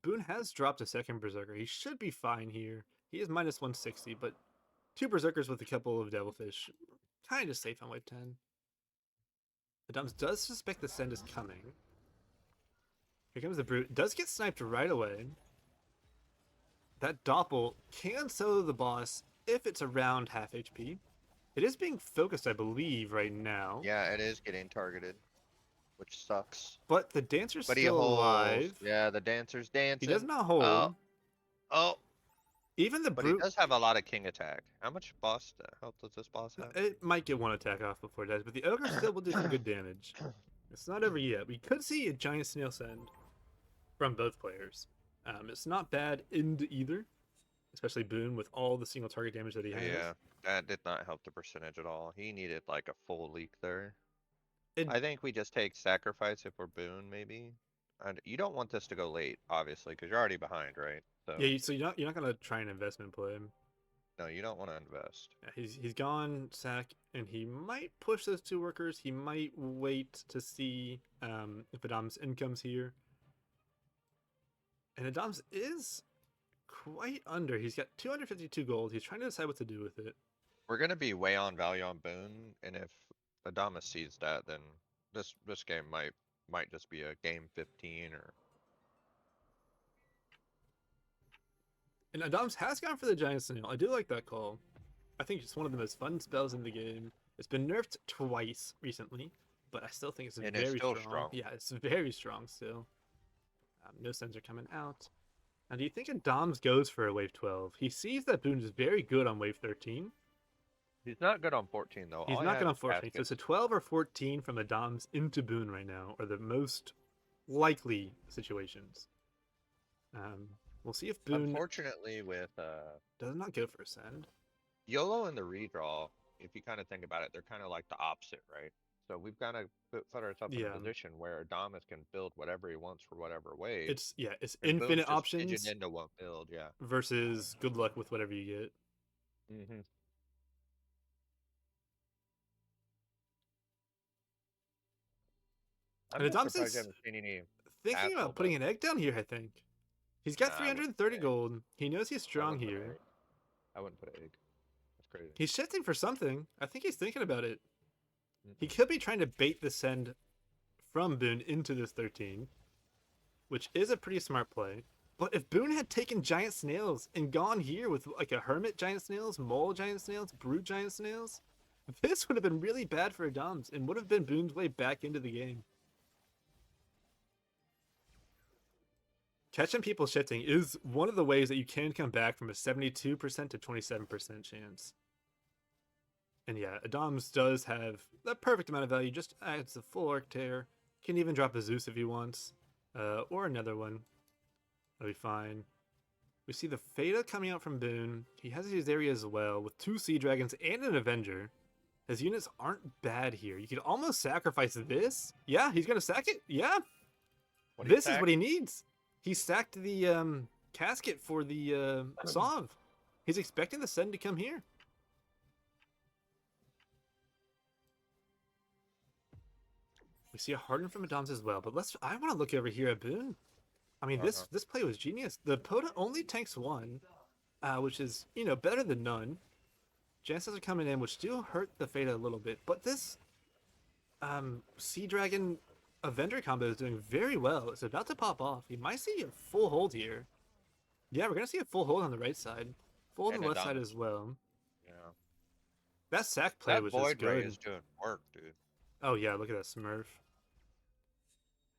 Boon has dropped a second berserker. He should be fine here. He is minus 160, but 2 berserkers with a couple of devilfish, kind of safe on wave 10. The Dums does suspect the send is coming. Here comes the brute. Does get sniped right away. That doppel can solo the boss if it's around half HP. It is being focused, I believe, right now. Yeah, it is getting targeted, which sucks. But the dancer's But he still holds. alive. Yeah, the dancer's dancing. He does not hold. Oh, Even the but he brute, does have a lot of king attack. How much boss health does this boss have? it might get one attack off before it dies, but the ogre still will do some good damage. It's not over yet. We could see a giant snail send from both players. It's not bad into either, especially Boon with all the single target damage that he has. Yeah, that did not help the percentage at all. He needed like a full leak there. It- I think we just take sacrifice if we're Boon, maybe. And you don't want this to go late, obviously, because you're already behind, right? So Yeah, so you're not gonna try an investment play. no, you don't want to invest. Yeah, he's gone sack, and he might push those 2 workers. He might wait to see if Adam's income's here. And Adam's is quite under. He's got 252 gold. He's trying to decide what to do with it. We're gonna be way on value on Boon, and if Adama sees that, then this game might just be a game 15 or And Adams has gone for the giant snail. I do like that call. I think it's one of the most fun spells in the game. It's been nerfed twice recently, but I still think it's And very it's still strong. strong. Yeah, it's very strong still. No sends are coming out. Now, do you think Adams goes for a wave 12? He sees that Boon is very good on wave 13. He's not good on 14 though. He's All he not had good on is 14. So it's a caskets. 12 or 14 from Adams into Boon right now, are the most likely situations. We'll see if Boon Unfortunately, with does not go for a send. YOLO and the redraw, if you kind of think about it, they're kind of like the opposite, right? So we've kind of put ourselves in a Yeah. position where Adamas can build whatever he wants for whatever wave. It's and Boon's infinite just pigeoned options into one build, yeah. versus good luck with whatever you get. Mm-hmm. I'm And just Adams surprised is you haven't seen any. thinking Asshole about putting buff. an egg down here, I think. He's got Nah, I wouldn't 330 put egg. gold. He knows he's I strong wouldn't put here. egg. I wouldn't put egg. That's crazy. He's shifting for something. I think he's thinking about it. He Mhm. could be trying to bait the send from Boon into this 13, which is a pretty smart play. But if Boon had taken giant snails and gone here with like a hermit giant snails, mole giant snails, brute giant snails, this would have been really bad for Adams and would have been Boon's way back into the game. Catching people shifting is one of the ways that you can come back from a 72% to 27% chance. And yeah, Adams does have the perfect amount of value, just adds the full Arc Tear. Can even drop a Zeus if he wants, or another one. That'll be fine. We see the Feta coming out from Boon. He has his area as well, with 2 Sea Dragons and an Avenger. His units aren't bad here. You could almost sacrifice this. Yeah, he's going to sack it. Yeah. This is what he needs. He sacked the casket for the Sauve. He's expecting the Send to come here. We see a Harden from Adams as well, but I want to look over here at Boon. I mean, this play was genius. The Poda only tanks 1, which is, better than none. Jances are coming in, which do hurt the Feta a little bit, but this Sea Dragon Avenger combo is doing very well. It's about to pop off. You might see a full hold here. Yeah, we're going to see a full hold on the right side. Full on the left side as well. Yeah. That sack play was just Void Ray good. is doing work, dude. Oh yeah, look at that Smurf.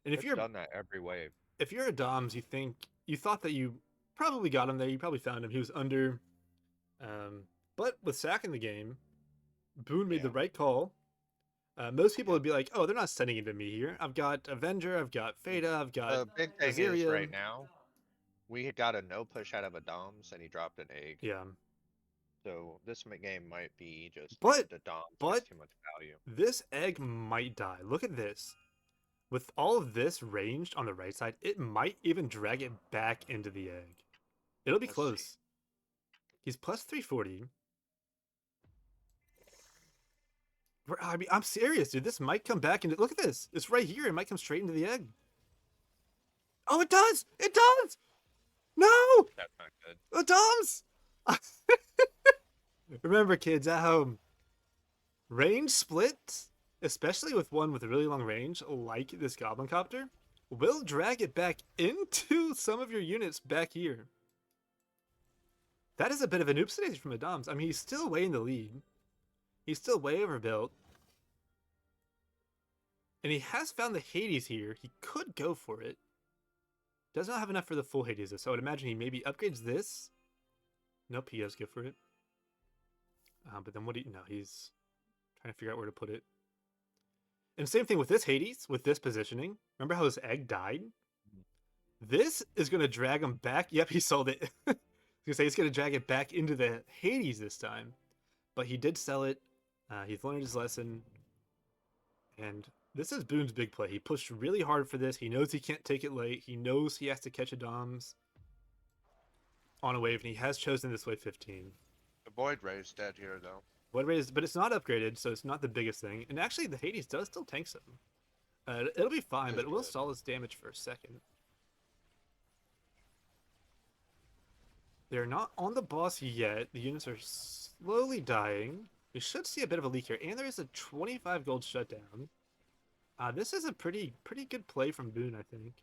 And if It's you're done that every wave. If you're a Doms, you thought that you probably got him there. You probably found him. He was under. But with sacking the game, Boon made the right call. Most people would be like, "Oh, they're not sending it to me here. I've got Avenger, I've got Feta, I've got The big thing is Azeria." right now, we had got a no push out of a Doms and he dropped an egg. Yeah, So this game might be just But- the Doms but- gets too much value. this egg might die. Look at this. With all of this ranged on the right side, it might even drag it back into the egg. It'll be Let's close. see. He's plus 340. I mean, I'm serious, dude. This might come back into. Look at this. It's right here. It might come straight into the egg. Oh, it does! It does! No! That's not good. It does! Remember, kids at home, range splits, especially with one with a really long range, like this Goblin Copter, will drag it back into some of your units back here. That is a bit of an oopsie from Adams. I mean, he's still way in the lead. He's still way overbuilt. And he has found the Hades here. He could go for it. Does not have enough for the full Hades, though, so I would imagine he maybe upgrades this. Nope, he does go for it. But then what do you know? He's trying to figure out where to put it. And same thing with this Hades, with this positioning. Remember how his egg died? This is going to drag him back. Yep, he sold it. I was going to say he's going to drag it back into the Hades this time. But he did sell it. He's learned his lesson. And this is Boon's big play. He pushed really hard for this. He knows he can't take it late. He knows he has to catch a Doms on a wave, and he has chosen this wave 15. The Void Ray's dead here, though. Void Ray is, but it's not upgraded, so it's not the biggest thing. And actually, the Hades does still tank some. It'll be fine, but it will stall its damage for a second. They're not on the boss yet. The units are slowly dying. We should see a bit of a leak here, and there is a 25 gold shutdown. This is a pretty good play from Boon, I think.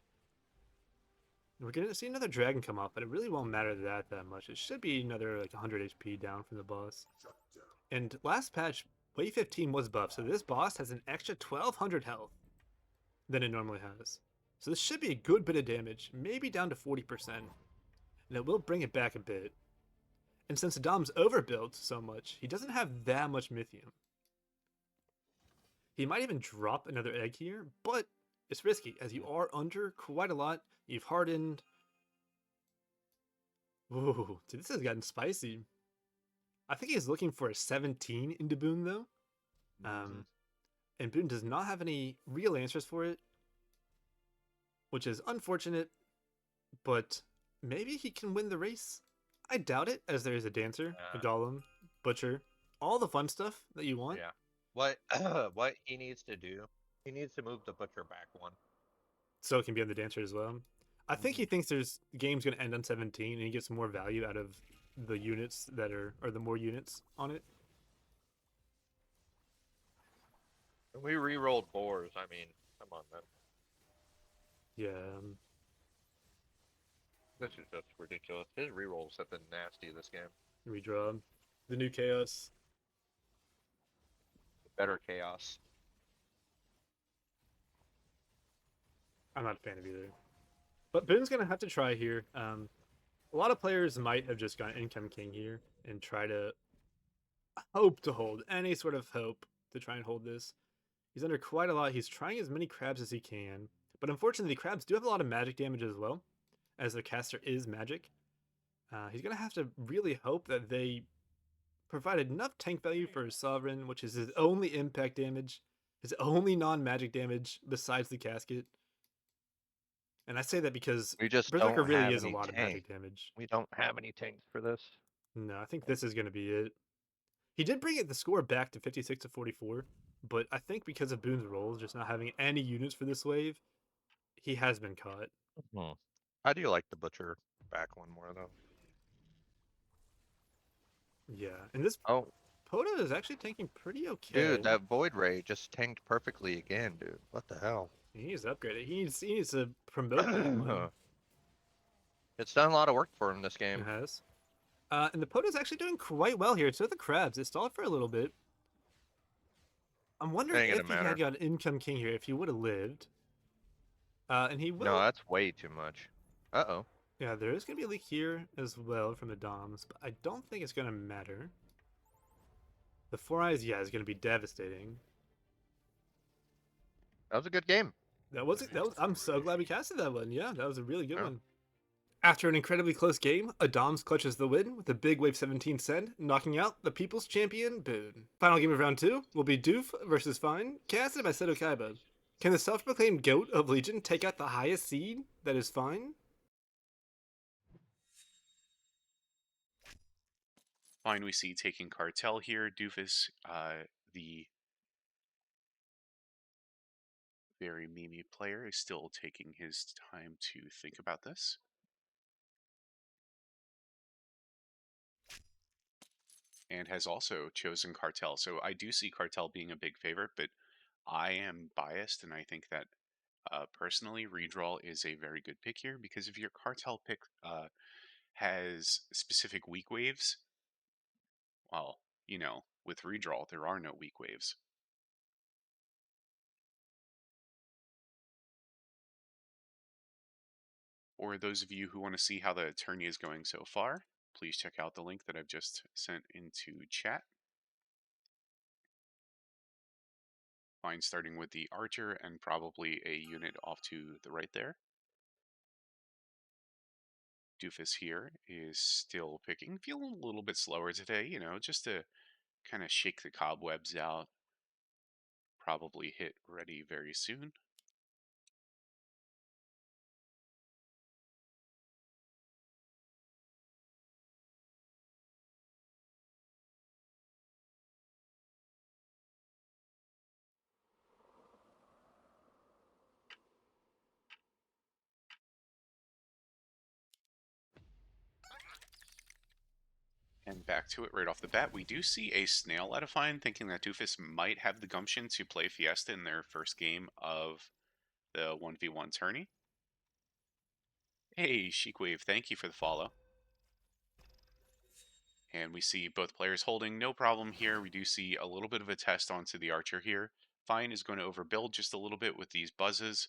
We're going to see another dragon come up, but it really won't matter that much. It should be another like 100 HP down from the boss. And last patch, wave 15 was buffed, so this boss has an extra 1200 health than it normally has. So this should be a good bit of damage, maybe down to 40%. And it will bring it back a bit. And since Dom's overbuilt so much, he doesn't have that much Mythium. He might even drop another egg here, but it's risky as you are under quite a lot. You've hardened. Ooh, dude, this has gotten spicy. I think he's looking for a 17 into Boon though. And Boon does not have any real answers for it, which is unfortunate, but maybe he can win the race. I doubt it, as there is a dancer, a golem, butcher, all the fun stuff that you want. Yeah. What what he needs to do, he needs to move the butcher back one. So it can be on the dancer as well. I think he thinks the game's going to end on 17 and he gets more value out of the units that are, or the more units on it. We re-rolled boars. I mean, come on, man. Yeah. This is just ridiculous. His re-rolls have been nasty this game. Redraw. The new chaos. Better chaos. I'm not a fan of either. But Boon's going to have to try here. A lot of players might have just gone Income King here and try to hope to hold any sort of hope to try and hold this. He's under quite a lot. He's trying as many crabs as he can. But unfortunately, the crabs do have a lot of magic damage as well, as their caster is magic. He's going to have to really hope that they provide enough tank value for his Sovereign, which is his only impact damage, his only non-magic damage besides the casket. And I say that because We just Berserker don't really have is a any lot of magic tanks. damage. We don't have any tanks for this. No, I think this is going to be it. He did bring the score back to 56 to 44, but I think because of Boon's rolls, just not having any units for this wave, he has been caught. I do like the butcher back one more though. Yeah, and this Poda is actually tanking pretty okay. Dude, that Void Ray just tanked perfectly again, dude. What the hell? He needs to upgrade it. He needs to promote that one. It's done a lot of work for him this game. It has. And the Poda's actually doing quite well here. So the crabs, it stalled for a little bit. I'm wondering if he had got an Income King here, if he would have lived. And he will. No, that's way too much. Uh-oh. Yeah, there is going to be a leak here as well from the Doms, but I don't think it's going to matter. The 4 Eyes, yeah, is going to be devastating. That was a good game. That was I'm so glad we casted that one. Yeah, that was a really good one. After an incredibly close game, Adams clutches the win with a big wave 17 send, knocking out the people's champion, Boon. Final game of round 2 will be Doof versus Fine, casted by Seto Kaiba. Can the self-proclaimed GOAT of Legion take out the highest seed that is Fine? Fine, we see taking Cartel here. Doofus, the very memey player, is still taking his time to think about this. And has also chosen Cartel. So I do see Cartel being a big favorite, but I am biased, and I think that personally, Redraw is a very good pick here, because if your Cartel pick has specific weak waves, well, you know, with Redraw, there are no weak waves. For those of you who want to see how the tourney is going so far, please check out the link that I've just sent into chat. Fine, starting with the Archer and probably a unit off to the right there. Doofus here is still picking, feeling a little bit slower today, you know, just to kind of shake the cobwebs out. Probably hit ready very soon. And back to it right off the bat, we do see a snail out of Fine, thinking that Doofus might have the gumption to play Fiesta in their first game of the 1v1 tourney. Hey, Sheikwave, thank you for the follow. And we see both players holding, no problem here. We do see a little bit of a test onto the Archer here. Fine is going to overbuild just a little bit with these buzzes.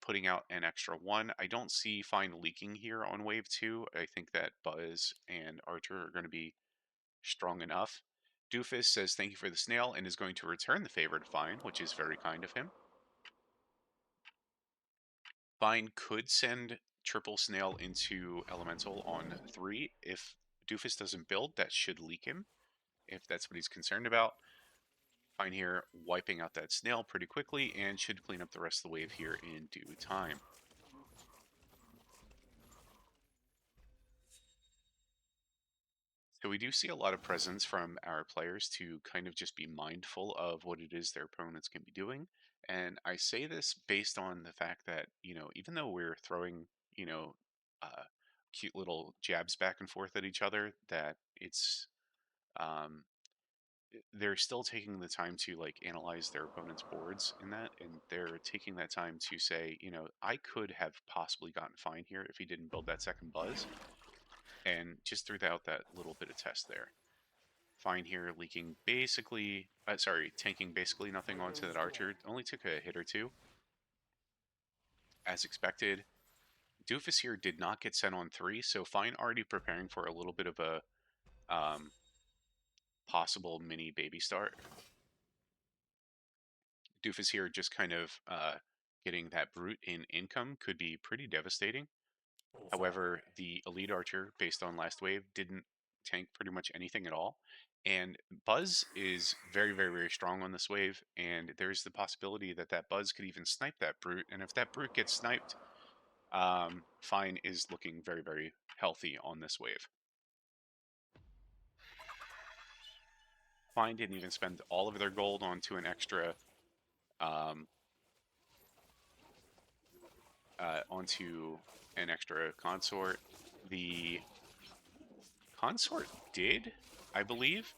putting out an extra 1. I don't see Fine leaking here on wave 2. I think that Buzz and Archer are going to be strong enough. Doofus says thank you for the snail and is going to return the favor to Fine, which is very kind of him. Fine could send triple snail into elemental on 3. If Doofus doesn't build, that should leak him, if that's what he's concerned about. Fine here wiping out that snail pretty quickly and should clean up the rest of the wave here in due time. So we do see a lot of presence from our players to kind of just be mindful of what it is their opponents can be doing. And I say this based on the fact that, even though we're throwing, uh, cute little jabs back and forth at each other, that um, they're still taking the time to like analyze their opponent's boards in that, and they're taking that time to say, I could have possibly gotten Fine here if he didn't build that second Buzz, and just threw out that little bit of test there. Fine here leaking basically, tanking basically nothing onto that Archer. Only took a hit or two, as expected. Doofus here did not get sent on 3, so Fine already preparing for a little bit of a possible mini baby start. Doofus here just kind of getting that brute in income could be pretty devastating. However, the elite archer, based on last wave, didn't tank pretty much anything at all. And Buzz is very, very, very strong on this wave, and there's the possibility that that Buzz could even snipe that brute. And if that brute gets sniped, Fine is looking very, very healthy on this wave. Fine didn't even spend all of their gold onto an extra consort. The consort did, I believe,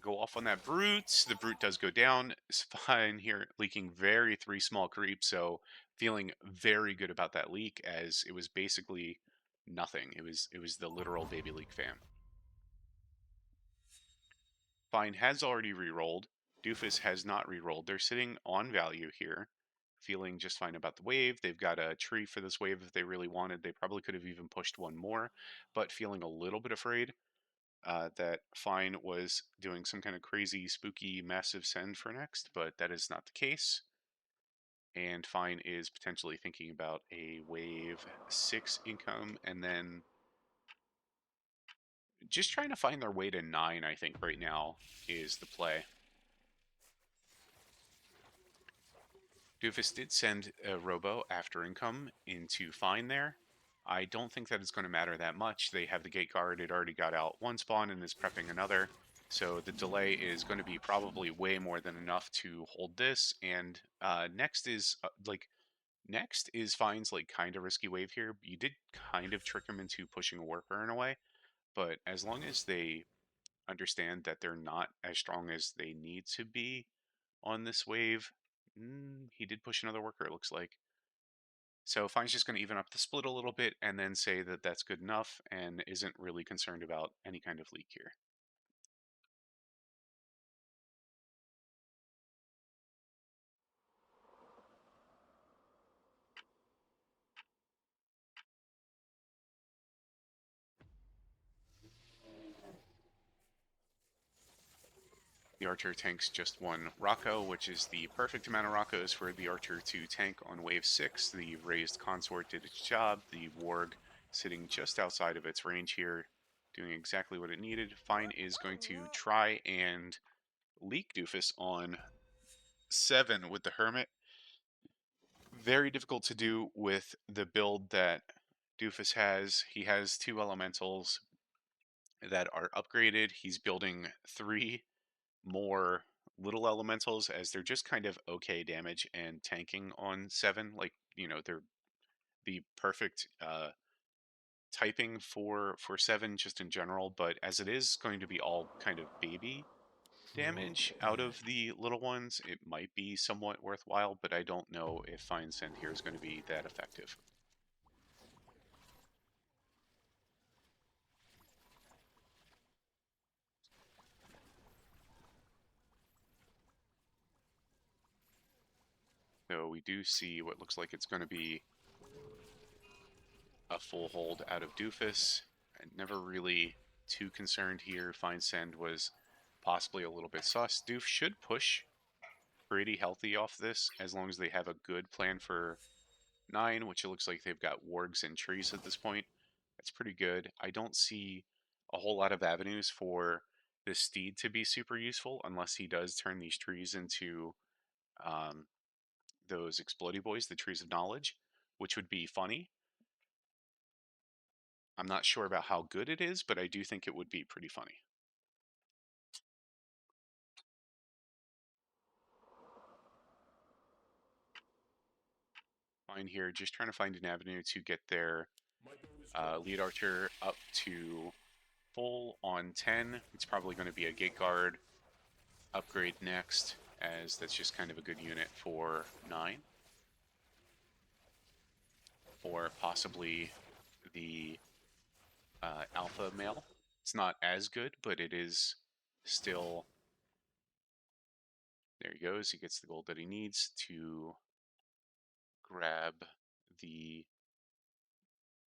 go off on that brute. The brute does go down. It's Fine here, leaking very 3 small creeps, so feeling very good about that leak, as it was basically nothing. It was the literal baby leak fam. Fine has already re-rolled. Doofus has not re-rolled. They're sitting on value here, feeling just fine about the wave. They've got a tree for this wave if they really wanted. They probably could have even pushed one more, but feeling a little bit afraid that Fine was doing some kind of crazy, spooky, massive send for next, but that is not the case. And Fine is potentially thinking about a wave 6 income, and then just trying to find their way to 9, I think, right now is the play. Doofus did send a Robo after income into Fine there. I don't think that it's going to matter that much. They have the gate guard. It already got out one spawn and is prepping another. So the delay is going to be probably way more than enough to hold this. And next is Fine's like kind of risky wave here. You did kind of trick him into pushing a worker in a way, but as long as they understand that they're not as strong as they need to be on this wave, he did push another worker, it looks like. So Fine's just going to even up the split a little bit and then say that that's good enough and isn't really concerned about any kind of leak here. The Archer tanks just one Rocco, which is the perfect amount of Roccos for the Archer to tank on wave 6. The raised consort did its job. The Warg sitting just outside of its range here, doing exactly what it needed. Fine is going to try and leak Doofus on 7 with the Hermit. Very difficult to do with the build that Doofus has. He has 2 elementals that are upgraded. He's building 3 more little elementals, as they're just kind of okay damage and tanking on 7. Like, they're the perfect typing for 7 just in general, but as it is going to be all kind of baby damage out of the little ones, it might be somewhat worthwhile, but I don't know if Fine Send here is going to be that effective. So we do see what looks like it's going to be a full hold out of Doofus. I'm never really too concerned here. Fine Send was possibly a little bit sus. Doof should push pretty healthy off this as long as they have a good plan for 9, which it looks like they've got wargs and trees at this point. That's pretty good. I don't see a whole lot of avenues for this steed to be super useful unless he does turn these trees into those explodey boys, the trees of knowledge, which would be funny. I'm not sure about how good it is, but I do think it would be pretty funny. Fine here, just trying to find an avenue to get their lead archer up to full on 10. It's probably going to be a gate guard upgrade next, as that's just kind of a good unit for 9. Or possibly the alpha male. It's not as good, but it is still... There he goes. He gets the gold that he needs to grab the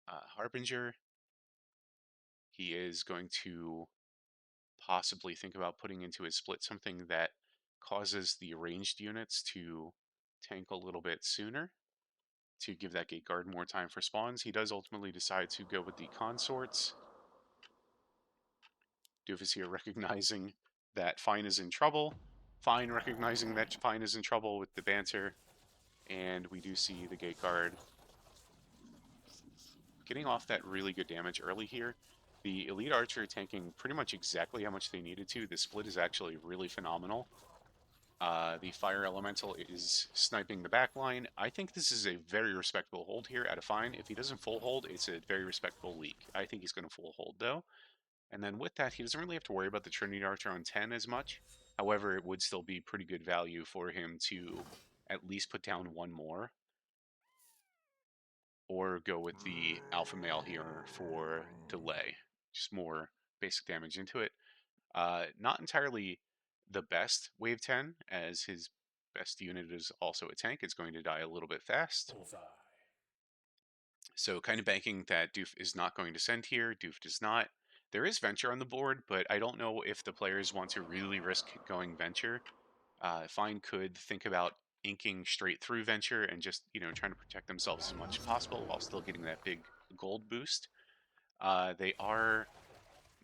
Harbinger. He is going to possibly think about putting into his split something that causes the ranged units to tank a little bit sooner to give that gate guard more time for spawns. He does ultimately decide to go with the consorts. Doofus here recognizing that Fine is in trouble. Fine recognizing that Fine is in trouble with the banter. And we do see the gate guard getting off that really good damage early here. The elite archer tanking pretty much exactly how much they needed to. The split is actually really phenomenal. The fire elemental is sniping the back line. I think this is a very respectable hold here out of Fine. If he doesn't full hold, it's a very respectable leak. I think he's going to full hold though. And then with that, he doesn't really have to worry about the Trinity Archer on 10 as much. However, it would still be pretty good value for him to at least put down one more. Or go with the Alpha Male here for delay. Just more basic damage into it. Not entirely the best Wave 10, as his best unit is also a tank. It's going to die a little bit fast. So kind of banking that Doof is not going to send here. Doof does not. There is Venture on the board, but I don't know if the players want to really risk going Venture. Fine could think about inking straight through Venture and just, trying to protect themselves as much as possible while still getting that big gold boost. They are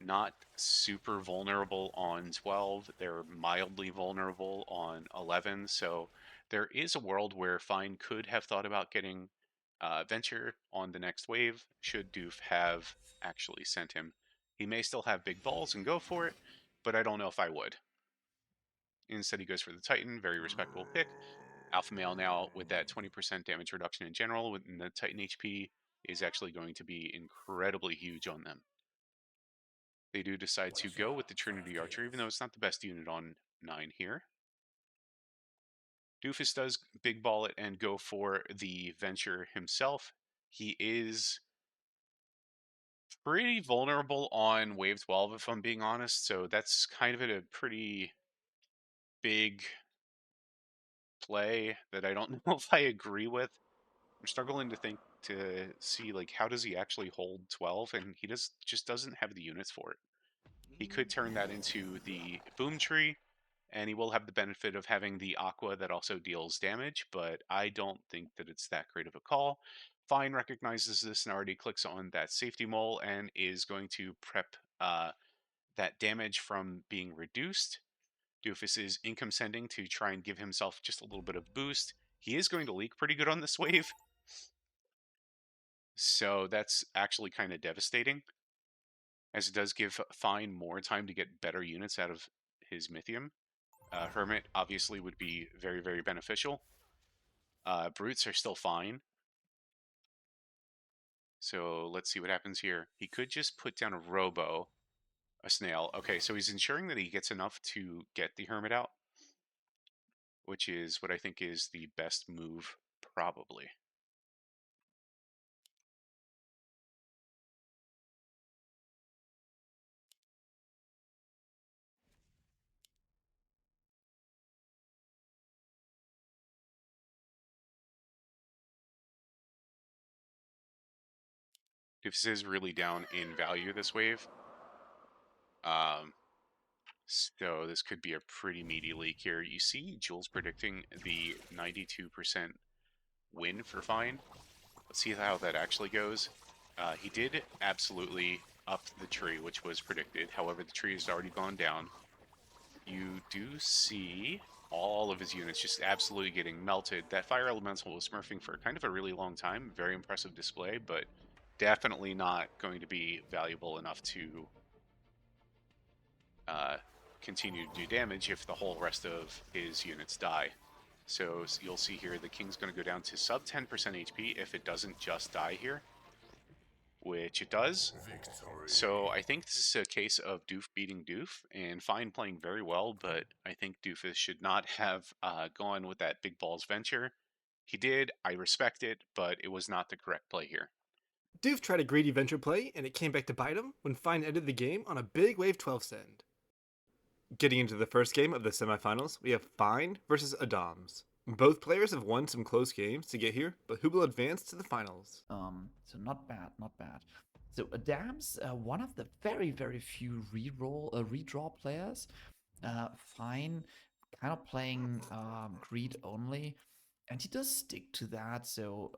not super vulnerable on 12. They're mildly vulnerable on 11. So there is a world where Fine could have thought about getting Venture on the next wave, should Doof have actually sent him. He may still have big balls and go for it, but I don't know if I would. Instead, he goes for the Titan, very respectable pick. Alpha Male now with that 20% damage reduction in general, with the Titan HP is actually going to be incredibly huge on them. They do decide to go with the Trinity Archer, even though it's not the best unit on 9 here. Doofus does big ball it and go for the Venture himself. He is pretty vulnerable on Wave 12, if I'm being honest, so that's kind of a pretty big play that I don't know if I agree with. I'm struggling to see like how does he actually hold 12, and he just doesn't have the units for it. He could turn that into the Boom Tree, and he will have the benefit of having the Aqua that also deals damage, but I don't think that it's that great of a call. Fine recognizes this and already clicks on that safety mole and is going to prep that damage from being reduced. Doofus is income sending to try and give himself just a little bit of boost. He is going to leak pretty good on this wave, so that's actually kind of devastating, as it does give Fine more time to get better units out of his Mythium. Hermit obviously would be very, very beneficial. Brutes are still fine. So let's see what happens here. He could just put down a Robo, a Snail. Okay, so he's ensuring that he gets enough to get the Hermit out, which is what I think is the best move, probably. Doofus is really down in value this wave. So this could be a pretty meaty leak here. You see Jules predicting the 92% win for Fine. Let's see how that actually goes. He did absolutely up the tree, which was predicted. However, the tree has already gone down. You do see all of his units just absolutely getting melted. That Fire Elemental was smurfing for kind of a really long time. Very impressive display, but definitely not going to be valuable enough to continue to do damage if the whole rest of his units die. So you'll see here the King's going to go down to sub 10% HP if it doesn't just die here, which it does. So I think this is a case of Doof beating Doof, and Fine playing very well, but I think Doofus should not have gone with that big balls venture. He did, I respect it, but it was not the correct play here. Doof tried a greedy venture play, and it came back to bite him when Fine ended the game on a big wave 12 send. Getting into the first game of the semifinals, we have Fine versus Adams. Both players have won some close games to get here, but who will advance to the finals? So not bad, not bad. So Adams, one of the very, very few redraw players. Fine, kind of playing greed only, and he does stick to that. So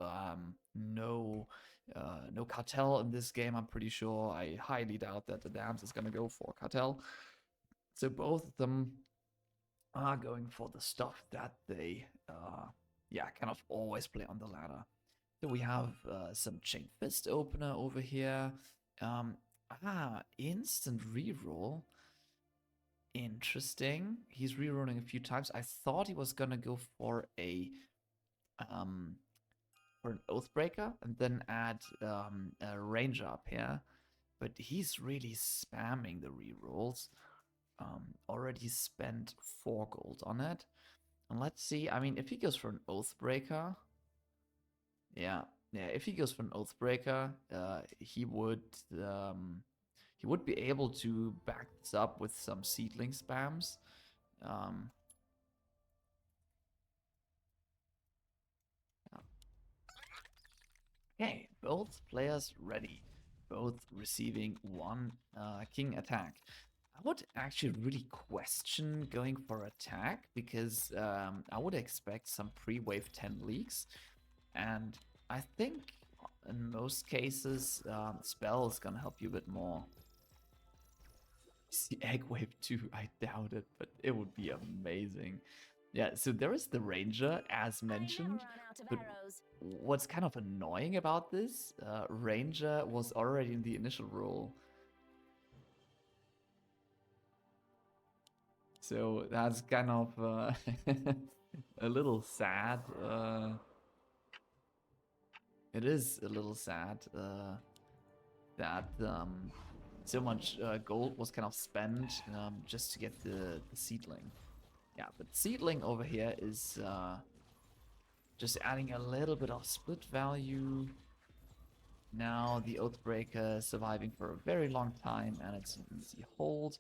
no cartel in this game. I'm pretty sure. I highly doubt that Adams is gonna go for cartel. So both of them are going for the stuff that they, kind of always play on the ladder. So we have some Chain Fist opener over here. Instant reroll. Interesting. He's rerolling a few times. I thought he was gonna go for an Oathbreaker and then add a Ranger up here, but he's really spamming the rerolls. Already spent 4 gold on it. And let's see, I mean, if he goes for an Oathbreaker, if he goes for an Oathbreaker, he would be able to back this up with some Seedling spams. Okay, both players ready, both receiving 1 king attack. I would actually really question going for attack because I would expect some pre-wave 10 leaks, and I think in most cases spell is gonna help you a bit more. See egg wave 2, I doubt it, but it would be amazing. Yeah, so there is the Ranger as mentioned, but what's kind of annoying about this, Ranger was already in the initial roll. So that's kind of a little sad. It is a little sad that so much gold was kind of spent just to get the Seedling. Yeah, but Seedling over here is just adding a little bit of split value. Now the Oathbreaker surviving for a very long time, and it's an easy hold.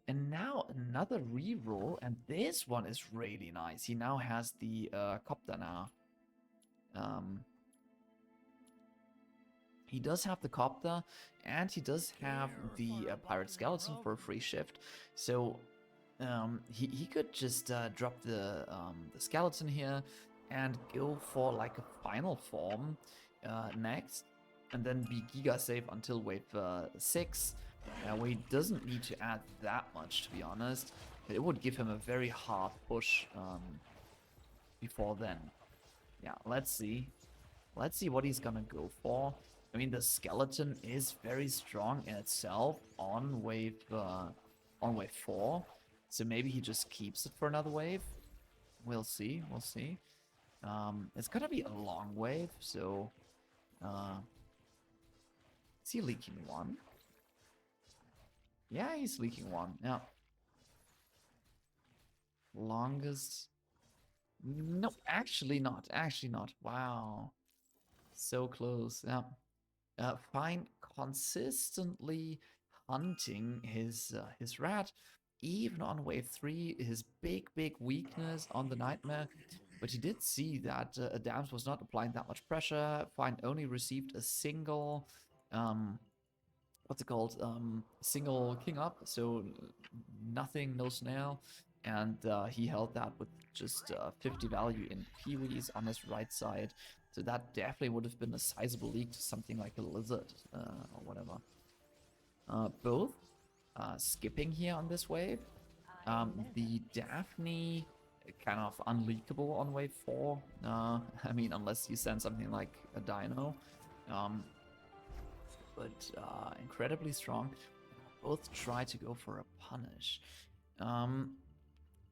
And now another reroll, and this one is really nice. He now has the Copter now. He does have the Copter, and he does have the Pirate Skeleton for a free shift. So he could just drop the Skeleton here and go for like a final form next, and then be Giga safe until wave 6. Where he doesn't need to add that much, to be honest. It would give him a very hard push before then. Yeah, let's see. Let's see what he's gonna go for. I mean, the Skeleton is very strong in itself on wave 4. So maybe he just keeps it for another wave. We'll see. We'll see. It's gonna be a long wave, so is he leaking 1? Yeah, he's leaking 1. Yeah. Longest. No, actually not. Actually not. Wow. So close. Yeah. Fine. Consistently hunting his rat. Even on wave 3, his big weakness on the Nightmare. But he did see that Adams was not applying that much pressure. Fine only received a single what's it called? Single king up, so nothing, no snail, and he held that with just 50 value in Peewees on his right side. So that definitely would have been a sizable leak to something like a lizard or whatever. Both skipping here on this wave. The Daphne kind of unleakable on wave 4. I mean, unless you send something like a dino. But incredibly strong. Both try to go for a punish.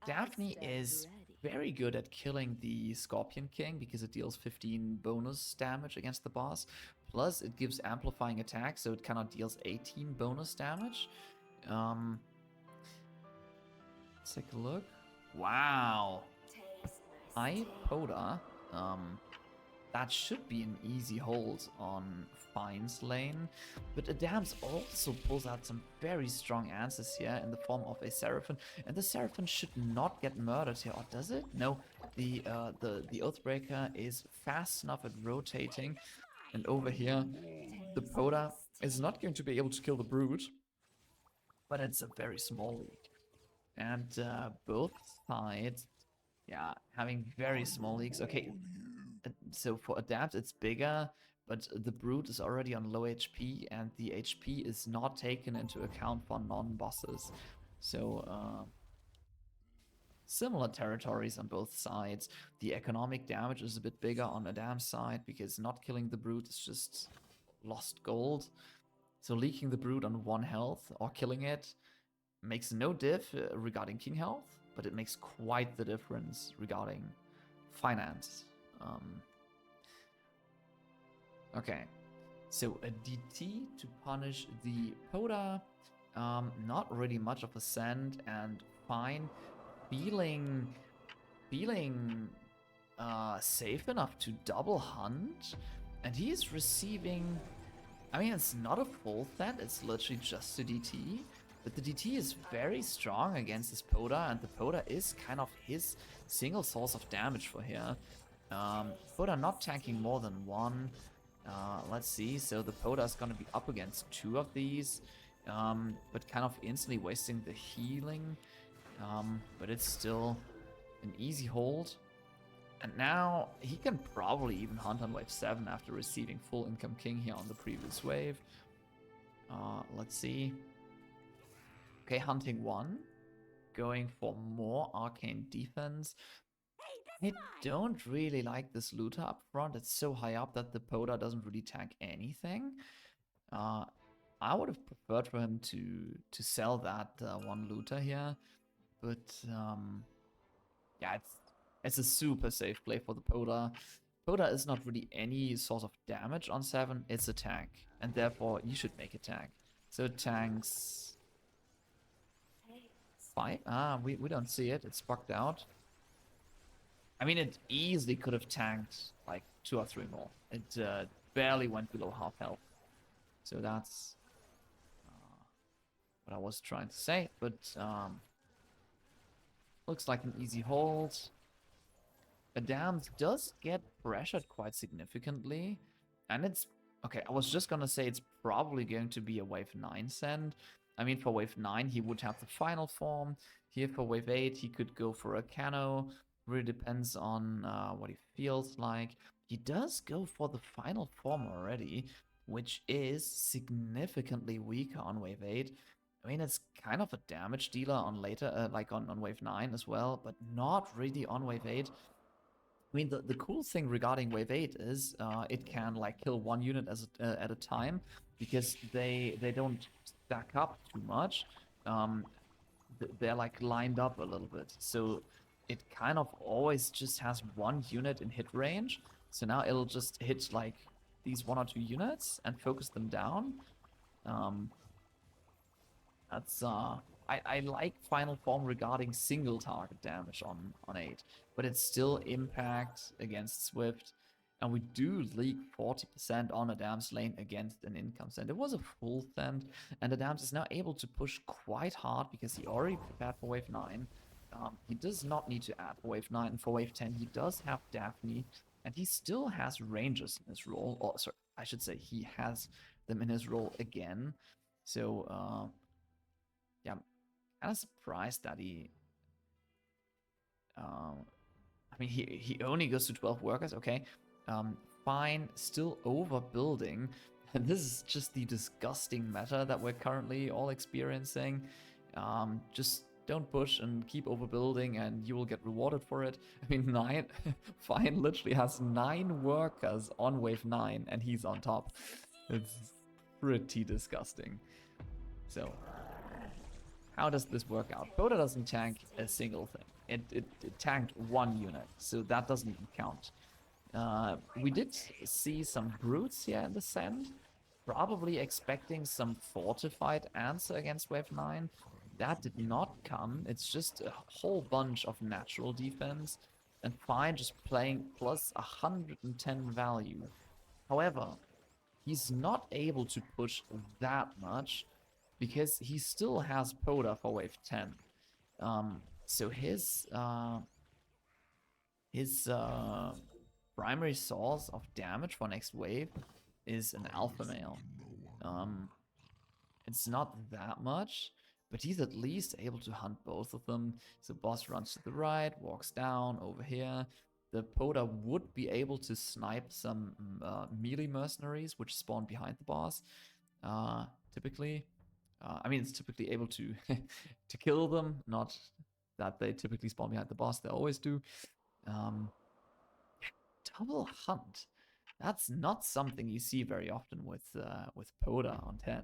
Daphne is very good at killing the Scorpion King because it deals 15 bonus damage against the boss. Plus, it gives amplifying attack, so it kind of deals 18 bonus damage. Let's take a look. Wow. Ipoda. That should be an easy hold on Fine's lane, but Adams also pulls out some very strong answers here in the form of a Seraphim, and the Seraphim should not get murdered here, or does it? No, the Oathbreaker is fast enough at rotating, and over here, the Poda is not going to be able to kill the Brute, but it's a very small leak. And both sides, yeah, having very small leaks. Okay, so for Adapt, it's bigger, but the Brute is already on low HP, and the HP is not taken into account for non-bosses. So, similar territories on both sides. The economic damage is a bit bigger on Adam's side, because not killing the Brute is just lost gold. So leaking the Brute on 1 health, or killing it, makes no diff regarding King health, but it makes quite the difference regarding finance. Okay, so a DT to punish the Poda, not really much of a send, and Fine feeling safe enough to double hunt, and he is receiving, I mean, it's not a full set, it's literally just a DT, but the DT is very strong against this Poda, and the Poda is kind of his single source of damage for here. Poda not tanking more than 1. Let's see, so the Poda is gonna be up against 2 of these, but kind of instantly wasting the healing, but it's still an easy hold. And now he can probably even hunt on wave 7 after receiving full income king here on the previous wave. Let's see. Okay, hunting 1, going for more arcane defense. I don't really like this looter up front. It's so high up that the Poda doesn't really tank anything. I would have preferred for him to sell that 1 looter here, but yeah, it's a super safe play for the Poda. Poda is not really any sort of damage on 7. It's a tank, and therefore you should make a tank. So it tanks 5. We don't see it. It's bugged out. I mean, it easily could have tanked like 2 or 3 more. It barely went below half health. So that's what I was trying to say. But looks like an easy hold. Adams does get pressured quite significantly. And it's... Okay, I was just gonna say it's probably going to be a wave 9 send. I mean, for wave 9, he would have the final form. Here for wave 8, he could go for a Cano. Really depends on what he feels like. He does go for the final form already, which is significantly weaker on wave 8. I mean, it's kind of a damage dealer on later, like on wave 9 as well, but not really on wave 8. I mean, the cool thing regarding wave 8 is it can like kill 1 unit at a time, because they don't stack up too much. They're like lined up a little bit, so it kind of always just has 1 unit in hit range. So now it'll just hit like these 1 or 2 units and focus them down. That's I like final form regarding single target damage on 8, but it's still impact against Swift, and we do leak 40% on Adam's lane against an income send. It was a full send, and Adams is now able to push quite hard because he already prepared for wave 9. He does not need to add for wave 9, and for wave 10 he does have Daphne, and he still has ranges in his role, or sorry, I should say he has them in his role again. So, yeah, I'm kind of surprised that he... I mean, he only goes to 12 workers, okay. Fine, still overbuilding. And this is just the disgusting meta that we're currently all experiencing. Just don't push and keep overbuilding and you will get rewarded for it. I mean, Fine literally has 9 workers on wave 9 and he's on top. It's pretty disgusting. So, how does this work out? Poda doesn't tank a single thing. It tanked 1 unit, so that doesn't even count. We did see some brutes here in the sand, probably expecting some fortified answer against wave 9. That did not come. It's just a whole bunch of natural defense, and Fine just playing plus 110 value. However, he's not able to push that much because he still has Poda for wave 10. So his primary source of damage for next wave is an alpha male. It's not that much, but he's at least able to hunt both of them. So boss runs to the right, walks down over here. The Poda would be able to snipe some melee mercenaries, which spawn behind the boss, typically. I mean, it's typically able to to kill them, not that they typically spawn behind the boss. They always do. Double hunt. That's not something you see very often with Poda on 10.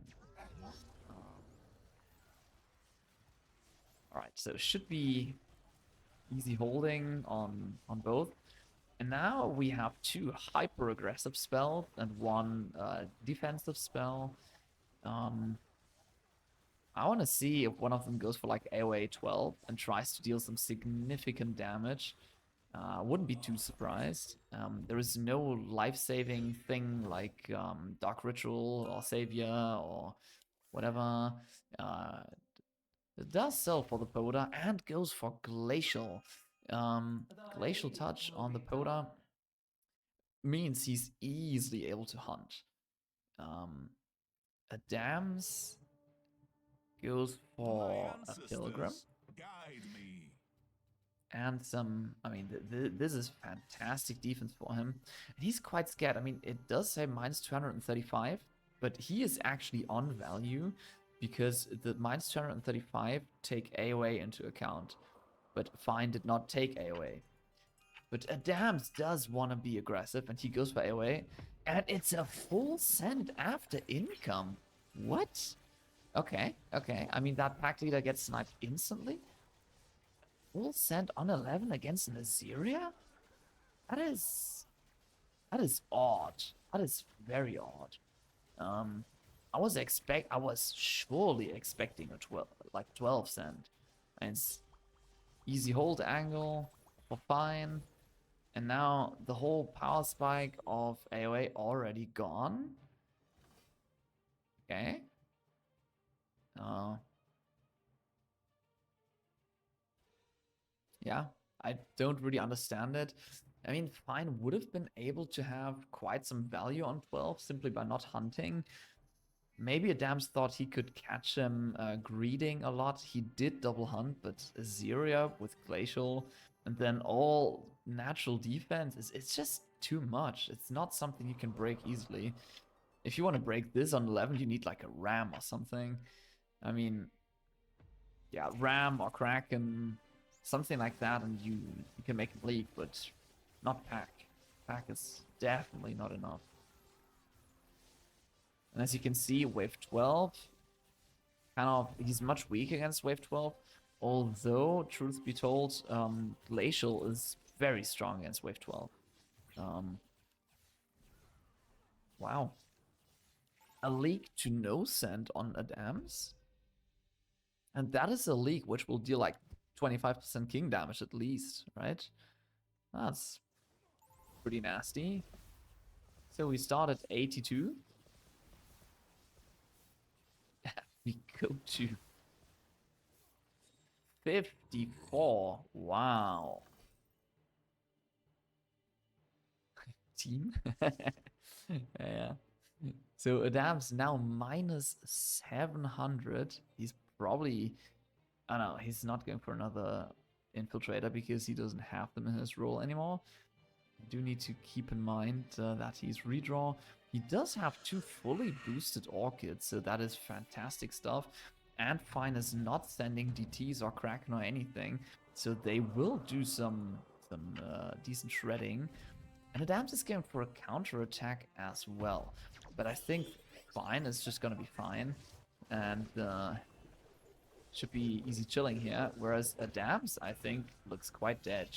All right, so it should be easy holding on both. And now we have 2 hyper aggressive spells and 1 defensive spell. I want to see if one of them goes for like AoE 12 and tries to deal some significant damage. Wouldn't be too surprised. There is no life-saving thing like Dark Ritual or Savior or whatever. It does sell for the Poda and goes for Glacial. Glacial Touch on the Poda means he's easily able to hunt. A Dams goes for a Pilgrim. Guide me. And some, I mean, this is fantastic defense for him. And he's quite scared. I mean, it does say minus 235, but he is actually on value because the minus 235 take AoE into account. But Fine did not take AoE. But Adams does want to be aggressive and he goes for AoE. And it's a full send after income. What? Okay, okay. I mean, that pack leader gets sniped instantly. Full send on 11 against an Assyria? That is odd. That is very odd. I was surely expecting a 12 send. And it's easy hold angle for Fine. And now the whole power spike of AoE already gone. Okay. Yeah, I don't really understand it. I mean, Fine would have been able to have quite some value on 12 simply by not hunting. Maybe Adams thought he could catch him greeding a lot. He did double hunt, but Assyria with Glacial and then all natural defense, it's just too much. It's not something you can break easily. If you want to break this on 11, you need like a Ram or something. I mean, yeah, Ram or Kraken, something like that, and you can make it leak, but not Pack. Pack is definitely not enough. And as you can see, Wave 12, he's much weak against Wave 12. Although, truth be told, Glacial is very strong against Wave 12. Wow. A leak to no send on Adams. And that is a leak which will deal like 25% king damage at least, right? That's pretty nasty. So we start at 82. We go to 54. Wow. Team? Yeah. So Adam's now minus 700. He's probably, I don't know, he's not going for another infiltrator because he doesn't have them in his role anymore. Do need to keep in mind that he's redraw. He does have 2 fully boosted orchids, so that is fantastic stuff. And Fine is not sending DTs or Kraken or anything, so they will do some decent shredding. And Adams is going for a counter attack as well, but I think Fine is just gonna be fine, and should be easy chilling here. Whereas Adams, I think, looks quite dead.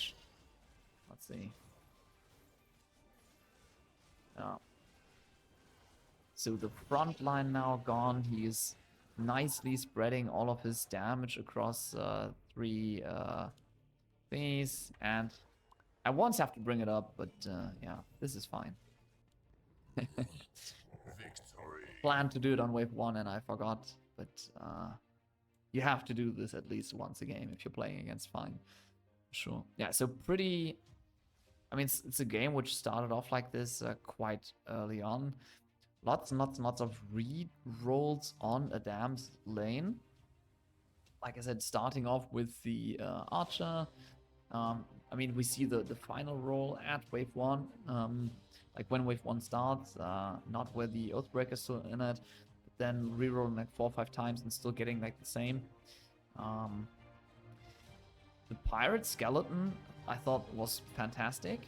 Let's see. So the front line now gone. He is nicely spreading all of his damage across 3 thingies. And I once have to bring it up, but yeah, this is fine. Victory. Planned to do it on wave 1 and I forgot, but you have to do this at least once a game if you're playing against Fine. Sure. Yeah, so pretty... I mean, it's a game which started off like this quite early on. Lots and lots of re-rolls on Adam's lane. Like I said, starting off with the Archer. I mean, we see the final roll at wave 1. Like when wave 1 starts, not where the Oathbreaker's still in it. But then re-rolling like 4 or 5 times and still getting like the same. The Pirate Skeleton, I thought was fantastic.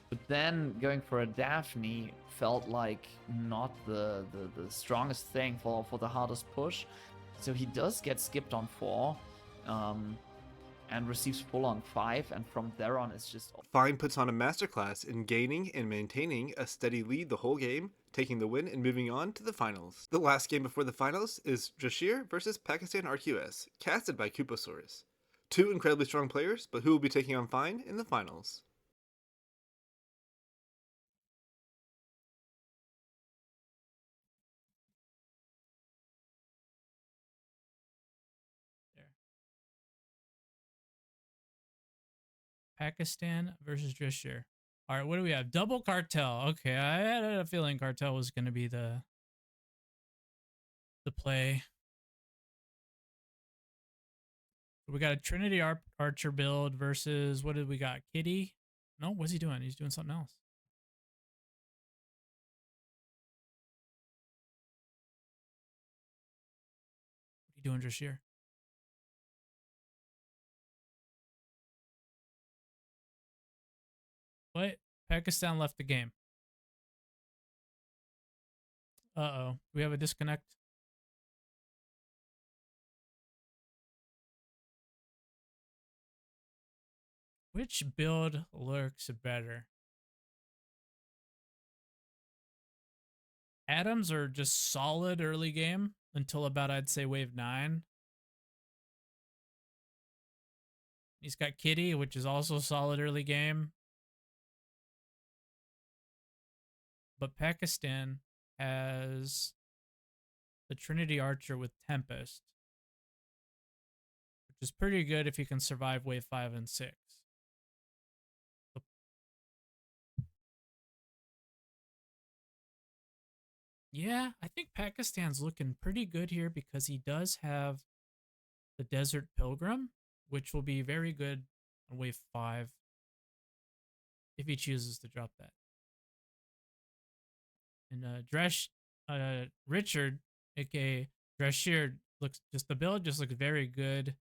But then going for a Daphne felt like not the strongest thing for the hardest push. So he does get skipped on 4 and receives full on 5. And from there on, it's just... Fine puts on a masterclass in gaining and maintaining a steady lead the whole game, taking the win and moving on to the finals. The last game before the finals is Draier versus Pakistan RQS, casted by Kuposaurus. 2 incredibly strong players, but who will be taking on Fine in the finals? There. Pakistan versus Draier. All right, what do we have? Double Cartel. Okay, I had a feeling Cartel was going to be the play. We got a Trinity Archer build versus, what did we got? Kitty? No, what's he doing? He's doing something else. What are you doing, Draier? What? Pakistan left the game. Uh-oh. We have a disconnect. Which build looks better? Atoms are just solid early game until about, I'd say, wave 9. He's got Kitty, which is also solid early game. But Pakistan has the Trinity Archer with Tempest, which is pretty good if you can survive wave 5 and 6. Yeah, I think Pakistan's looking pretty good here because he does have the Desert Pilgrim, which will be very good on wave 5 if he chooses to drop that. And Richard, aka Draier, looks just the build just looks very good.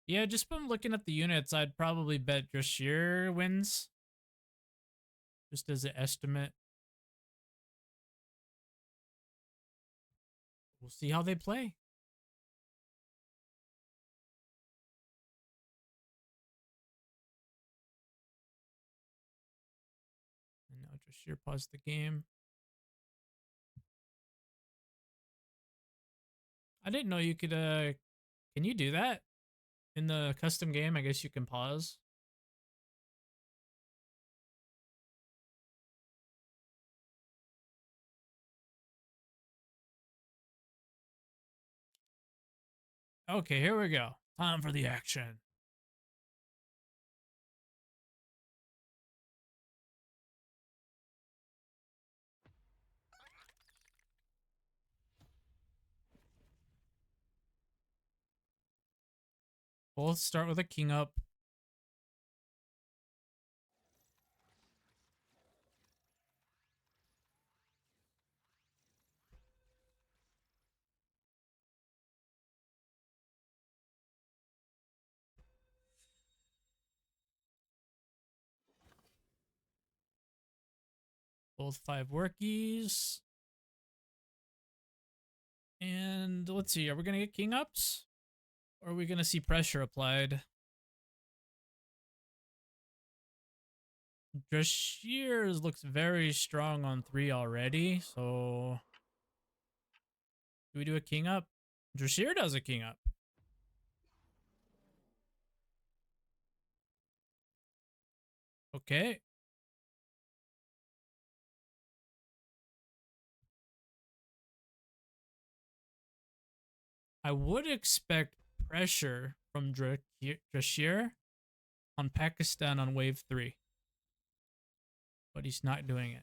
Yeah, just from looking at the units, I'd probably bet Draier wins. Just as an estimate. We'll see how they play. And now Draier paused the game. I didn't know you could, can you do that? In the custom game, I guess you can pause. Okay, here we go. Time for the action. Both start with a king up. Both 5 workies. And let's see, are we gonna get king ups? Or are we gonna see pressure applied? Draier looks very strong on 3 already, so do we do a king up? Draier does a king up. Okay. I would expect pressure from Draier on Pakistan on wave 3. But he's not doing it.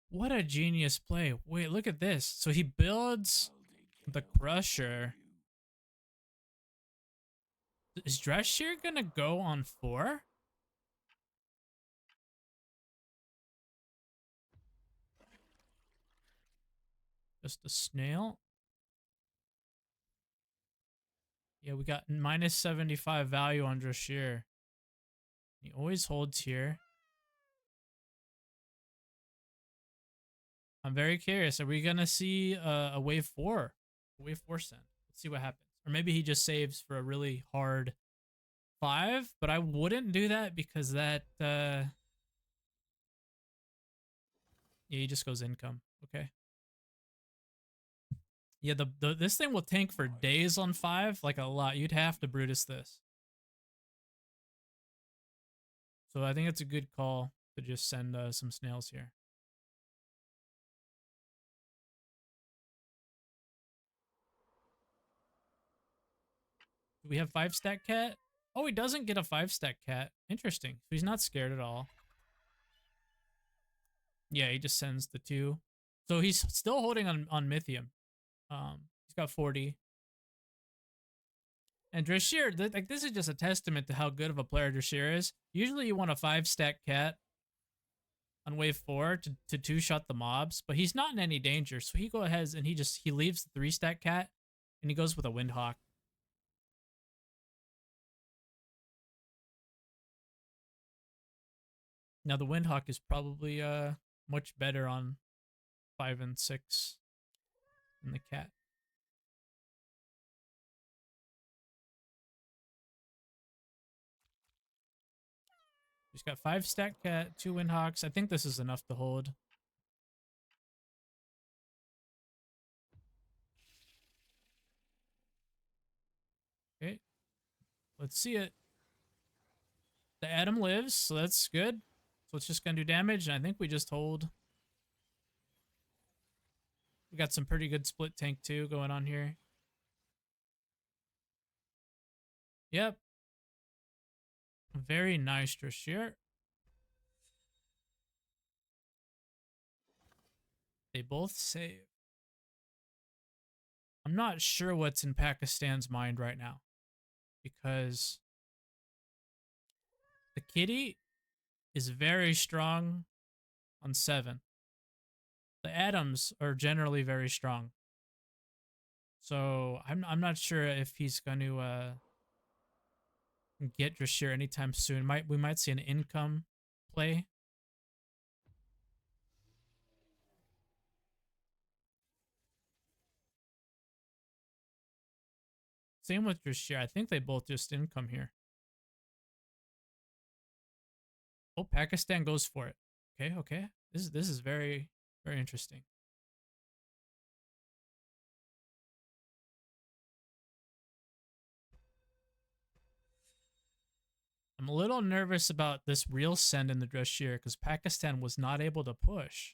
What a genius play. Wait, look at this. So he builds the Crusher. Is Draier gonna go on 4? Just a snail. Yeah, we got minus 75 value on Draier. He always holds here. I'm very curious. Are we gonna see a wave 4? A wave 4 send. Let's see what happens. Or maybe he just saves for a really hard 5, but I wouldn't do that because that yeah, he just goes income. Okay. Yeah, this thing will tank for days on 5, like a lot. You'd have to Brutus this. So I think it's a good call to just send some snails here. Do we have 5-stack cat? Oh, he doesn't get a 5-stack cat. Interesting. So he's not scared at all. Yeah, he just sends the 2. So he's still holding on Mythium. He's got 40. And Draier, like, this is just a testament to how good of a player Draier is. Usually you want a 5-stack cat on wave 4 to 2-shot the mobs, but he's not in any danger. So he goes ahead and he leaves the 3-stack cat and he goes with a Windhawk. Now the Windhawk is probably much better on 5 and 6 than the cat. He's got 5-stack cat, 2 Windhawks. I think this is enough to hold. Okay. Let's see it. The Atom lives, so that's good. So it's just gonna do damage, and I think we just hold. We got some pretty good split tank too going on here. Yep. Very nice, Draier. They both save. I'm not sure what's in Pakistan's mind right now, because the kitty is very strong on 7. The atoms are generally very strong. So I'm not sure if he's going to get Draier anytime soon. We might see an income play. Same with Draier. I think they both just income here. Oh, Pakistan goes for it. Okay, okay. This is very, very interesting. I'm a little nervous about this real send in the Draier because Pakistan was not able to push.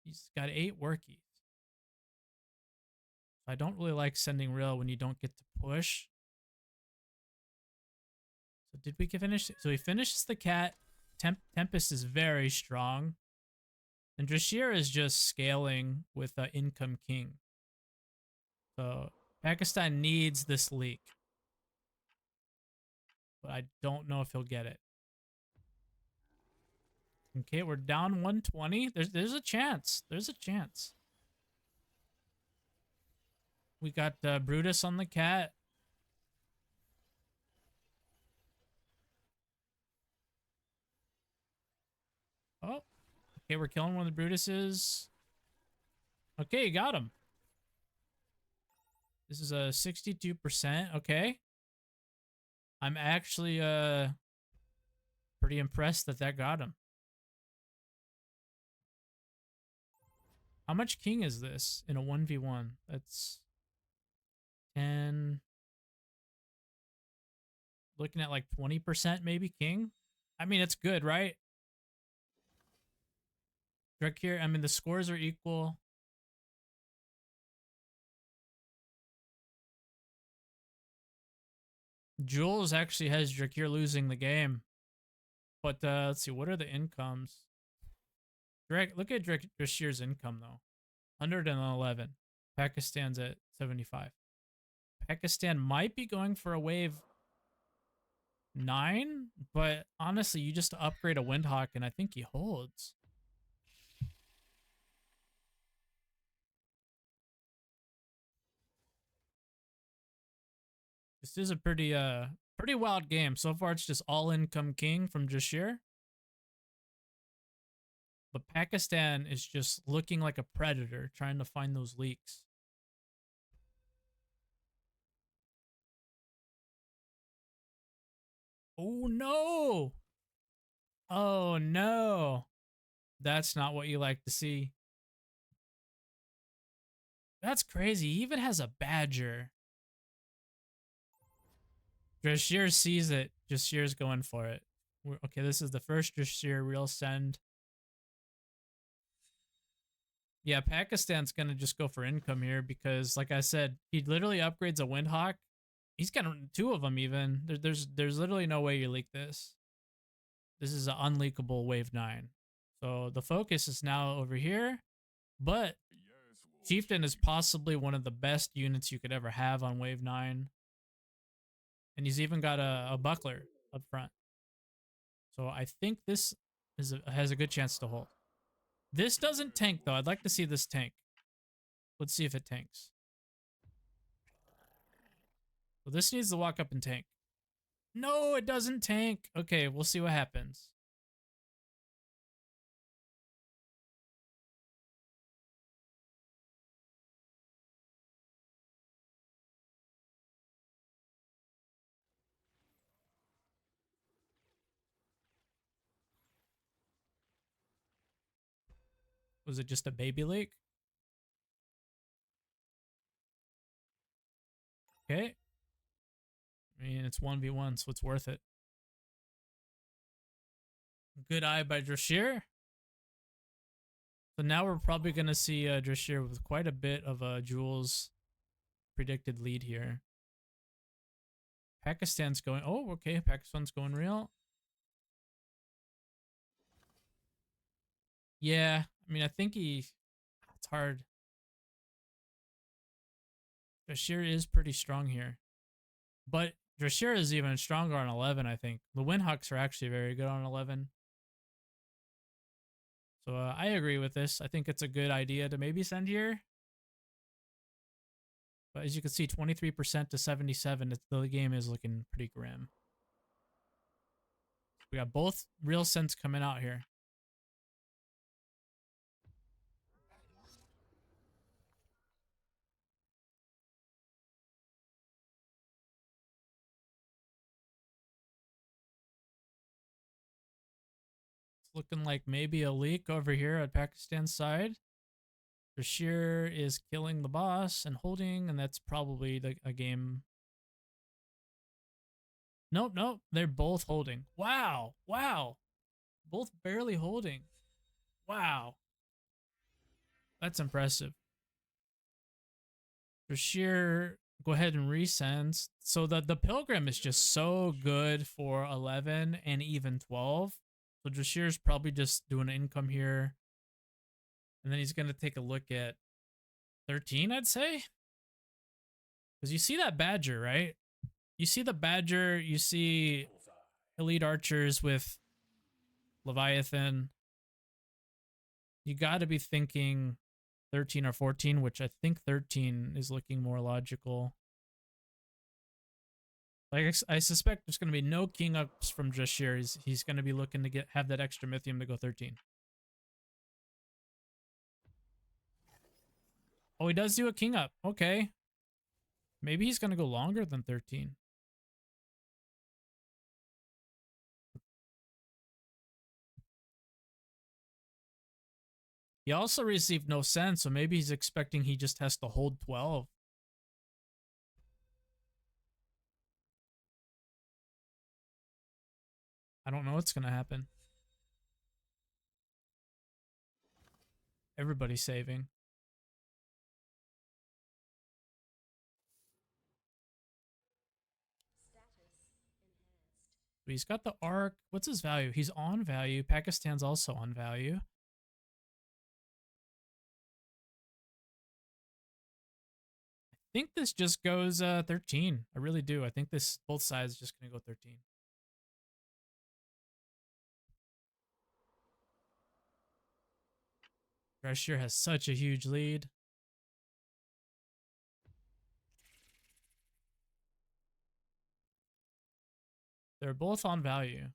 He's got 8 workies. I don't really like sending real when you don't get to push. So did we finish? So he finishes the cat. Tempest is very strong. And Draier is just scaling with Income King. So Pakistan needs this leak. But I don't know if he'll get it. Okay, we're down 120. There's a chance. There's a chance. We got Brutus on the cat. Oh. Okay, we're killing one of the Brutuses. Okay, got him. This is a 62%. Okay. I'm actually pretty impressed that that got him. How much king is this in a 1v1? That's 10. Looking at like 20% maybe king. I mean, it's good, right? Draier, I mean, the scores are equal. Jules actually has Draier losing the game. But let's see, what are the incomes? Look at Drair's income though. 111. Pakistan's at 75. Pakistan might be going for a wave 9, but honestly, you just upgrade a Windhawk and I think he holds. This is a pretty wild game. So far it's just all income king from Draier. But Pakistan is just looking like a predator trying to find those leaks. Oh no! Oh no! That's not what you like to see. That's crazy. He even has a badger. Draier sees it. Draier's going for it. Okay, this is the first Draier real send. Yeah, Pakistan's going to just go for income here because, like I said, he literally upgrades a Windhawk. He's got 2 of them even. There's literally no way you leak this. This is an unleakable wave 9. So the focus is now over here. But Chieftain is possibly one of the best units you could ever have on wave 9. And he's even got a buckler up front. So I think this has a good chance to hold. This doesn't tank, though. I'd like to see this tank. Let's see if it tanks. Well, this needs to walk up and tank. No, it doesn't tank. Okay, we'll see what happens. Was it just a baby leak? Okay. I mean, it's 1v1, so it's worth it. Good eye by Draier. So now we're probably going to see Draier with quite a bit of a Jules predicted lead here. Pakistan's going... Oh, okay. Pakistan's going real. Yeah. I mean, I think he... It's hard. Draier is pretty strong here. But Draier is even stronger on 11, I think. The Windhawks are actually very good on 11. So I agree with this. I think it's a good idea to maybe send here. But as you can see, 23% to 77. The game is looking pretty grim. We got both real sends coming out here. Looking like maybe a leak over here at Pakistan's side. Draier is killing the boss and holding, and that's probably a game. Nope, nope. They're both holding. Wow. Wow. Both barely holding. Wow. That's impressive. Draier, go ahead and resends. So the Pilgrim is just so good for 11 and even 12. So Drashir's probably just doing income here. And then he's going to take a look at 13, I'd say. Because you see that Badger, right? You see the Badger, you see Elite Archers with Leviathan. You got to be thinking 13 or 14, which I think 13 is looking more logical. Like I suspect there's going to be no king ups from Drashir. He's going to be looking to have that extra mythium to go 13. Oh, he does do a king up. Okay. Maybe he's going to go longer than 13. He also received no sense, so maybe he's expecting he just has to hold 12. I don't know what's going to happen. Everybody's saving. But he's got the arc. What's his value? He's on value. Pakistan's also on value. I think this just goes 13. I really do. I think this both sides just going to go 13. Drashir has such a huge lead. They're both on value.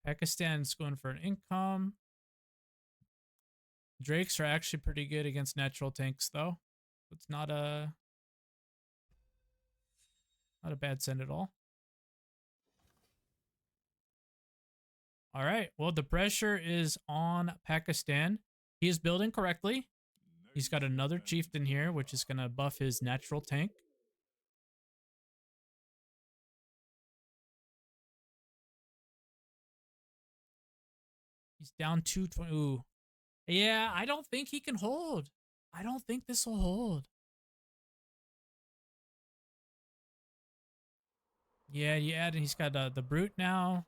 Pakistan's going for an income. Drakes are actually pretty good against natural tanks, though. It's not a bad send at all. All right. Well, the pressure is on Pakistan. He is building correctly. He's got another chieftain here, which is going to buff his natural tank. He's down 220. Ooh. Yeah, I don't think he can hold. I don't think this will hold. Yeah, and he's got the brute now.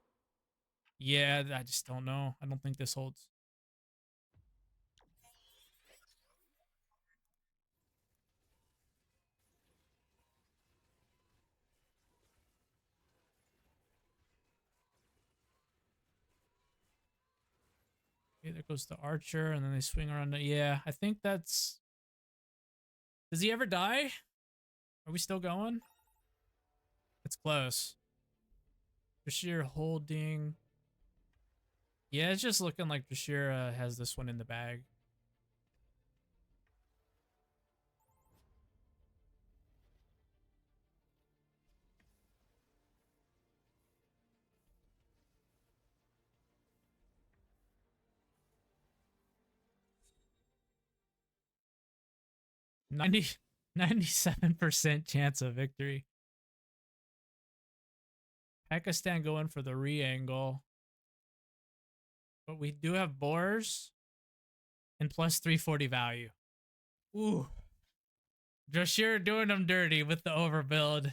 Yeah, I just don't know. I don't think this holds. Okay, there goes the archer, and then they swing around. Yeah, I think that's... Does he ever die? Are we still going? It's close. Drashir holding. Yeah, it's just looking like Drashir has this one in the bag. – 97% chance of victory. Pakistan going for the re-angle. But we do have boars and plus 340 value. Ooh. Drashir doing them dirty with the overbuild.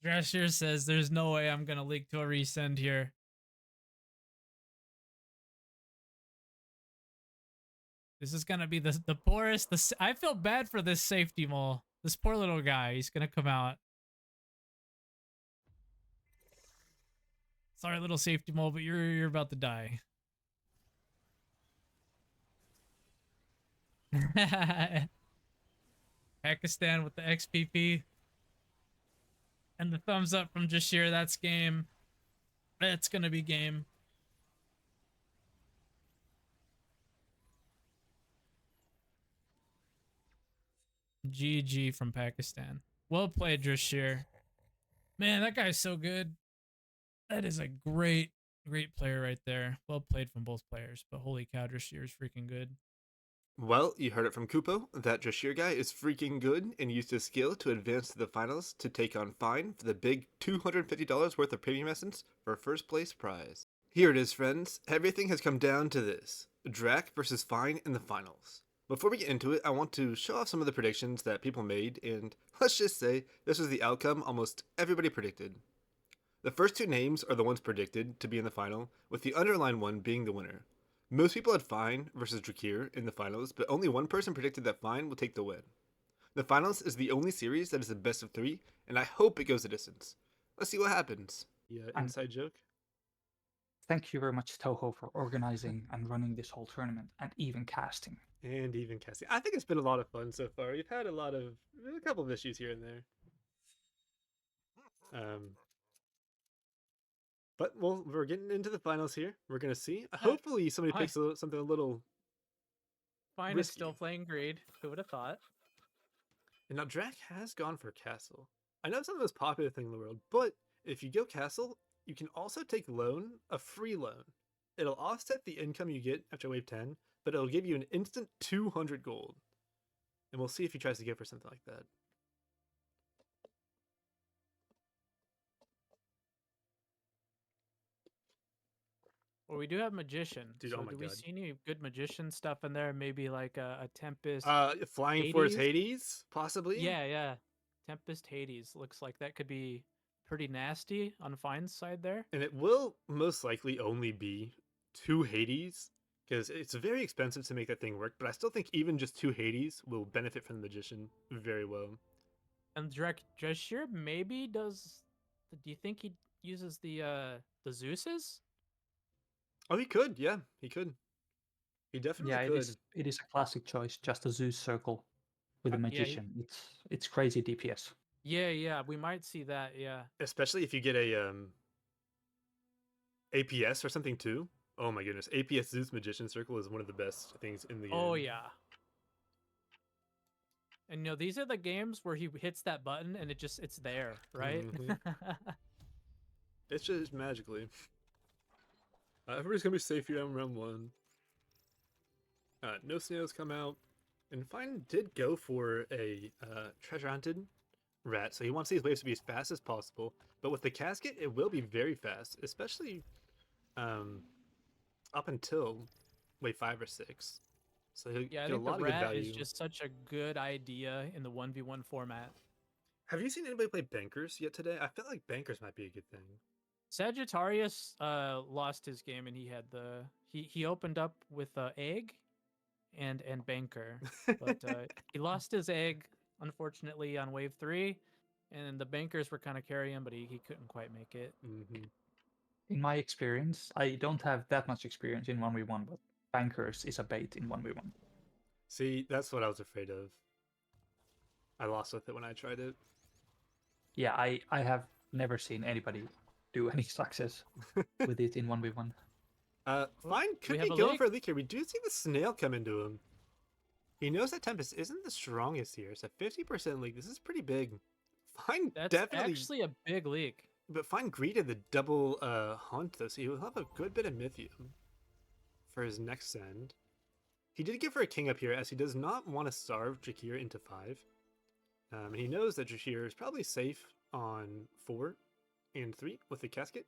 Drashir says there's no way I'm going to leak to a resend here. This is going to be the poorest. I feel bad for this safety mole. This poor little guy. He's going to come out. Sorry, little safety mole, but you're about to die. Pakistan with the XPP. And the thumbs up from Drashir. That's game. That's going to be game. GG from Pakistan. Well played, Drashir. Man, that guy's so good. That is a great player right there. Well played from both players, but holy cow, Drashir is freaking good. Well, you heard it from Kupo. That Drashir guy is freaking good and used his skill to advance to the finals to take on Fine for the big $250 worth of premium essence for first place prize. Here it is, friends. Everything has come down to this. Drac versus Fine in the finals. Before we get into it, I want to show off some of the predictions that people made, and let's just say this was the outcome almost everybody predicted. The first two names are the ones predicted to be in the final, with the underlined one being the winner. Most people had Fine versus Draier in the finals, but only one person predicted that Fine will take the win. The finals is the only series that is a best of 3, and I hope it goes the distance. Let's see what happens. Yeah, inside joke. Thank you very much, Toho, for organizing and running this whole tournament and even casting. And even casting. I think it's been a lot of fun so far. We've had a couple of issues here and there. But we're getting into the finals here. We're gonna see. Hopefully, somebody picks something a little. Fine is still playing Greed. Who would have thought? And now Drac has gone for Castle. I know it's not the most popular thing in the world, but if you go Castle, you can also take Loan, a free loan. It'll offset the income you get after wave 10, but it'll give you an instant 200 gold. And we'll see if he tries to go for something like that. Well, we do have Magician. Dude, so oh my do we God. see any good Magician stuff in there? Maybe like a Tempest. Flying Force Hades, possibly? Yeah. Tempest Hades. Looks like that could be pretty nasty on Fine's side there. And it will most likely only be 2 Hades, because it's very expensive to make that thing work, but I still think even just 2 Hades will benefit from the Magician very well. And Draier maybe does. Do you think he uses the Zeuses? Oh, he could. Yeah, he could. He definitely could. It is a classic choice. Just a Zeus circle with a magician. It's crazy DPS. Yeah, we might see that. Yeah, especially if you get a APS or something too. Oh my goodness, APS Zeus Magician Circle is one of the best things in the game. Oh yeah. And these are the games where he hits that button and it's there, right? It's just magically. Everybody's gonna be safe here on round 1. No snails come out, and Fine did go for a treasure hunted rat, so he wants these waves to be as fast as possible. But with the casket, it will be very fast, especially up until wave 5 or 6. So he'll get a lot of good value. The rat is just such a good idea in the 1v1 format. Have you seen anybody play Bankers yet today? I feel like Bankers might be a good thing. Sagittarius lost his game, and he had he opened up with egg and banker, but he lost his egg unfortunately on wave 3, and the bankers were kind of carrying him, but he couldn't quite make it. In my experience, I don't have that much experience in 1v1, but bankers is a bait in 1v1. See, that's what I was afraid of. I lost with it when I tried it. Yeah, I have never seen anybody do any success with it in 1v1. Fine could be going for a leak here. We do see the snail come into him. He knows that Tempest isn't the strongest here. It's a 50% leak. This is pretty big. Fine, That's definitely actually a big leak. But Fine greeted the double hunt though, so he will have a good bit of Mythium for his next send. He did give for a king up here, as he does not want to starve Draier into 5. And he knows that Draier is probably safe on 4 and 3 with the casket.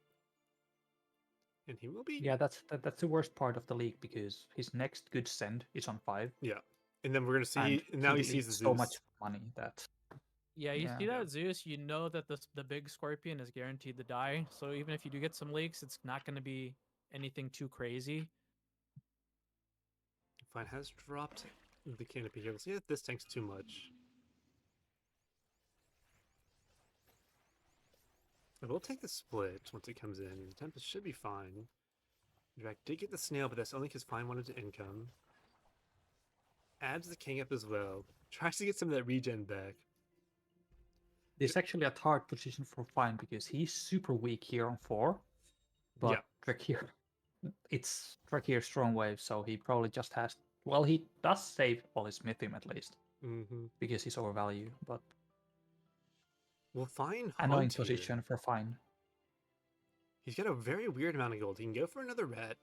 And he will be. Yeah, that's the worst part of the league, because his next good send is on 5. Yeah. And then we're gonna see. And now he sees the Zeus. So much money that. Yeah, you see that Zeus, you know that the big scorpion is guaranteed to die. So even if you do get some leaks, it's not going to be anything too crazy. Fine has dropped the canopy here. We'll see if this tank's too much. We'll take the split once it comes in. The Tempest should be fine. Drac did get the snail, but that's only because Fine wanted to income. Adds the king up as well. Tries to get some of that regen back. It's actually a hard position for Fine, because he's super weak here on 4. But Draier, it's Draikier's strong wave, so he probably just has. Well, he does save all his Mythium at least, because he's overvalued. But well, Fine. Annoying position for Fine. He's got a very weird amount of gold. He can go for another rat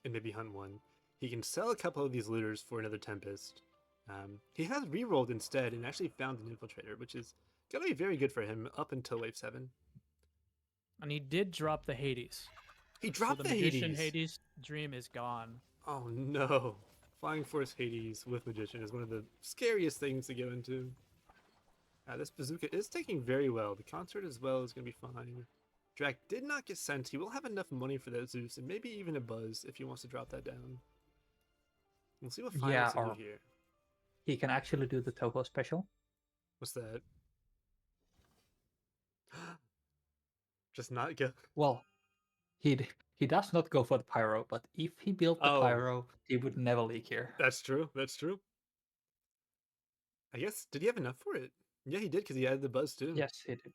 and maybe hunt one. He can sell a couple of these looters for another Tempest. He has rerolled instead and actually found an infiltrator, which is gonna be very good for him up until wave 7. And he did drop the Hades. He dropped so the Magician Hades dream is gone. Oh no. Flying Force Hades with Magician is one of the scariest things to go into. This bazooka is taking very well. The concert as well is going to be fine. Drac did not get sent. He will have enough money for that Zeus and maybe even a Buzz if he wants to drop that down. We'll see what Fine Yeah, wants to do or here. he can actually do the Toho special. What's that? Just not go. Well, he does not go for the Pyro, but if he built the Oh. Pyro, he would never leak here. That's true. That's true. I guess, did he have enough for it? Yeah, he did because he added the Buzz too. Yes, he did.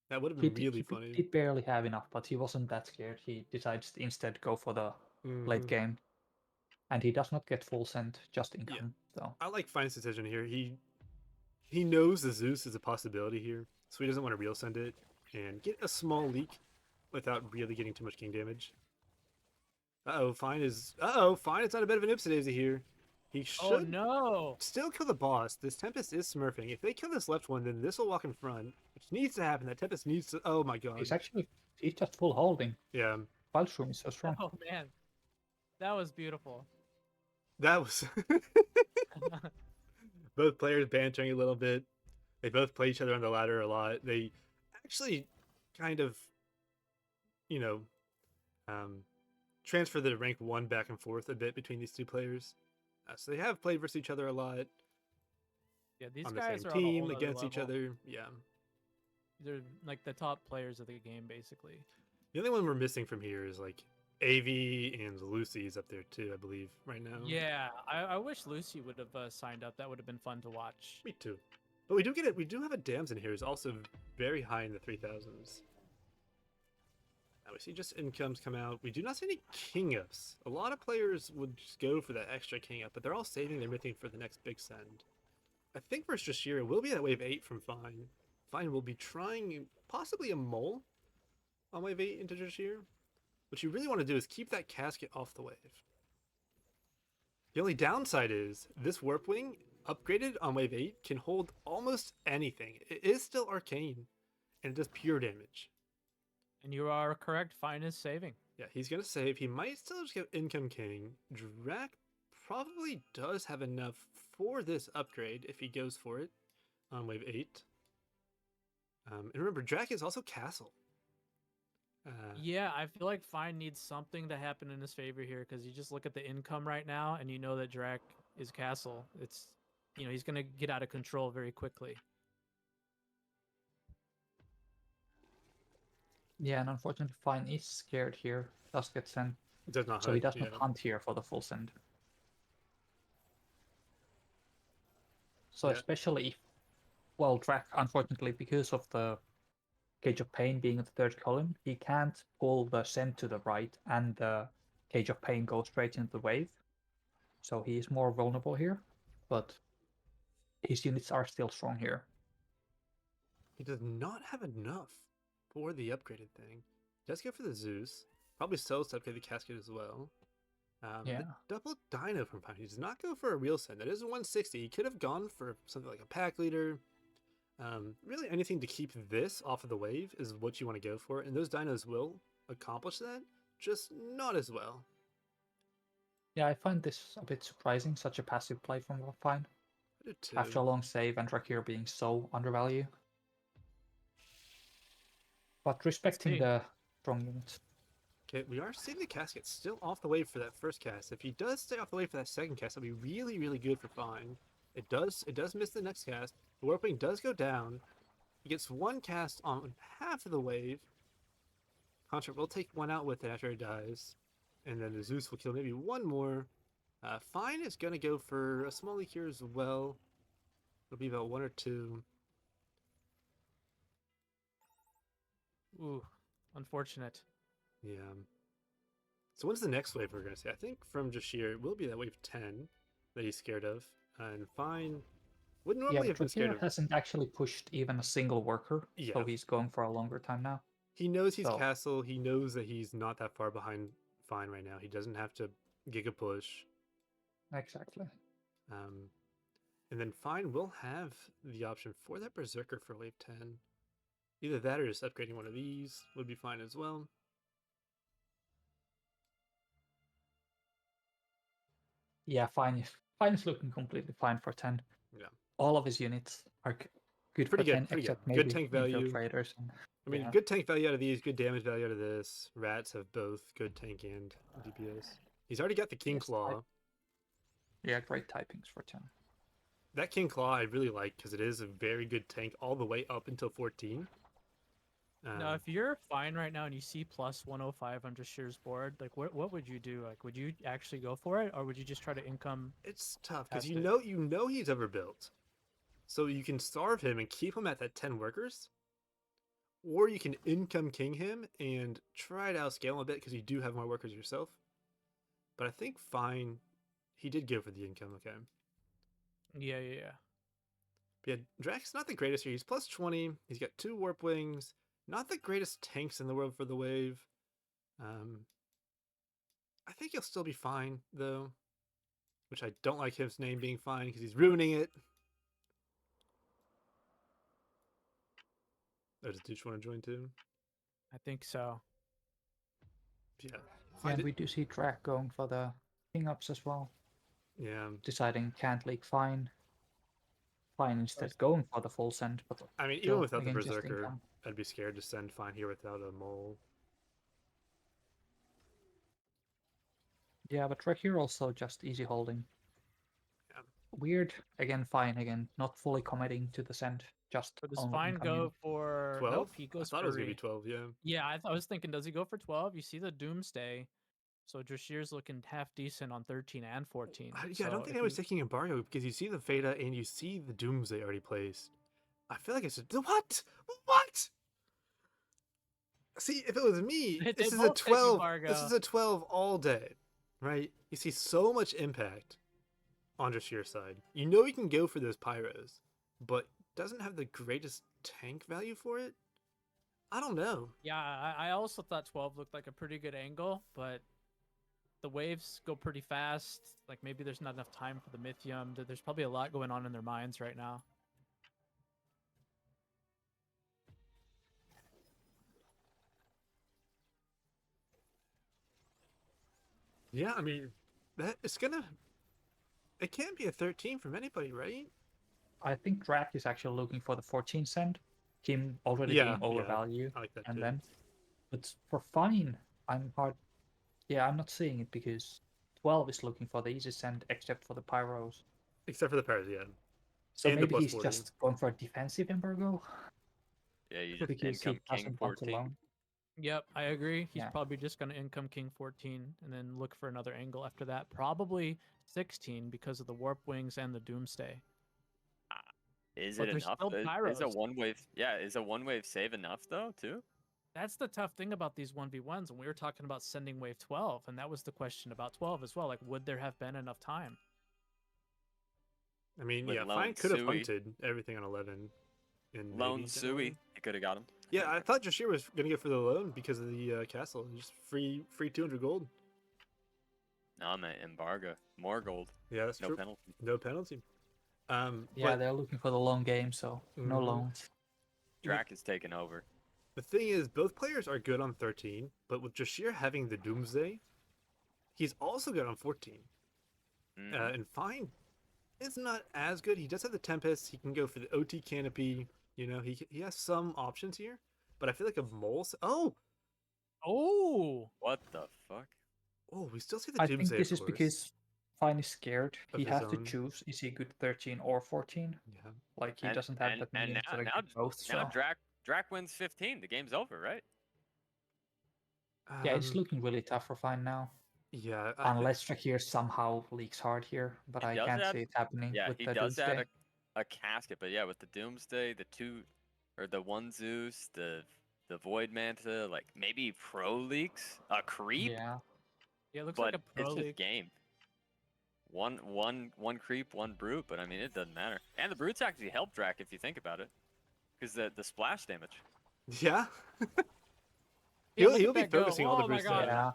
That would have He been did, really he funny. did barely have enough, but he wasn't that scared. He decides to instead go for the late Mhm. game. And he does not get full send, just income. So I like Fine's decision here. He knows the Zeus is a possibility here, so he doesn't want to real send it and get a small leak without really getting too much king damage. Fine is it's not a bit of an oopsie-daisy here. He should Oh no! still kill the boss. This Tempest is smurfing. If they kill this left one, then this will walk in front, which needs to happen. That Tempest needs to. Oh my god. he's just full holding. Yeah, Wildshroom is so strong. Oh man, that was beautiful. that was. Both players bantering a little bit. They both play each other on the ladder a lot. They actually kind of, you know, transfer the rank 1 back and forth a bit between these two players. So they have played versus each other a lot Yeah, these on the guys same are on a team whole nother against each level. other. Yeah. They're like the top players of the game, basically. The only one we're missing from here is like AV and Lucy's up there too, I believe, right now. Yeah, I wish Lucy would have signed up. That would have been fun to watch. Me too. But we do get it. We do have a Damson here who's also very high in the 3000s. Now we see just incomes come out. We do not see any king ups. A lot of players would just go for that extra king up, but they're all saving their mythic for the next big send. I think for Shashira, it will be that wave 8 from Fine. Fine will be trying possibly a mole on wave 8 into Shashir. What you really want to do is keep that casket off the wave. The only downside is this Warp Wing, upgraded on wave 8, can hold almost anything. It is still arcane, and it does pure damage. And you are correct. Fine is saving. Yeah, he's going to save. He might still just get Income King. Drac probably does have enough for this upgrade if he goes for it on wave 8. And remember, Drac is also Castle. Yeah, I feel like Fine needs something to happen in his favor here because you just look at the income right now and you know that Drac is Castle. It's, he's going to get out of control very quickly. Yeah, and unfortunately Fine is scared here. Does get sent. Does not So he hunt, does not yeah. hunt here for the full send. So Yeah. especially if, well, Drac, unfortunately, because of the Cage of Pain being in the third column, he can't pull the send to the right and the Cage of Pain goes straight into the wave. So he is more vulnerable here, but his units are still strong here. He does not have enough for the upgraded thing. He does go for the Zeus. Probably sells to upgrade the casket as well. Yeah. The double dino from Fine. He does not go for a real send. That is 160. He could have gone for something like a pack leader. Really anything to keep this off of the wave is what you want to go for. And those dinos will accomplish that, just not as well. Yeah, I find this a bit surprising, such a passive play from Fine. I do too. After a long save and Draier being so undervalued. But respecting see. the strong units. Okay, we are seeing the casket still off the wave for that first cast. If he does stay off the wave for that second cast, that'll be really, really good for Fine. It does miss the next cast. The warping does go down. He gets one cast on half of the wave. Contract will take one out with it after he dies. And then the Zeus will kill maybe one more. Fine is going to go for a small leak here as well. It'll be about 1 or 2. Ooh, unfortunate. Yeah. So when's the next wave we're going to see? I think from Jashir, it will be that wave 10 that he's scared of. And Fine would Yeah, normally but have been scared Draier of. hasn't actually pushed even a single worker, Yeah. so he's going for a longer time now. He knows he's So- Castle. He knows that he's not that far behind Fine right now. He doesn't have to giga push. Exactly. And then Fine will have the option for that Berserker for wave 10. Either that or just upgrading one of these would be fine as well. Yeah, Fine is looking completely fine for 10. Yeah. All of his units are good Pretty for good, tank, pretty good. except Good maybe tank value. infiltrators. And, I mean, yeah. good tank value out of these, good damage value out of this. Rats have both good tank and DPS. He's already got the King Yes, Claw. Yeah, great typings for 10. That King Claw I really like because it is a very good tank all the way up until 14. Now, if you're fine right now and you see plus 105 on Drashir's board, like what would you do? Like, would you actually go for it, or would you just try to income? It's tough because Test you it. know he's overbuilt, so you can starve him and keep him at that 10 workers, or you can income king him and try to outscale him a bit because you do have more workers yourself. But I think fine, he did go for the income. Okay. Yeah. But yeah, Drax not the greatest here. He's plus 20. He's got 2 warp wings. Not the greatest tanks in the world for the wave. I think he'll still be fine though, which I don't like his name being fine because he's ruining it. Oh, does Doof want to join too? I think so. Yeah. And we do see Drake going for the king ups as well. Yeah. Deciding can't leak fine. Fine instead going for the full send. But I mean, even still, without the again, just Berserker, income. I'd be scared to send fine here without a mole. Yeah, but Drake here also just easy holding. Yeah. Weird. Again, fine. Again, not fully committing to the send. Just But does only Fine incoming. go for 12? Nope, he I goes thought for it was going to be 12, yeah. Yeah, I was thinking, does he go for 12? You see the Doomsday. So Drashir's looking half decent on 13 and 14. Yeah, I don't think I was taking embargo because you see the Veda and you see the Doomsday already placed. I feel like it's a... What? What? See, if it was me, They this is a both take 12. embargo. This is a 12 all day, right? You see so much impact on Drashir's side. You know he can go for those pyros, but doesn't have the greatest tank value for it. I don't know. Yeah, I also thought 12 looked like a pretty good angle, but the waves go pretty fast. Like, maybe there's not enough time for the Mythium. There's probably a lot going on in their minds right now. Yeah, I mean, that it's gonna... It can't be a 13 from anybody, right? I think Drake is actually looking for the 14 send. Him already Yeah, being yeah, overvalued. I like that And too. then, but for fine, I'm not seeing it because 12 is looking for the easy send except for the pyros. Except for the pyros, yeah. So And the maybe plus he's 40. just going for a defensive embargo Yeah, you just because he income king doesn't want to 14. loan. Yep, I agree. He's Yeah. probably just going to income King 14 and then look for another angle after that. Probably 16 because of the Warp Wings and the Doomsday. Is But it there's enough? still Is a pyros. one wave? Yeah, is a one wave save enough though too? That's the tough thing about these 1v1s. And we were talking about sending wave 12, and that was the question about 12 as well. Like, would there have been enough time? I mean, With yeah, Lone Fine could have Sui. hunted everything on 11. And Lone maybe Sui, you could have got him. Yeah, I thought Drashir was going to go for the loan because of the castle. Just free 200 gold. No, man, embargo, more gold, Yeah, that's no true. penalty. No penalty. Yeah, But they're looking for the long game, so no Mhm. loans. Drac is taking over. the thing is, both players are good on 13, but with Drashir having the Doomsday, he's also good on 14. Mhm. And Fine is not as good. He does have the Tempest. He can go for the OT Canopy. You know, he has some options here. But I feel like a mole... Oh! What the fuck? Oh, we still see the I think Doomsday, this of is course. because Fine is scared. Of He his has to own. choose: is he good 13 or 14? Yeah. Like he And- doesn't have and- that many and that now- are good both. Now So Drac wins 15. The game's over, right? yeah, it's Um, looking really tough for Fine now. Yeah. I thi- Unless Shakir somehow leaks hard here, but He I does can't add- see it happening Yeah, with he the does add Doomsday. a casket, but yeah, with the Doomsday, the one Zeus, the Void Manta, like maybe Pro Leaks, a creep, Yeah, Yeah, it looks but like a pro it's just league. game. One creep, one brute, but I mean it doesn't matter. And the brutes actually help Drac if you think about it, because the splash damage. Yeah. Yeah, look he'll at be that go. focusing all the Oh my boosts God. there. yeah.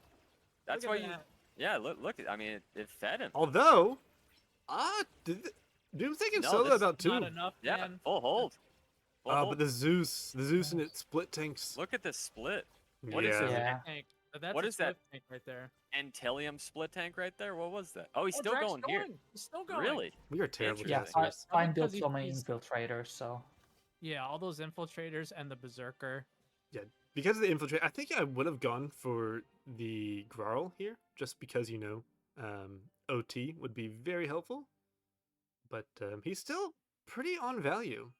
That's Look why at you. that. Yeah, look. I mean, it fed him. Although, Doomsday can No, solo this- about 2. Not enough, Yeah, man. full hold. Full hold. But the Zeus and its split tanks. Look at this split. What is yeah. it? Yeah. Tank. That's What a is that? split tank right there. Antillium split tank right there. What was that? Oh, he's Oh, still Drac's going here. He's still going. Really? We are terrible Interesting. Yeah, chasers. Fine Probably built because so many he's- infiltrators, so Yeah, all those infiltrators and the berserker. Because of the infiltrate, I think I would have gone for the Grarl here, just because, you know, OT would be very helpful. But he's still pretty on value.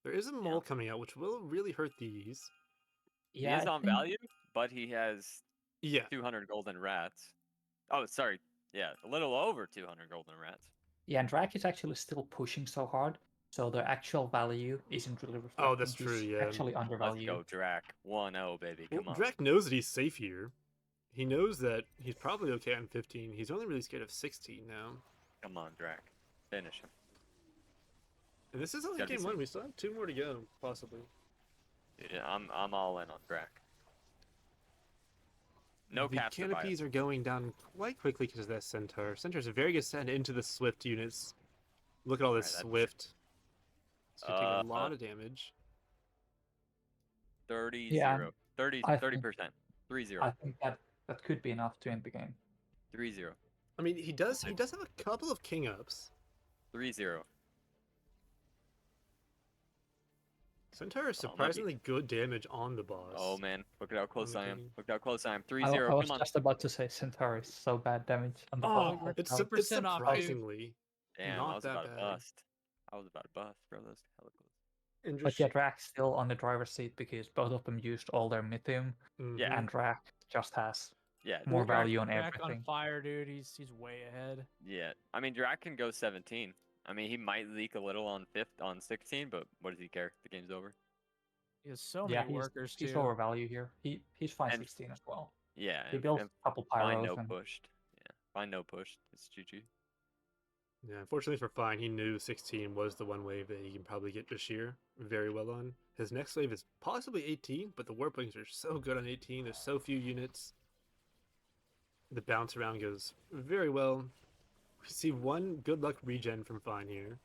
There is a mole coming out, which will really hurt these. He is on value, but he has Yeah. 200 golden rats. Oh, sorry. Yeah, a little over 200 golden rats. Yeah, and Drag is actually still pushing so hard, so the actual value isn't really reflecting. Oh, that's true, He's yeah. actually Let's undervalued. go, Drac. 1-0, baby. Well, Come on. Drac knows that he's safe here. He knows that he's probably okay on 15. He's only really scared of 16 now. Come on, Drac. Finish him. And this is only Gotta be game 1. We still have 2 more to go, possibly. Yeah, I'm all in on Drac. No The caps to buy it. canopies are going down quite quickly because of that Centaur. Centaur's a very good send into the Swift units. Look at all this Alright, Swift. It's gonna take a lot Uh, of damage. 30, Yeah, 0. 30, I think- 30%. 3-0. I think that could be enough to end the game. 3-0. I mean, he does have a couple of king ups. 3-0. Centaur is Oh, might be- surprisingly good damage on the boss. Oh man, look at how close I am. Okay. Look at how close I am. I 3-0. was Come on. just about to say Centaur is so bad damage on the Oh, boss. you're It's, Now- it's 2% off, dude. surprisingly. Damn, not I was that about to bad. bust. I was about to bust, bro. That was hella close. And But yeah, Drax still on the driver's seat because both of them used all their Mythium, Yeah. and Drax just has Yeah, more Drac- value on Drac everything. on fire, dude. He's way ahead. Yeah, I mean, Drac can go 17. I mean, he might leak a little on 16, but what does he care? The game's over. He has so Yeah, many workers he's too. overvalued here. He's fine And- 16 as well. Yeah, He and, built and a couple fine pyros no and pushed. Yeah, fine no pushed. It's GG. Yeah, unfortunately for Fine, he knew 16 was the one wave that he can probably get Bashir very well on. His next wave is possibly 18, but the Warp Wings are so good on 18. There's so few units. The bounce around goes very well. We see one good luck regen from Fine here.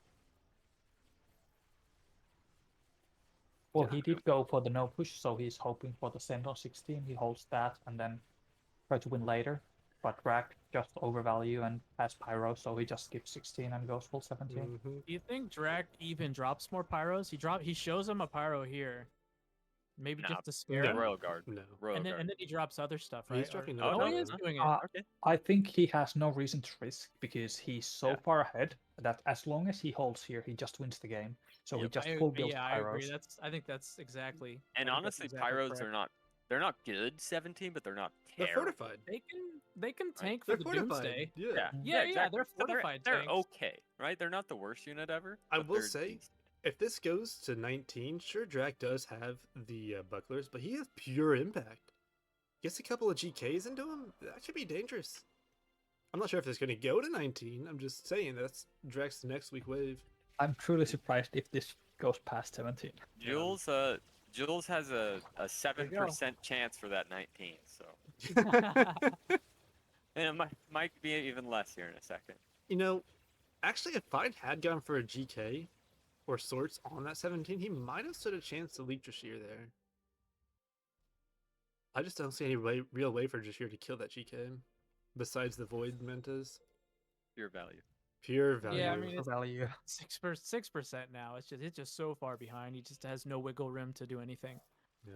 well, he did go for the no push, so he's hoping for the send on 16. He holds that and then try to win later. But Drac just overvalue and has pyro, so he just skips 16 and goes full 17. Mhm. Do you think Drac even drops more pyros? He shows him a pyro here. Maybe Nah, just to scare no. him. Royal Guard. No. Royal And Guard. then he drops other stuff, He's right? Or- dropping oh, no he pyro. is doing it. Uh, Okay. I think he has no reason to risk because he's so Yeah. far ahead that as long as he holds here, he just wins the game. So he Yep. just I, full builds yeah, I agree. pyros. I think that's exactly. And I think that's honestly, exactly pyros correct. are they're not good 17, but they're not They're terrible. fortified. They can tank They're for the fortified. doomsday. Yeah. Yeah, Yeah, exactly. they're So fortified They're tanks. okay, right? They're not the worst unit ever. I but will they're say, decent. if this goes to 19, sure, Drac does have the bucklers, but he has pure impact. Gets a couple of GKs into him, that could be dangerous. I'm not sure if it's going to go to 19. I'm just saying that's Drac's next week wave. I'm truly surprised if this goes past 17. Jules has a go. 7% chance for that 19, so and it might be even less here in a second. You know, actually, if Fine had gone for a GK or sorts on that 17, he might have stood a chance to leak Drashir there. I just don't see any real way for Drashir to kill that GK besides the Void Mentas. Pure value. Pure value. Yeah, I mean, For it's value. 6% now. It's just so far behind. He just has no wiggle room to do anything. yeah.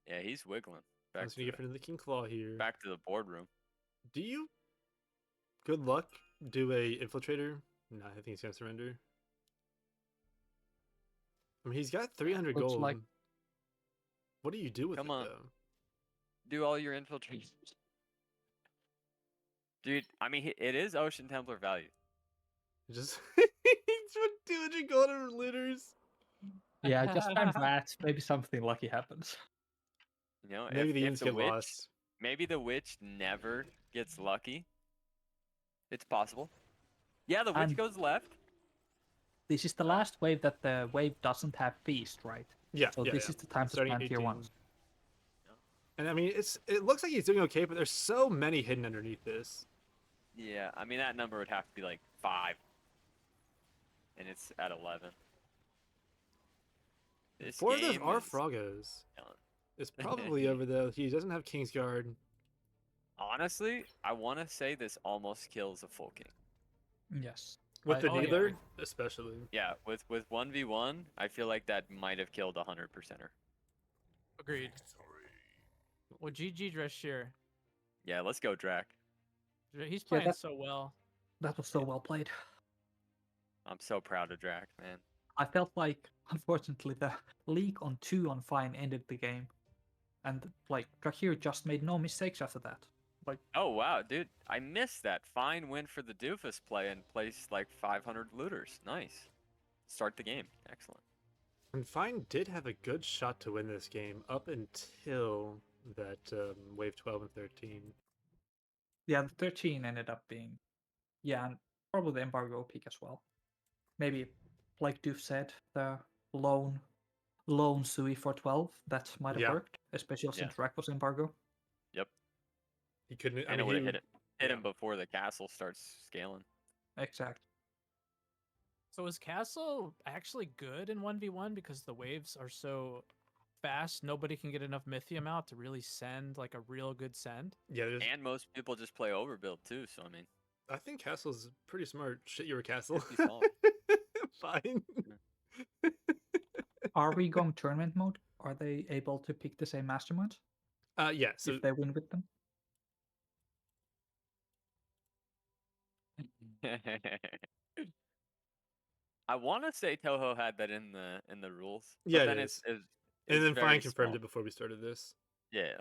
Yeah, he's wiggling. Back That's to, when you get rid of the King Claw here. back to the boardroom. Do you, good luck, do a Infiltrator? No, I think he's going to surrender. I mean, he's got 300 Looks gold. like- What do you do with Come it, on. though? Do all your infiltrations. Dude, I mean, it is Ocean Templar value. Just he's put 200 gold on litters. Yeah, just spam rats. Maybe something lucky happens. You know, Maybe if, the if units the get witch, lost. maybe the witch never gets lucky. It's possible. Yeah, the witch And- goes left. This is the last wave that the wave doesn't have feast, right? Yeah, So yeah, this yeah. is the time to Starting spam at tier 18. 1. And I mean, it looks like he's doing okay, but there's so many hidden underneath this. Yeah, I mean that number would have to be like 5, and it's at 11. This Four of those game are is Froggos. killing. It's probably over though. He doesn't have Kingsguard. Honestly, I want to say this almost kills a full king. Yes. With the Oh, yeah. neither, especially. Yeah, with 1v1, I feel like that might have killed 100%er. Agreed. Well, GG Draier. Yeah, let's go, Drac. He's Yeah, playing so well. That was so well played. I'm so proud of Drac, man. I felt like, unfortunately, the leak on 2 on Fine ended the game. And, like, Draier just made no mistakes after that. Like, Oh wow, dude, I missed that. Fine win for the Doofus play and placed like 500 looters. Nice. Start the game. Excellent. And Fine did have a good shot to win this game up until that wave 12 and 13. yeah, the 13 ended up being, yeah, and probably the embargo peak as well. Maybe, like Doof said, the lone Sui for 12, that might have Yeah. worked, especially Yeah. since Drac was embargo. Yep. He couldn't. I And it mean, would he have hit him yeah. before the castle starts scaling. Exactly. So is Castle actually good in 1v1 because the waves are so fast? Nobody can get enough Mythium out to really send like a real good send. Yeah, there's. And most people just play overbuild too, so I mean, I think Castle's pretty smart. Shit, you're a castle. Pretty solid. Fine. Are we going tournament mode? Are they able to pick the same mastermind Yeah. So if they win with them? I want to say Toho had that in the rules. Yeah, but it then is. it's and then very Fine confirmed small. it before we started this. Yeah.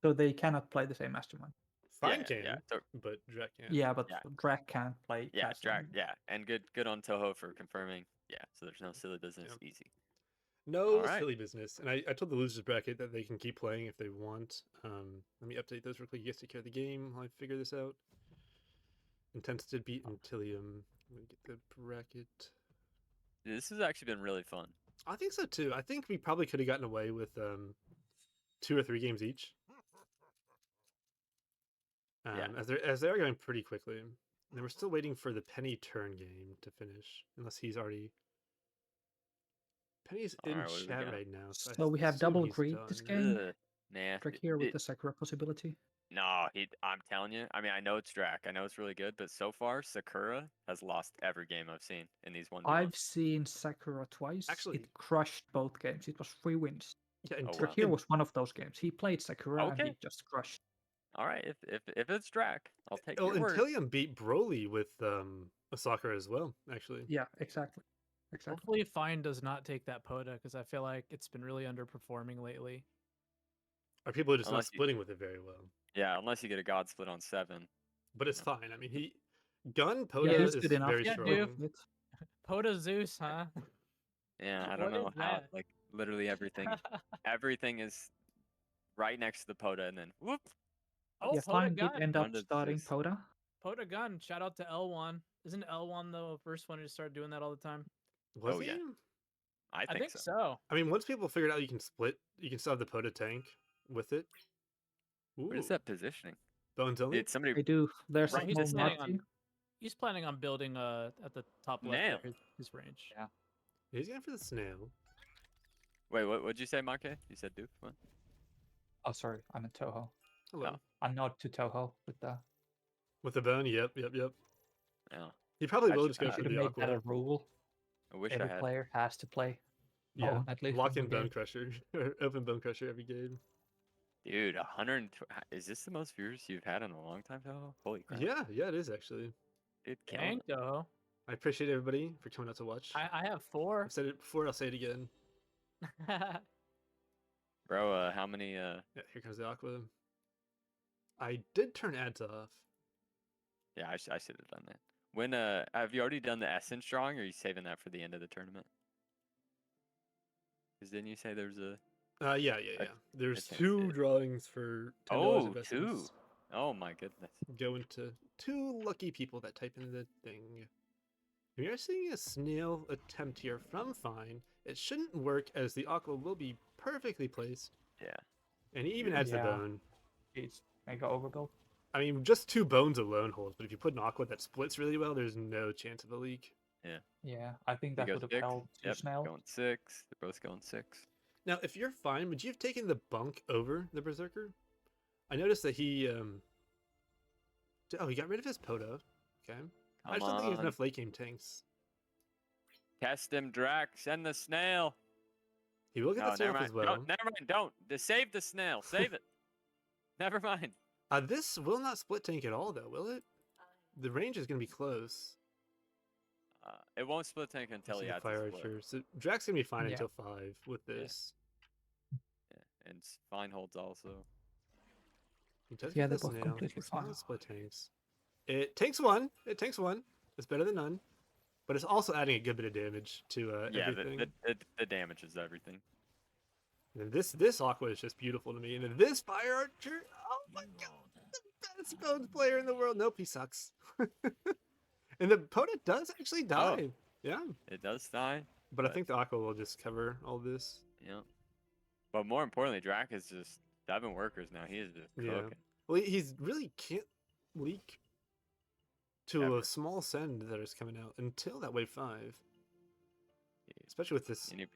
So they cannot play the same mastermind. Fine Yeah, can, yeah, so- but Drac can't. Yeah, but Yeah. Drac can't play Yeah, Castle. Drac. Yeah, and good on Toho for confirming. Yeah, so there's no silly business. Yeah. Easy. No Alright. silly business. And I told the losers bracket that they can keep playing if they want. Let me update those real quick. You guys take care of the game while I figure this out. Intents to beat Intilium. Let me get the bracket. Dude, this has actually been really fun. I think so too. I think we probably could have gotten away with 2 or 3 games each. Yeah. As they are going pretty quickly. And then we're still waiting for the Penny turn game to finish, unless he's already. Penny's in Alright, what do we chat got? right now. I So we have assume double he's greed this done. game. Ugh, nasty. Drac here with It- the Sakura possibility. No, I'm telling you. I mean, I know it's Drac. I know it's really good, but so far, Sakura has lost every game I've seen in these 1v1s. I've seen Sakura twice. Actually- it crushed both games. It was 3 wins. Yeah, and Oh, Tur- wow. Here was one of those games. He played Sakura and he Okay. just crushed. All right, if it's Drac, I'll take Oh, your word. Intilium beat Broly with Sakura as well, actually. Yeah, exactly. Exactly. Hopefully Fine does not take that Poda because I feel like it's been really underperforming lately. Or people are just not Unless you- splitting with it very well. Yeah, unless you get a God split on 7. But it's Yeah. fine. I mean, Gun Poda Yeah, he's is good enough. very Yeah, strong. dude. Poda Zeus, huh? Yeah, I don't What know is how. that? Like literally everything is right next to the Poda, and then whoop. Oh, yeah, Poda Fine did Gun. end up Under starting Zeus. Poda. Poda Gun. Shout out to L1. Isn't L1 the first one to start doing that all the time? Was Oh, he? yeah. I I think think so. so. I mean, once people figured out you can split, you can still have the Poda tank with it. What is Ooh. that positioning? Bones only? Did somebody? They do. There's Right, a he's small planning Madmatti. He's planning on building at the top left Nail. there, his range. Yeah. He's going for the snail. Wait, what'd you say, Make? You said Doof? What? Oh, sorry. I'm in Toho. Hello. Oh. I'm not to Toho with the. With the bone? Yep. Yeah. He probably I will should- just go I for Should have the made that aqua. a rule. I wish Every I had. player has to play. Yeah. Bone at least Lock one in Bone game. Crusher. Or open Bone Crusher every game. Dude, 100. Is this the most viewers you've had in a long time, Toho? Holy crap. Yeah, it is actually. Dude, Dang, though. I appreciate everybody for coming out to watch. I have 4. I've said it before, I'll say it again. Bro, how many? Yeah, here comes the aqua. I did turn ads off. Yeah, I should have done that. When have you already done the essence drawing, or are you saving that for the end of the tournament? Because didn't you say there's a? Yeah. There's can't 2 see it. drawings for $10 Oh, of 2. essence. Oh my goodness. Going to 2 lucky people that type in the thing. If you're seeing a snail attempt here from Fine, it shouldn't work as the aqua will be perfectly placed. Yeah. And he even adds the Yeah. bone. It's mega overbuild. I mean, just 2 bones alone holds, but if you put an aqua that splits really well, there's no chance of a leak. Yeah, I think He that goes would have 6. held Yep, Snail. going 6. They're both going 6. Now, if you're Fine, would you have taken the bunk over the Berserker? I noticed that he, oh, he got rid of his Poda. Okay. I just don't think he has on. enough late game tanks. Test him, Drac. Send the snail. He will get No, the snail never off mind. as well. Never mind. Don't. Save the snail. Save it. Never mind. This will not split tank at all, though, will it? The range is going to be close. It won't split tank until This he is a adds fire a split. archer. So Drax going to be fine Yeah. until 5 with this. Yeah, and fine holds also. He does Yeah, get they're the both snail. completely It's not fine. split tanks. It takes one. It takes one. It's better than none. But it's also adding a good bit of damage to Yeah, everything. the damage is everything. And then this Aqua is just beautiful to me. And then this Fire Archer, oh my god, the best Bones player in the world. Nope, he sucks. And the opponent does actually die. Yeah. It does die. But I But- think the Aqua will just cover all this. Yeah. But more importantly, Drac is just 7 workers now. He is just Yeah. cooking. Well, he's really can't leak to Ever. a small send that is coming out until that wave 5. Yeah. Especially with this Any,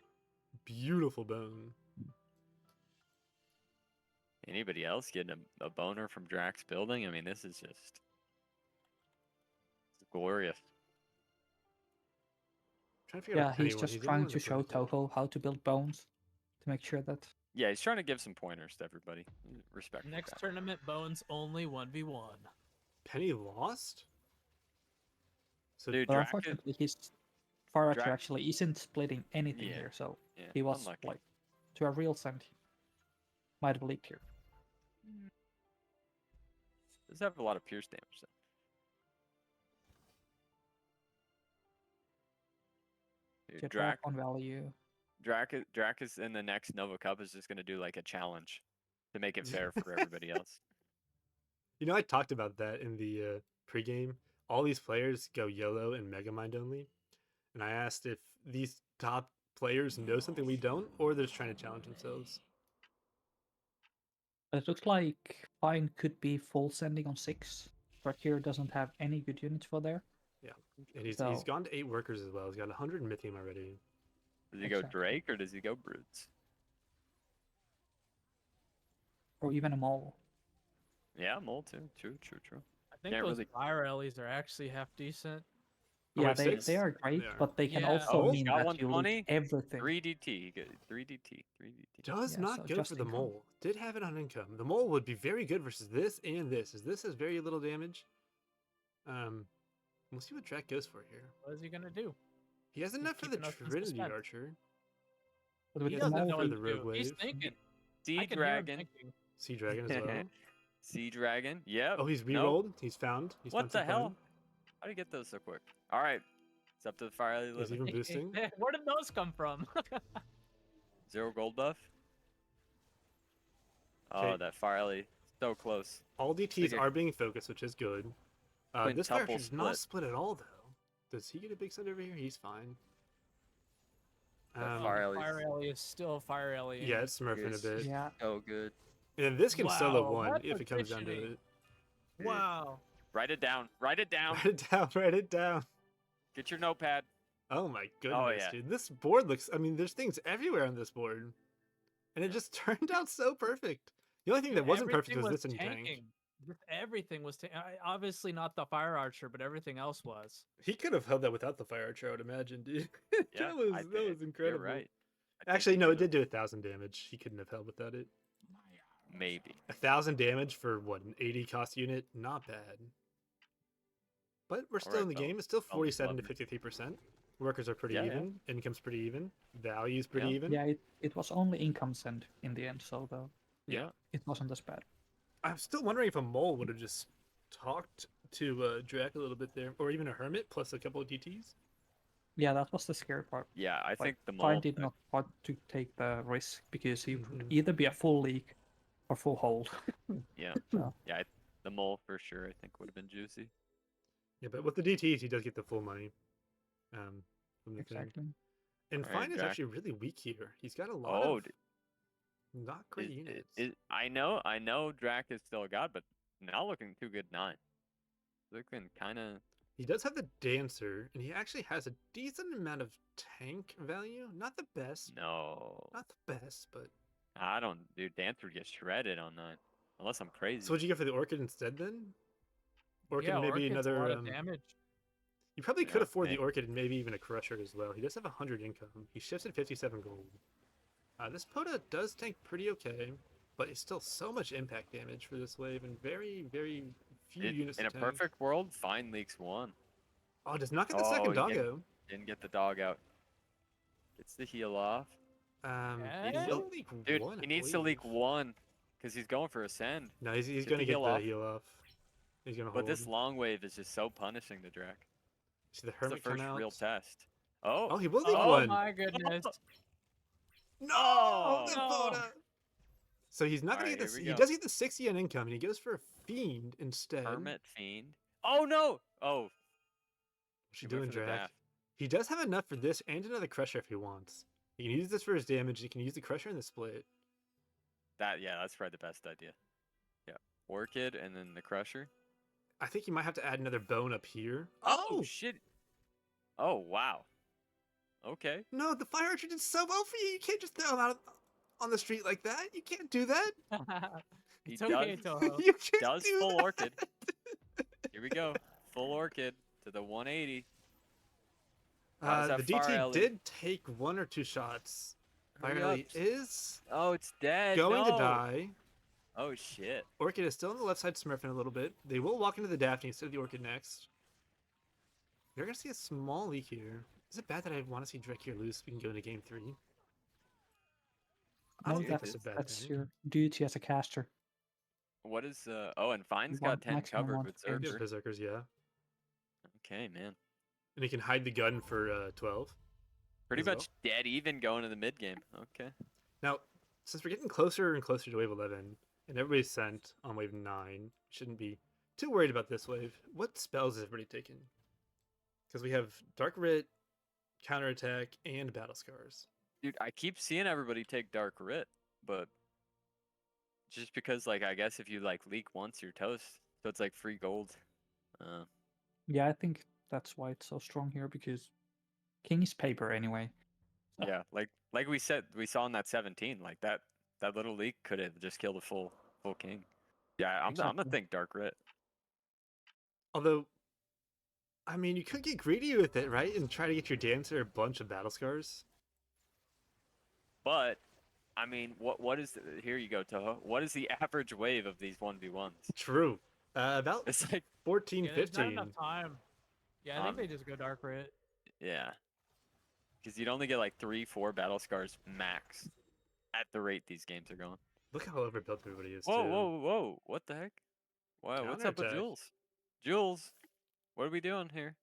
beautiful bone. anybody else getting a boner from Drac's building? I mean, this is just it's glorious. Trying to figure out Yeah, he's Pennywise. just the only trying one to that show plays that. Toho how to build bones to make sure that. Yeah, he's trying to give some pointers to everybody. Respect. for Next that. tournament, Bones only 1v1. Penny lost? So Dude, But Drac is, unfortunately, his Fire Archer Drac- actually isn't splitting anything Yeah, here, so yeah, he was unlucky. like to a real send. Might have leaked here. does have a lot of pierce damage. Though. Dude, Get Drac, back on value. Drac is in the next Nova Cup is just gonna do like a challenge to make it fair for everybody else. You know, I talked about that in the pregame. All these players go YOLO and Megamind only. And I asked if these top players know something we don't, or they're just trying to challenge themselves. But it looks like Fine could be full sending on 6. But here doesn't have any good units for there. And he's So- gone to 8 workers as well. He's got 100 Mythium already. Does he go Exactly. Drake or does he go Brutes? Or even a mole. Yeah, Mole too. True. I think Can't those really- fire Ellies are actually half decent. Oh, Yeah, wait, they 6? are great, They are. but they can Yeah. also Oh, mean got that you 120? lose everything. 3DT. He got 3DT. 3DT. Does Yeah, not so go just for the income. mole. Did have it on income. The mole would be very good versus this and this, as this has very little damage. We'll see what Drac goes for here. What is he gonna do? He has enough for the keeping us in Trinity suspense. Archer. But He with He the doesn't doesn't know mole, know for what the to rogue do. He's wave. thinking. Sea I can hear him Dragon. thinking. Sea Dragon as well. Sea Dragon. Yep. Oh, he's Nope. rerolled. He's found. He's What found the some hell? fun. How do you get those so quick? All right. It's up to the Fire Ellie Is he living. even boosting? Where did those come from? 0 gold buff. Oh, Okay. that Fire Ellie. So close. All DTs Like a are being focused, which is good. This quintuple character's not split. split at all, though. Does he get a big send over here? He's fine. That Fire Ellie's Fire Ellie is still Fire Ellie. Yeah, it's smurfing a Yes. bit. yeah, so good. And then this can solo Wow, one what if it comes down to positioning. it. Wow. Write it down. Write it down. Write it down. Write it down. Get your notepad. Oh my goodness, yeah. dude. This board looks. I mean, there's things everywhere on this board. And it just turned out so perfect. The only thing that wasn't perfect was this in tank. Just everything was obviously not the Fire Archer, but everything else was. He could have held that without the Fire Archer, I would imagine, dude. Yeah, that was I that think was incredible. You're right. I think Actually, he no, it could've- did do 1,000 damage. He couldn't have held without it. Maybe. 1,000 damage for what, an 80 cost unit? Not bad. But we're still in the Alright, game. It's still I'll 47 to love 53%. Workers are pretty Yeah. even. Income's pretty even. Value's pretty Yeah. even. yeah, it was only income send in the end, so Yeah. it wasn't as bad. I'm still wondering if a mole would have just talked to Drac a little bit there, or even a hermit plus a couple of DTs. Yeah, that was the scary part. Yeah, I Like, think the Fine mole. did not want to take the risk because he would Mhm. either be a full leak or full hold. Yeah. So- Yeah, the mole for sure. I think would have been juicy. Yeah, but with the DTs, he does get the full money. From the thing. Exactly. And Alright, Fine is Drac. actually really weak here. He's got a lot Oh, of not great units. I know Drac is still a god, but not looking too good. Looking kind of. He does have the Dancer, and he actually has a decent amount of tank value. Not the best. No. Not the best, but... I don't. Dude, Dancer gets shredded on that. Unless I'm crazy. So what'd you get for the Orchid instead, then? Orchid, yeah, maybe Orchid's another... a lot of damage. You probably could Yeah, afford the man. Orchid and maybe even a Crusher as well. He does have 100 income. He shifts at 57 gold. This Poda does tank pretty okay, but it's still so much impact damage for this wave and very, very few units In to a tank. perfect world, Fine leaks 1. Oh, does not get the Oh, second he doggo. didn't get the dog out. Gets the heal off. He Eh? will leak Dude, one, he I needs to leak believe. 1 because he's going for Ascend. No, he's Get going to the get heal the off. heal off. He's going to But hold. this long wave is just so punishing to Drek. See the It's the Hermit come first out. real test. Oh. Oh, he will leak Oh one. my goodness. No, Oh, the no. Poda. So he's not going to Alright, get the. here we He go. does get the 60 on income, and he goes for a Fiend instead. Hermit Fiend. Oh no! Oh. What's he He doing, went for the Drac? daff. He does have enough for this and another Crusher if he wants. He can use this for his damage. He can use the Crusher in the split. That's probably the best idea. Yeah. Orchid and then the Crusher. I think he might have to add another bone up here. Oh shit! Oh wow. Okay. No, the Fire Archer did so well for you. You can't just throw him out on the street like that. You can't do that. It's He okay, does- Toho. You can't Does do full that. Orchid. Here we go. Full Orchid to the 180. How does The that Fire DT Alley- did take 1 or 2 shots. Hurry Fire Alley up. is Oh, it's dead. going to no. die. Oh shit. Orchid is still on the left side smurfing a little bit. They will walk into the Daphne instead of the Orchid next. You're going to see a small leak here. Is it bad that I want to see Drek here lose so we can go into game 3? I No, don't think that's, that's a bad that's thing. your duty as a caster. What is oh, and Fine's want got 10 maximum covered amount with of games. Yeah, Zerker. Berserkers, yeah. Okay, man. And he can hide the gun for 12. Pretty as well. much dead even going to the mid game. Okay. Now, since we're getting closer and closer to wave 11, and everybody's sent on wave 9, shouldn't be too worried about this wave. What spells is everybody taking? Because we have Dark Writ, Counterattack, and Battle Scars. Dude, I keep seeing everybody take Dark Writ, but just because, like, I guess if you like leak once, you're toast. So it's like free gold. Yeah, I think that's why it's so strong here because King's paper anyway. Yeah, like we said, we saw in that 17, like that little leak could have just killed a full king. Yeah, I'm gonna Exactly. think Dark Writ. Although, I mean, you could get greedy with it, right? And try to get your Dancer a bunch of Battle Scars. But I mean, what is here you go, Toho. What is the average wave of these 1v1s? True. About It's like 14, Yeah, there's not 15. enough time. Yeah, I think they just go Dark Writ. yeah. Because you'd only get like 3-4 battle scars max at the rate these games are going. Look how overbuilt everybody is, Whoa, too. whoa! What the heck? Wow, what's up with Counterattack. Jules? Jules, what are we doing here?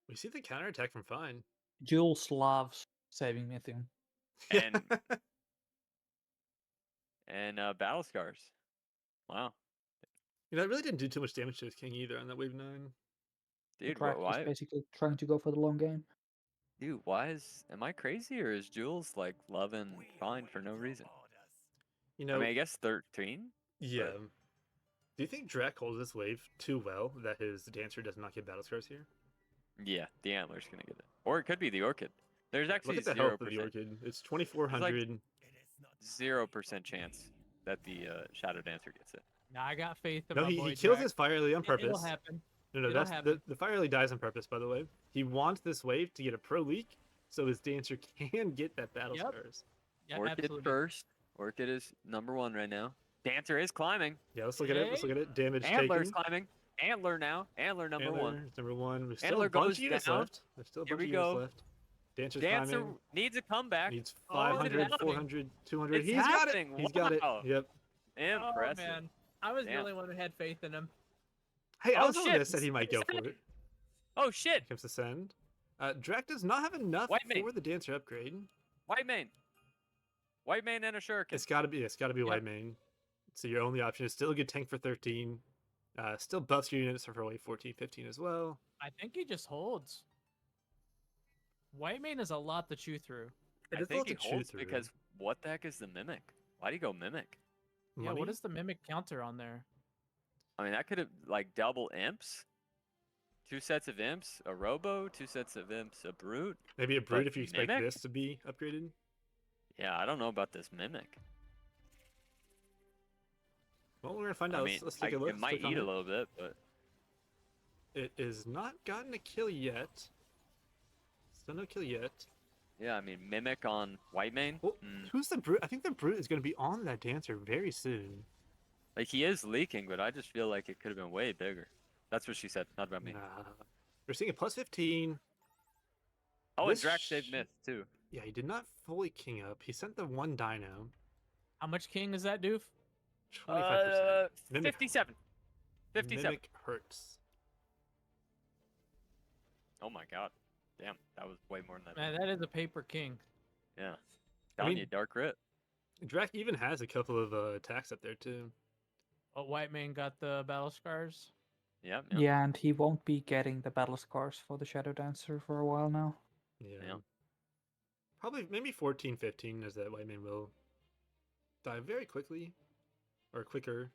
We see the counterattack from Fine. Jules loves saving Mythium. And battle scars. Wow, You know, it really didn't do too much damage to his king either on that wave 9. dude, Crack is why? basically trying to go for the long game. Dude, am I crazy or is Jules like loving Fine for no reason? You I know, mean, I guess 13. yeah. Do you think Drac holds this wave too well that his Dancer does not get Battle Scars here? Yeah, the antler's gonna get it, or it could be the Orchid. There's actually Look at the 0%. health of the Orchid. It's 2,400. 0% chance that the Shadow Dancer gets it. Nah, I got faith in No, my he boy kills Drac. his Fire Lily on purpose. It'll happen. No, It'll that's the happen. Fire Lily dies on purpose, by the way. He wants this wave to get a pro leak, so his Dancer can get that Battle Yep. Scars. Yeah, Orchid absolutely. first. Orchid is #1 right now. Dancer is climbing. Yeah, let's look at it. Let's look at it. Damage Antler's taken. climbing. Antler now. Antler #1. Antler is number 1. There's still Antler a bunch goes of units down. left. There's still a Here bunch of we units go. left. Dancer's Dancer climbing. needs a comeback. Needs Oh, 500, it's happening. 400, 200. It's He's got it. happening. He's got it. Wow. Yep. Impressive. Oh man, I was the Damn. only one who had faith in him. Hey, I Oh, was the one shit. that said he might go for Send. it. Oh shit! Here comes the send. Drac does not have enough White mane. for the Dancer upgrade. White mane. White mane and a shuriken. It's gotta be white mane. So your only option is still a good tank for 13. Still buffs your units for wave 14, 15 as well. I think he just holds. White mane is a lot to chew through. It I is a think lot he to chew holds through. because what the heck is the mimic? Why do you go mimic? Yeah, Money? what is the mimic counter on there? I mean, that could have like double imps. 2 sets of imps, a robo, 2 sets of imps, a brute. Maybe a brute but if you expect Mimic? this to be upgraded. Yeah, I don't know about this mimic. Well, we're gonna find I out. mean, Let's take a look. it might eat a little bit, but It is not gotten a kill yet. Still no kill yet. Yeah, I mean, Mimic on White Mane. Oh, who's the Brute? I think the Brute is going to be on that Dancer very soon. Like, he is leaking, but I just feel like it could have been way bigger. That's what she said, not about me. Nah. We're seeing a plus 15. Oh, and This Drac saved myth, too. Yeah, he did not fully king up. He sent the one dino. How much king is that, Doof? 25%. Mimic, 57. 57. Mimic hurts. Oh my god. Damn, that was way more than that. Man, that is a paper king. Yeah. I Telling mean- you, Dark Rit. Drac even has a couple of attacks up there too. Oh, White Man got the battle scars. Yeah, Yeah, and he won't be getting the battle scars for the Shadow Dancer for a while now. Yeah. Probably maybe 14, 15 as that White Man will die very quickly. Or quicker.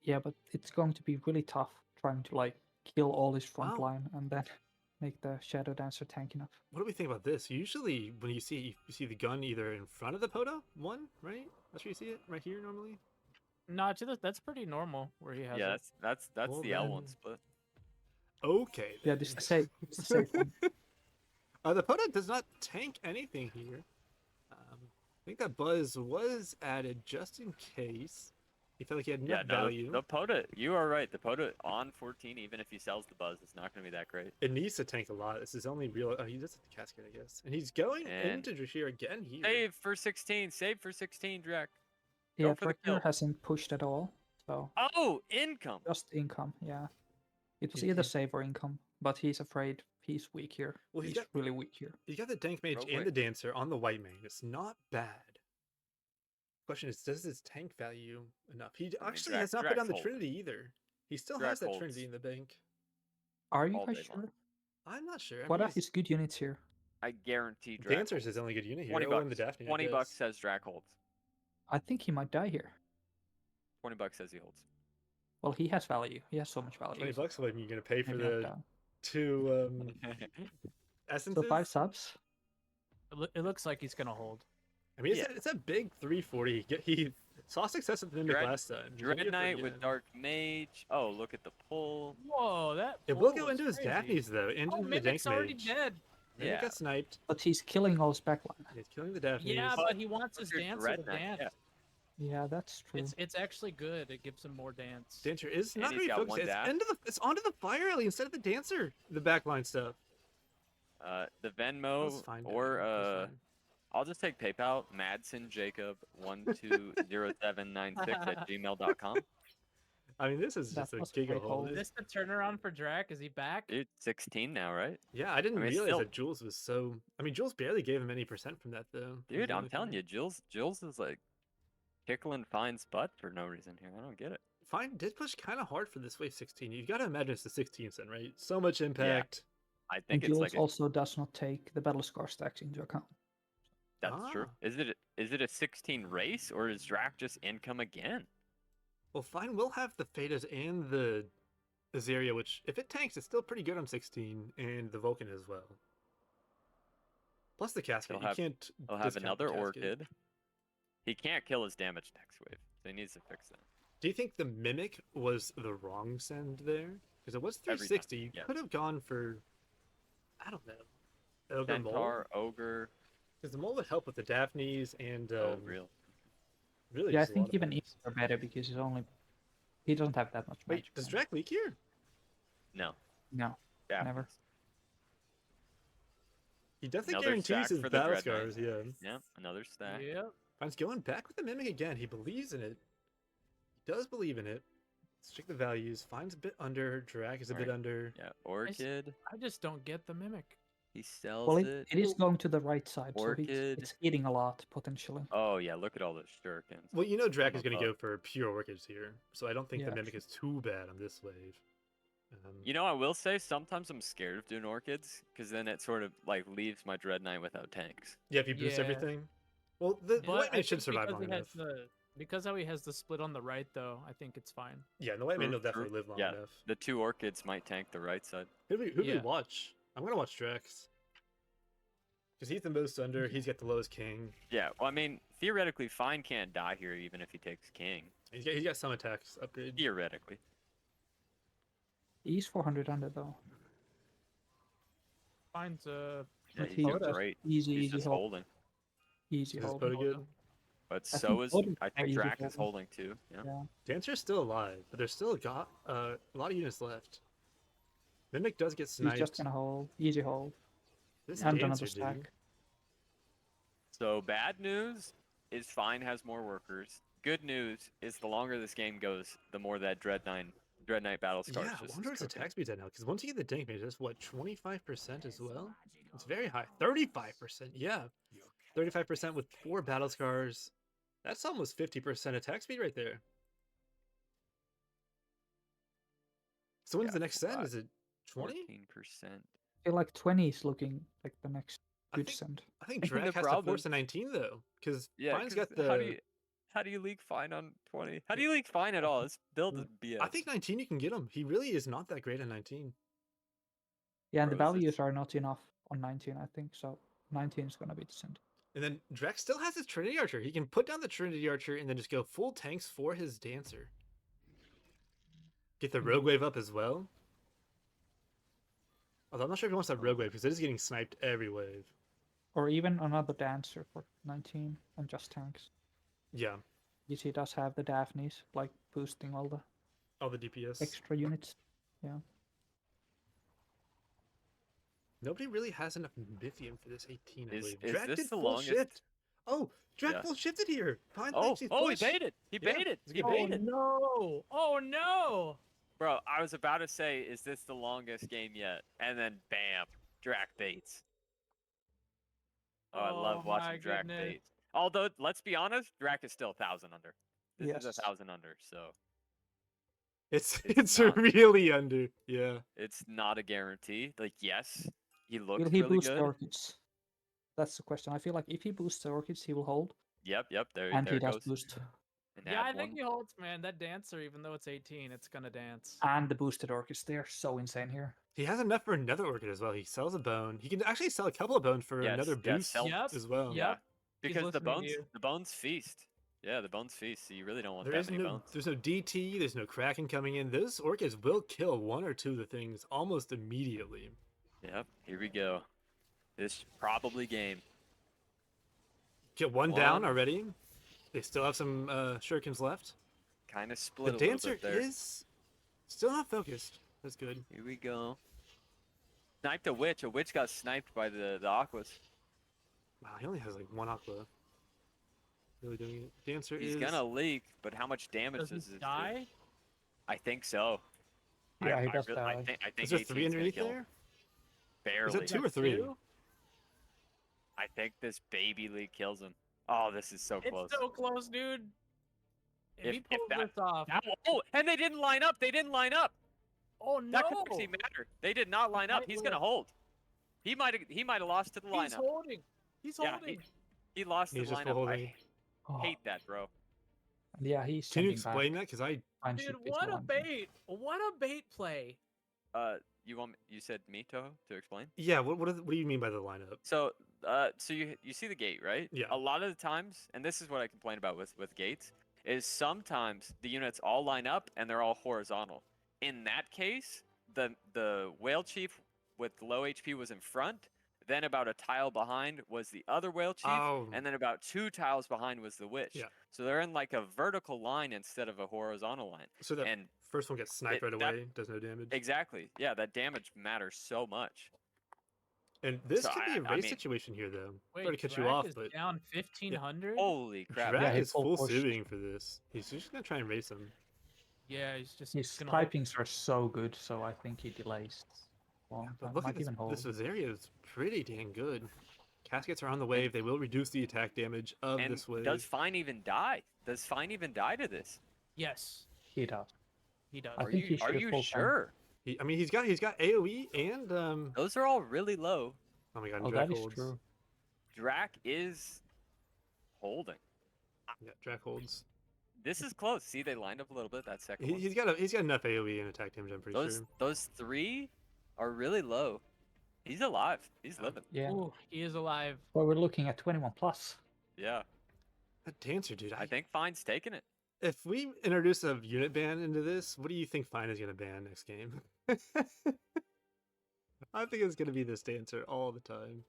Yeah, but it's going to be really tough trying to like kill all his front Wow. line and then make the Shadow Dancer tank enough. What do we think about this? Usually when you see the gun either in front of the Poda one, right? That's where you see it right here normally. No, that's pretty normal where he has Yeah, it. that's Well, the L1 then- split. Okay. Yeah, this is the safe. It's the safe one. The Poda does not tank anything here. I think that Buzz was added just in case. He felt like he had enough value. The Poda, you are right. The Poda on 14, even if he sells the Buzz, it's not going to be that great. It needs to tank a lot. This is only real. Oh, he does have the casket, I guess. And he's going And- into Draier again here. Save for 16. Save for 16, Drac. Yeah, Go for the kill. Draier hasn't pushed at all, so Oh, income. just income. Yeah, it was He- either he- save or income, but he's afraid he's weak here. Well, he's he's got- really weak here. You got the Dank Mage Real and quick. the Dancer on the White Mane. It's not bad. Question is, does his tank value enough? He actually Drac- has not put Drac down the holds. Trinity either. He still Drac has that holds. Trinity in the bank. Are you All guys day long. sure? I'm not sure. I What mean, are his good units here? I guarantee Drac. Dancer's holds. his only good unit here. 20 Oh, and the bucks. Daphne, I 20 bucks guess. says Drac holds. I think he might die here. 20 bucks says he holds. Well, he has value. He has so much value. 20 bucks. What are you gonna pay for Maybe not the down. two essences? So 5 subs. It looks like he's gonna hold. I mean, Yeah. it's a big 340. He saw success at the Mimic Dread- last time. He's Dread gonna Knight forget. with Dark Mage. Oh, look at the pull. Whoa, that. It will pull go was into his crazy. Daphnes though, and Oh, into the Dank Mimic's already Mage. dead. Mimic Yeah. got sniped. But he's killing all his backline. He's killing the Daphnes. Yeah, but he wants his Look at dancer to Dread Knight, dance. yeah. Yeah, that's true. It's actually good. It gives him more dance. Dancer is And not he's very got focused. one It's, dash. it's onto the fire alley instead of the Dancer. The backline stuff. The That's Venmo fine, or That's fine. I'll just take PayPal. Madsen Jacob 120796 @gmail.com. I mean, this is That just a was a giga great hole. hold. Is this the turnaround for Drac? Is he back? Dude, 16 now, right? Yeah, I didn't I mean, realize still- that Jules was so. I mean, Jules barely gave him any percent from that though. Dude, I'm telling you, Jules is like tickling Fine's butt for no reason here. I don't get it. Fine did push kind of hard for this wave 16. You've got to imagine it's the 16th then, right? So much impact. I And think it's Jules like also does not take the battle scar stacks into account. that's true. Ah. Is it a 16 race or is Drac just income again? Well, Fine will have the Phaedas and the Azaria, which if it tanks, it's still pretty good on 16, and the Vulcan as well. Plus the casket. He'll have- you can't. He'll have discount another the casket. Orchid. He can't kill his damage next wave, so he needs to fix that. Do you think the Mimic was the wrong send there? Because it was Every time, 360. You yeah. could have gone for, I don't know, Ogre Mole. Centaur, Ogre, Because the Mole would help with the Daphnes and real. really. Yeah, I just a lot think of even things. Easter are better because he doesn't have that much Wait, magic. does on him. Drac leak here? No. No. Yeah. Never. He definitely Another guarantees stack his for the battle Dread Knight. scars. Yeah. Yeah, another stack. Yep. Fine's going back with the Mimic again. He believes in it. He does believe in it. Let's check the values. Fine's a bit under. Drac is a bit Alright. under. Yeah, Orchid. I just don't get the mimic. He sells Well, it. it is going to the right side, so Orchid. it's eating a lot potentially. Oh yeah, look at all those shurikens. Well, you know Drac I'm is going to above. go for pure orchids here, so I don't think the Yeah, Mimic is too bad on this wave. You know, I will say sometimes I'm scared of doing orchids because then it sort of like leaves my Dread Knight without tanks. Yeah, if you boost Yeah. everything. Well, the But White I Man should think survive because long he has enough. because how he has the split on the right though, I think it's fine. Yeah, and the White Man True, will definitely true. live long Yeah. enough. The two orchids might tank the right side. Who do we Yeah. watch? I'm going to watch Drax. Because he's the most under. He's got the lowest king. Yeah, well, I mean, theoretically, Fine can't die here even if he takes King. He's got some attacks upgrade. Theoretically. He's 400 under though. Fine's Yeah, But he's he doing does great. Easy, He's easy just hold. holding. Easy Is this hold. pretty good? But I so think is Boon is I more think easy Drac is holding. holding too. Yeah. Yeah. Dancer's still alive, but there's still got a lot of units left. Mimic does get He's sniped. just gonna hold. Easy hold. This And Dancer, another dude. stack. So bad news is Fine has more workers. Good news is the longer this game goes, the more that Dread Knight battle scars Yeah, I just wonder is what his cooking. attack speed's at now, because once you get the Dank Mage, that's what, 25% as well? It's very high. 35%, yeah. 35% with 4 battle scars. That's almost 50% attack speed right there. So when's Yeah, the next send? Is it 20? 14%. I feel like 20 is looking like the next I good think- send. I think And the Drac has to problem- force a 19 though, because Yeah, Fine's 'cause got the. how do you leak Fine on 20? How do you leak Fine at all? This build is BS. I think 19 you can get him. He really is not that great at 19. Yeah, and the Bro, this values is- are not enough on 19, I think. So 19 is gonna be the send. And then Drac still has his Trinity Archer. He can put down the Trinity Archer and then just go full tanks for his Dancer. Get the Rogue Wave up as well. Although I'm not sure if he wants that Rogue Wave because it is getting sniped every wave. Or even another dancer for 19 and just tanks. Yeah, Because he does have the Daphnes, like boosting all the all the DPS. extra units. Yeah. Nobody really has enough Bithium for this 18, I Is- believe. is Drac this did the full longest- shift. Oh, Drac Yeah. full shifted here. Fine, Oh, thanks, he's he pushed. baited. He Yeah, baited. it's a He good Oh bait. baited. no! Oh no! Bro, I was about to say, is this the longest game yet? And then bam, Drac baits. Oh, I love Oh, watching my Drac goodness. bait. Although, let's be honest, Drac is still 1,000 under. This is Yes. 1,000 under, so It's It's it's not. really under. Yeah. it's not a guarantee. Like, yes, he Will looks he really boost good. the orchids? That's the question. I feel like if he boosts the orchids, he will hold. Yep, there, And there he it does goes. boost. And Yeah, I add think one. he holds, man. That dancer, even though it's 18, it's gonna dance. And the boosted orchids, they're so insane here. He has enough for another Orchid as well. He sells a bone. He can actually sell a couple of bones for Yes, another yes, boost sell- Yep. as well. Yeah, Yep. because the listening to you. bones feast. Yeah, the bones feast. So you really don't want There that is many no, bones. there's no DT, there's no Kraken coming in. Those Orchids will kill one or two of the things almost immediately. Yep, here we go. This probably game. Get one down One. already. They still have some shurikens left. Kind of The split a little Dancer bit there. is still not focused. That's good. Here we go. Sniped a witch. A witch got sniped by the aquas. Wow, he only has like one Aqua. Really doing it. Dancer He's is gonna leak, but how much damage Does he does this do? die? I think so. Yeah, he does I die. think Is there 18's 3 gonna underneath kill him. there? Barely. Is that 2 or 3? Two? I think this baby leak kills him. Oh, this is so close. It's so close, dude. If, he If pulls that- this off, Oh, and they didn't line up. They didn't line up. oh no! That could actually matter. They did not line up. might He's gonna win. hold. He might have lost to the He's lineup. holding. He's Yeah, holding. He lost to He's the just lineup. holding. Oh, I hate that, bro. yeah, he's Can you sending back. explain that? Because I Fine Dude, should be what the a one. bait! What a bait play! You said me to explain? yeah. What do you mean by the lineup? So, so you see the gate, right? Yeah. A lot of the times, and this is what I complain about with gates, is sometimes the units all line up and they're all horizontal. In that case, the whale chief with low HP was in front. Then about a tile behind was the other whale chief, Oh. and then about 2 tiles behind was the witch. Yeah. So they're in like a vertical line instead of a horizontal line. So that And first one gets sniped it- right that- away, does no damage. exactly, yeah, that damage matters so much. And this So could be a I race mean- situation here, though. Wait, Sorry to cut you Drac off, is but down 1,500. Holy crap! Drac Yeah, is he's full full push. suing for this. He's just gonna try and race him. Yeah, he's just His gonna hold. typings are so good, so I think he delays. Long But time. look Might at this. even hold. This Azaria is pretty dang good. Caskets are on the wave. They will reduce the attack damage of And this wave. does Fine even die? Does Fine even die to this? Yes, He does. he does. I Are think he you should have full time. sure? I mean, he's got AOE and Those are all really low. Oh my god, Oh, Drac that is holds. true. Drac is holding. Yeah, Drac holds. This is close. See, they lined up a little bit. That second one. He's got enough AOE and attack damage. I'm pretty sure. Those 3 are really low. He's alive. He's living. Yeah. Ooh, he is alive. Well, we're looking at 21 plus. Yeah. That Dancer, dude. I think Fine's taking it. If we introduce a unit ban into this, what do you think Fine is gonna ban next game? I think it's gonna be this dancer all the time.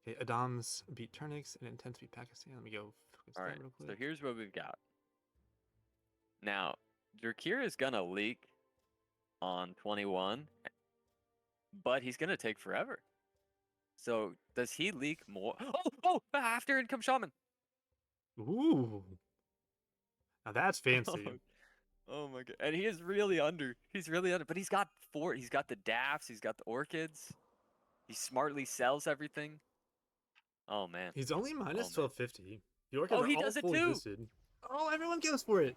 Okay, Adams beat Turnix and Intense beat Pakistan. Let me go focus All that right, real so quick. here's what we've got. Now, Draier is gonna leak on 21, but he's gonna take forever. So does he leak more? Oh! After in comes Shaman. Ooh. Now that's fancy. Oh my god! And he is really under. He's really under. But he's got 4. He's got the Daffs. He's got the Orchids. He smartly sells everything. Oh man. He's only minus man. 1250. The Orchids are he all does it fully too! boosted. Oh, everyone goes for it.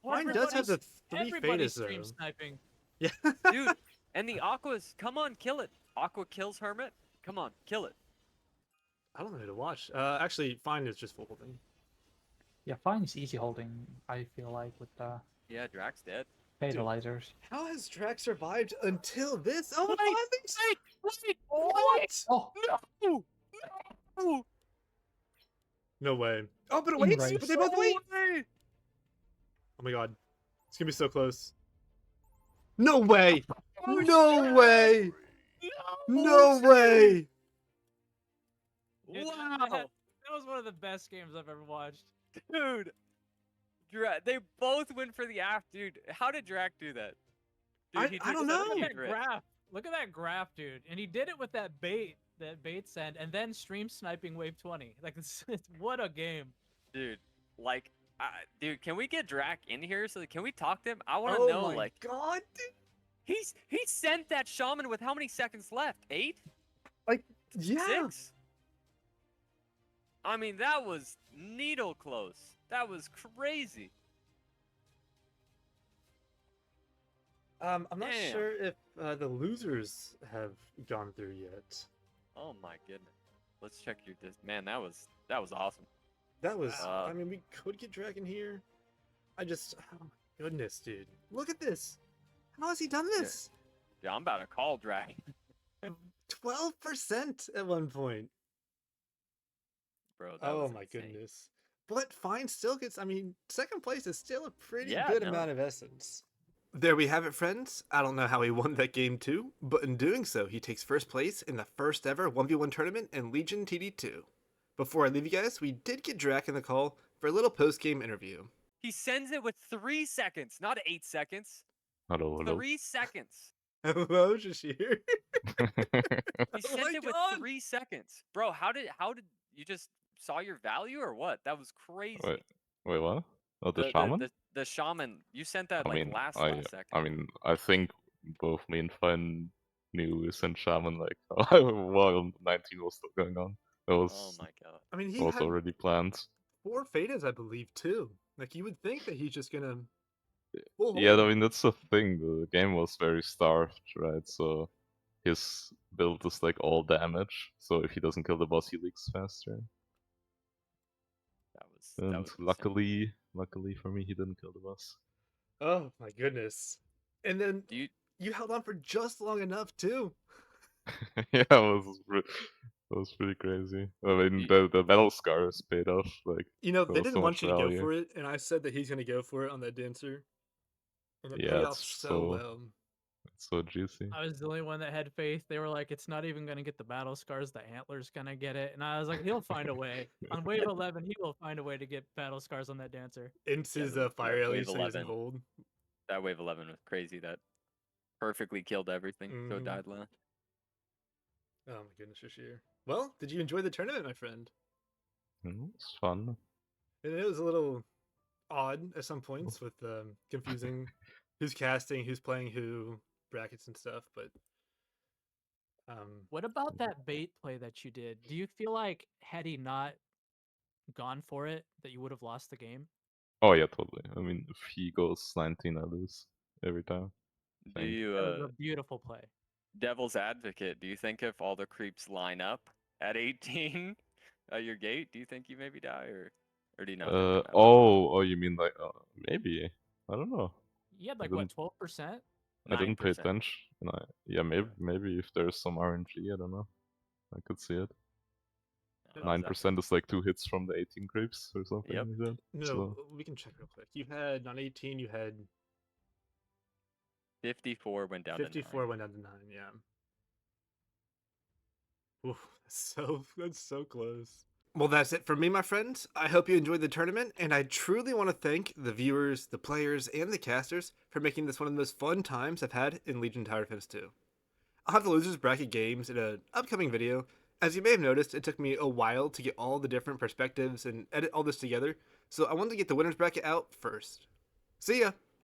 Oh, Mine does have the 3 Everybody's Fadas, stream though. sniping. Yeah. Dude, and the Aquas, come on, kill it. Aqua kills Hermit. Come on, kill it. I don't know who to watch. Actually, Fine is just folding. Yeah, Fine is easy holding, I feel like, with the Yeah, Drax dead. fatalizers. How has Drax survived until this? Oh, Wait! What? Oh, No! No! No way. Oh, but it In waits. race. But they both wait. way! Oh my god. It's gonna be so close. No way. Oh, No shit. way. No shit. way. Dude, Wow! that was one of the best games I've ever watched. Dude! They both went for the aft, dude. How did Drac do that? Dude, he I took don't such know. a Look huge at that risk. graph. Look at that graph, dude. And he did it with that bait send, and then stream sniping wave 20. Like, it's what a game. Dude, like, dude, can we get Drac in here? Can we talk to him? I want to Oh know, my like, god, dude. he sent that shaman with how many seconds left? 8? Yeah. 6? I mean, that was needle close. That was crazy. I'm not Damn. sure if the losers have gone through yet. Oh my goodness. Let's check your man. That was awesome. That was. Uh, I mean, we could get Dragon here. Oh my goodness, dude. Look at this. How has he done this? Yeah, I'm about to call Drac. 12% at one point. Bro, that Oh was my insane. goodness. But Fine still gets, I mean, second place is still a pretty Yeah, good no. amount of essence. There we have it, friends. I don't know how he won that game too, but in doing so, he takes first place in the first ever 1v1 tournament in Legion TD2. Before I leave you guys, we did get Drac in the call for a little post-game interview. He sends it with 3 seconds, not 8 seconds. Hello, hello. 3 seconds. Hello, Shashir. He Oh sent my it with God. 3 seconds. Bro, how did you just saw your value or what? That was crazy. Wait, what? Oh, the shaman? The shaman. You sent that I like mean, last second. I mean, I think both me and Fine knew we sent shaman like while 19 was still going on. That was Oh my god. I mean, he was had already planned. 4 Fadas, I believe, too. Like, you would think that he's just gonna... full Yeah, I hold. mean that's the thing. The game was very starved, right? So his build is like all damage. So if he doesn't kill the boss, he leaks faster. That And was insane. luckily for me, he didn't kill the boss. Oh my goodness. And then Do you you held on for just long enough, too. Yeah, it was pretty crazy. I mean, the battle scars paid off. Like, You know, there they was didn't so want much you to go value. for it, and I said that he's gonna go for it on that dancer. And it Yeah, paid off it's so well. It's so juicy. I was the only one that had faith. They were like, it's not even going to get the battle scars. The antler's going to get it. And I was like, he'll find a way. On wave 11, he will find a way to get battle scars on that dancer. Into his the fire wave alley so he doesn't 11. hold. That wave 11 was crazy. That perfectly killed everything. So Mhm. died last. Oh my goodness, Shashir. Well, did you enjoy the tournament, my friend? It's fun. And it was a little odd at some points with confusing who's casting, who's playing who, brackets and stuff, but What about that bait play that you did? Do you feel like had he not gone for it, that you would have lost the game? Oh yeah, totally. I mean, if he goes 19, I lose every time. Do Thing. you That was a beautiful play. devil's advocate, do you think if all the creeps line up at 18 at your gate, do you think you maybe die or do you not think that happens? Oh, you mean like maybe? I don't know. You had I like what, didn't- 12%? I didn't pay 9%. attention. Yeah, maybe if there's some RNG, I don't know. I could see it. Oh, 9% is like 2 hits from the 18 grapes or something Yep. like that. No, So we can check real quick. You had on 18, you had 54 went down 54 to 9. went down to 9, yeah. Oof, that's so close. Well, that's it from me, my friends. I hope you enjoyed the tournament, and I truly want to thank the viewers, the players, and the casters for making this one of the most fun times I've had in Legion Tower Defense 2. I'll have the losers bracket games in an upcoming video. As you may have noticed, it took me a while to get all the different perspectives and edit all this together, so I wanted to get the winners bracket out first. See ya!